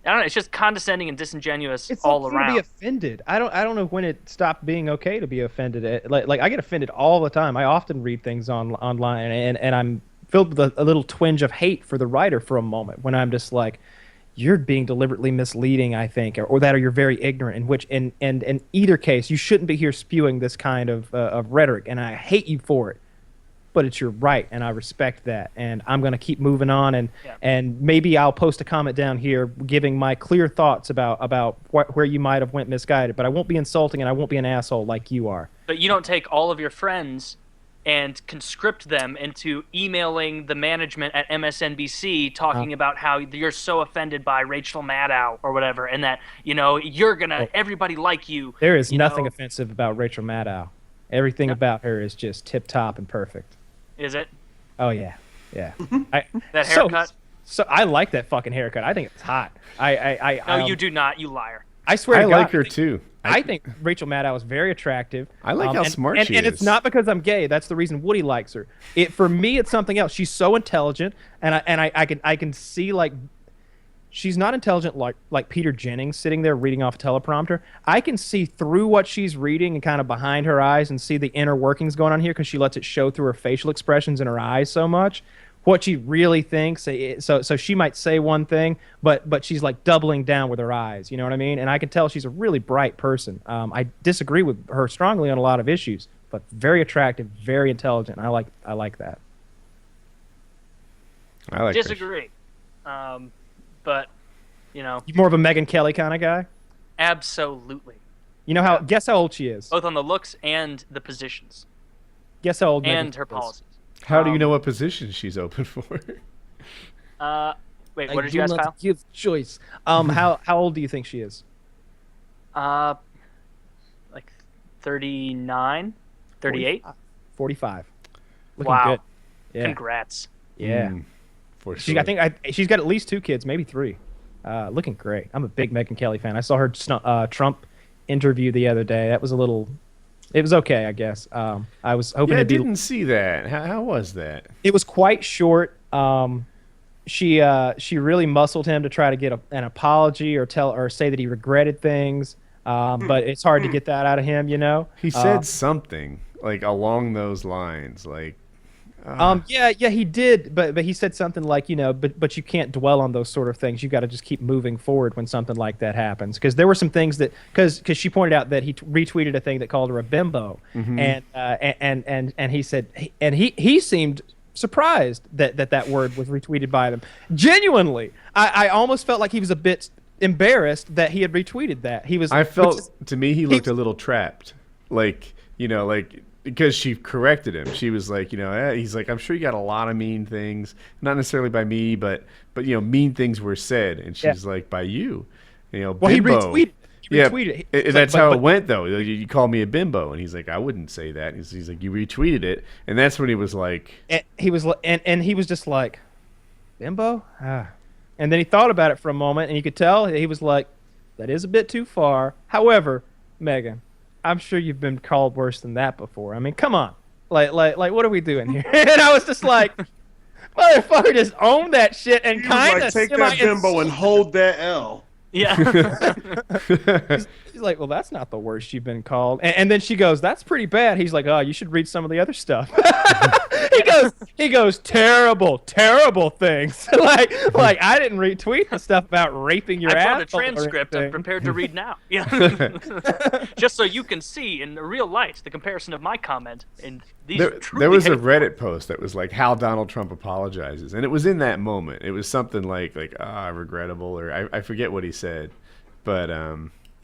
I don't know, it's just condescending and disingenuous all around. To be offended. I don't know when it stopped being okay to be offended. Like I get offended all the time. I often read things online and I'm filled with a little twinge of hate for the writer for a moment when I'm just like, you're being deliberately misleading, I think, or that, or you're very ignorant. In which, in either case, you shouldn't be here spewing this kind of rhetoric, and I hate you for it. But it's your right, and I respect that, and I'm going to keep moving on, and maybe I'll post a comment down here giving my clear thoughts about where you might have went misguided. But I won't be insulting, and I won't be an asshole like you are. But you don't take all of your friends and conscript them into emailing the management at MSNBC talking about how you're so offended by Rachel Maddow or whatever, and that, you're going to, everybody like you. There is nothing offensive about Rachel Maddow. Everything about her is just tip-top and perfect. Is it? Oh, yeah. Yeah. That haircut? So I like that fucking haircut. I think it's hot. No, you do not, you liar. I swear to God, I like her too. I think Rachel Maddow is very attractive. I like how smart she is. And it's not because I'm gay. That's the reason Woody likes her. For me, it's something else. She's so intelligent, and I can see, like, she's not intelligent like Peter Jennings sitting there reading off a teleprompter. I can see through what she's reading and kind of behind her eyes and see the inner workings going on here because she lets it show through her facial expressions in her eyes so much. What she really thinks. So she might say one thing, but she's like doubling down with her eyes. You know what I mean? And I can tell she's a really bright person. I disagree with her strongly on a lot of issues, but very attractive, very intelligent. I like that. I like disagree. But you're more of a Megyn Kelly kind of guy. Absolutely. Guess how old she is. Both on the looks and the positions. Guess how old. And Megyn her is. policies. How do you know what position she's open for? Wait, what did you ask, Kyle? Give choice. How old do you think she is? Like 39, 38? 45. Looking Wow. good. Yeah. Congrats. Yeah. For She's sure. she's got at least 2 kids, maybe 3. Looking great. I'm a big Megyn Kelly fan. I saw her Trump interview the other day. That was it was okay, I guess. I was hoping I to be. didn't see that. How was that? It was quite short. She really muscled him to try to get an apology or say that he regretted things. But it's hard to get that out of him, you know. He said something like along those lines, like. Yeah, he did, but he said something like, you know, but you can't dwell on those sort of things. You got to just keep moving forward when something like that happens. Because there were some things that, because she pointed out that he retweeted a thing that called her a bimbo, and he said, and he seemed surprised that word was retweeted by them. Genuinely, I almost felt like he was a bit embarrassed that he had retweeted that. I felt, to me, he looked a little trapped, like, you know, like. Because she corrected him. She was like, you know, he's like, I'm sure you got a lot of mean things, not necessarily by me, but you know, mean things were said, and she's like, by you, you know, well, bimbo. He retweeted. That's how it went, though. You called me a bimbo, and he's like, I wouldn't say that. He's like, you retweeted it, and that's when he was like, and he was just like, bimbo, and then he thought about it for a moment, and you could tell he was like, that is a bit too far. However, Megyn, I'm sure you've been called worse than that before. I mean, come on. Like, what are we doing here? And I was just like, motherfucker, just own that shit and kind of take that bimbo and hold that L. Yeah. He's like, well, that's not the worst you've been called. And then she goes, that's pretty bad. He's like, oh, you should read some of the other stuff. he goes, terrible things. like I didn't retweet the stuff about raping your ass. I brought a transcript I'm prepared to read now. Yeah. Just so you can see in real life the comparison of my comment and these. There was a Reddit post that was like how Donald Trump apologizes, and it was in that moment. It was something like regrettable, or I forget what he said, but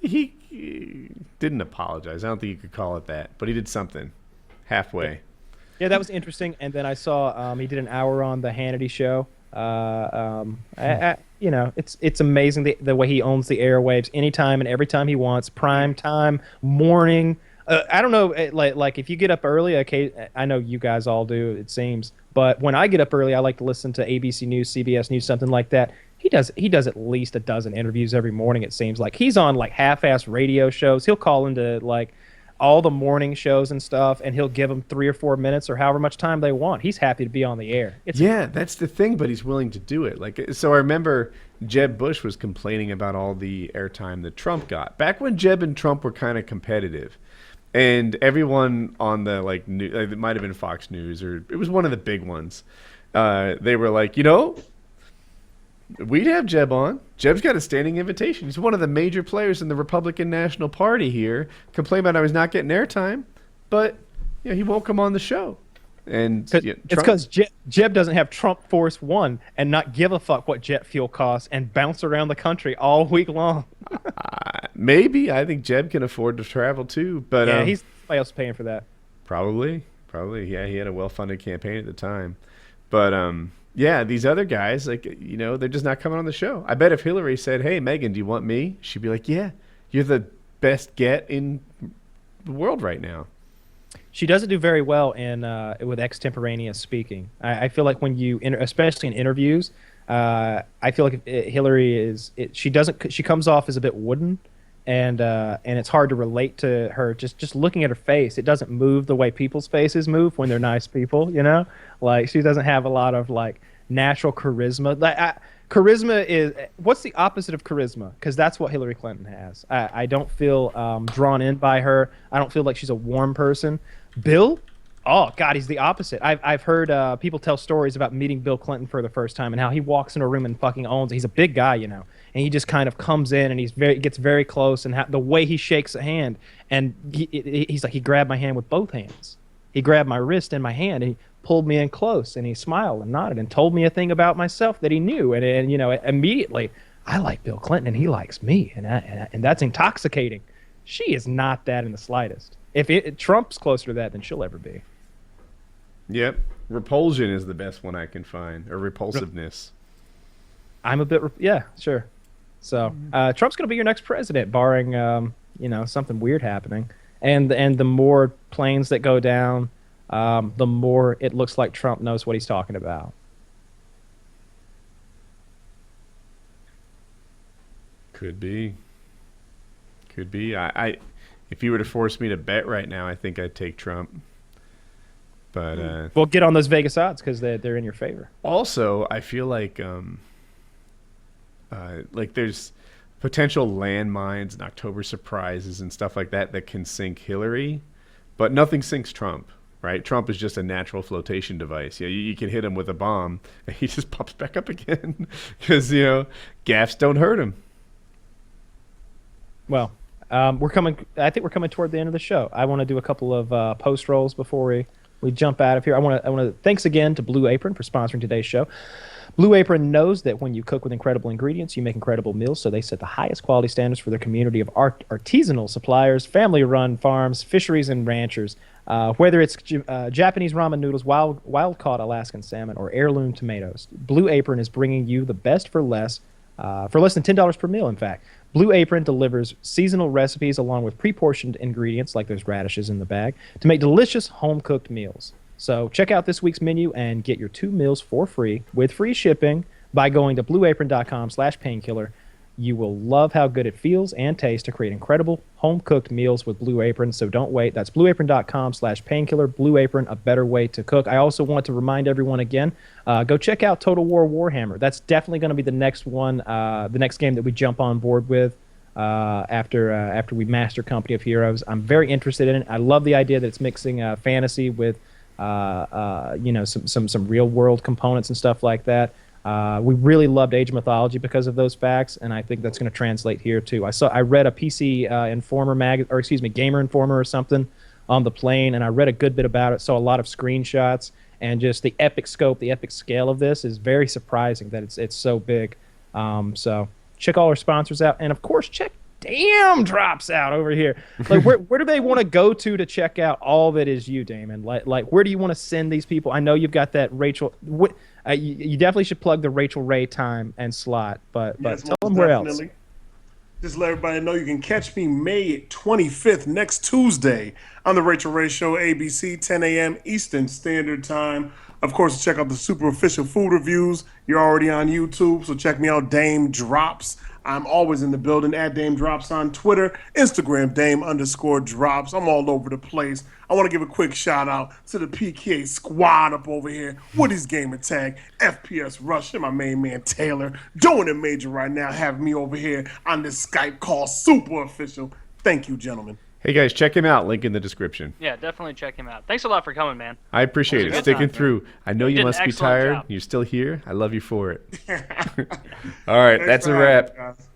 he didn't apologize. I don't think you could call it that, but he did something halfway. Yeah, that was interesting. And then I saw he did an hour on the Hannity show. You know, it's amazing the way he owns the airwaves anytime and every time he wants. Prime time, morning. I don't know, like if you get up early, okay, I know you guys all do, it seems. But when I get up early, I like to listen to ABC News, CBS News, something like that. He does at least a dozen interviews every morning, it seems like. He's on like half-ass radio shows. He'll call into like all the morning shows and stuff, and he'll give them 3 or 4 minutes or however much time they want. He's happy to be on the air. That's the thing, but he's willing to do it. Like, so I remember Jeb Bush was complaining about all the airtime that Trump got back when Jeb and Trump were kind of competitive, and everyone on the it might have been Fox News or it was one of the big ones. They were like, you know, we'd have Jeb on. Jeb's got a standing invitation. He's one of the major players in the Republican National Party here. Complain about how he's not getting airtime, but you know, he won't come on the show. And it's because Jeb doesn't have Trump Force One and not give a fuck what jet fuel costs and bounce around the country all week long. Maybe. I think Jeb can afford to travel too, but yeah, he's somebody else paying for that. Probably. Yeah, he had a well-funded campaign at the time, but yeah, these other guys, like, you know, they're just not coming on the show. I bet if Hillary said, hey, Megyn, do you want me? She'd be like, yeah, you're the best get in the world right now. She doesn't do very well with extemporaneous speaking. I feel like when you, especially in interviews, I feel like Hillary she comes off as a bit wooden, and it's hard to relate to her. Just looking at her face, it doesn't move the way people's faces move when they're nice people. You know, like she doesn't have a lot of like natural charisma. Charisma is what's the opposite of charisma? Because that's what Hillary Clinton has. I don't feel drawn in by her. I don't feel like she's a warm person. Bill, oh God, he's the opposite. I've heard people tell stories about meeting Bill Clinton for the first time and how he walks in a room and fucking owns it. He's a big guy, you know, and he just kind of comes in and gets very close, and the way he shakes a hand, and he's like, he grabbed my hand with both hands. He grabbed my wrist and my hand, and he pulled me in close, and he smiled and nodded and told me a thing about myself that he knew, and you know, immediately I like Bill Clinton and he likes me, and that's intoxicating. She is not that in the slightest. If Trump's closer to that than she'll ever be. Yep. Repulsion is the best one I can find, or repulsiveness. I'm a bit, yeah, sure. So Trump's going to be your next president, barring you know, something weird happening. And the more planes that go down, the more it looks like Trump knows what he's talking about. Could be. Could be. If you were to force me to bet right now, I think I'd take Trump. But Well, get on those Vegas odds because they're in your favor. also, I feel like there's potential landmines and October surprises and stuff like that that can sink Hillary, but nothing sinks Trump. Right? Trump is just a natural flotation device. You can hit him with a bomb, and he just pops back up again because gaffes don't hurt him. Well, we're coming. I think we're coming toward the end of the show. I want to do a couple of post rolls before we jump out of here. I want to thanks again to Blue Apron for sponsoring today's show. Blue Apron knows that when you cook with incredible ingredients, you make incredible meals. So they set the highest quality standards for their community of artisanal suppliers, family-run farms, fisheries, and ranchers. Whether it's Japanese ramen noodles, wild-caught Alaskan salmon, or heirloom tomatoes, Blue Apron is bringing you the best for less than $10 per meal, in fact. Blue Apron delivers seasonal recipes along with pre-portioned ingredients, like those radishes in the bag, to make delicious home-cooked meals. So check out this week's menu and get your 2 meals for free with free shipping by going to blueapron.com/painkiller. You will love how good it feels and tastes to create incredible home-cooked meals with Blue Apron, so don't wait. That's blueapron.com/painkiller. Blue Apron, a better way to cook. I also want to remind everyone again, go check out Total War Warhammer. That's definitely going to be the next one, the next game that we jump on board with after we master Company of Heroes. I'm very interested in it. I love the idea that it's mixing fantasy with some real-world components and stuff like that. We really loved Age of Mythology because of those facts, and I think that's going to translate here too. I read a PC Gamer Informer or something on the plane, and I read a good bit about it. Saw a lot of screenshots, and just the epic scope, the epic scale of this is very surprising that it's so big. So check all our sponsors out, and of course check Daym drops out over here. Like where do they want to go to check out all that is you, Damon? Like where do you want to send these people? I know you've got that Rachel. You definitely should plug the Rachel Ray time and slot, but Yes, tell them where else. Just let everybody know you can catch me May 25th, next Tuesday, on the Rachel Ray Show, ABC, 10 a.m. Eastern Standard Time. Of course, check out the super official food reviews. You're already on YouTube, so check me out, Daym Drops. I'm always in the building, at Daym Drops on Twitter, Instagram, Daym_Drops. I'm all over the place. I want to give a quick shout out to the PKA squad up over here. Woody's Gamer Tag, FPS Rush, and my main man Taylor. Doing it major right now, having me over here on this Skype call, super official. Thank you, gentlemen. Hey guys, check him out. Link in the description. Yeah, definitely check him out. Thanks a lot for coming, man. I appreciate It was it. a good Sticking time. through. I know you did an must be excellent tired. job. You're still here. I love you for it. All right, Thanks that's for a having wrap. me, guys.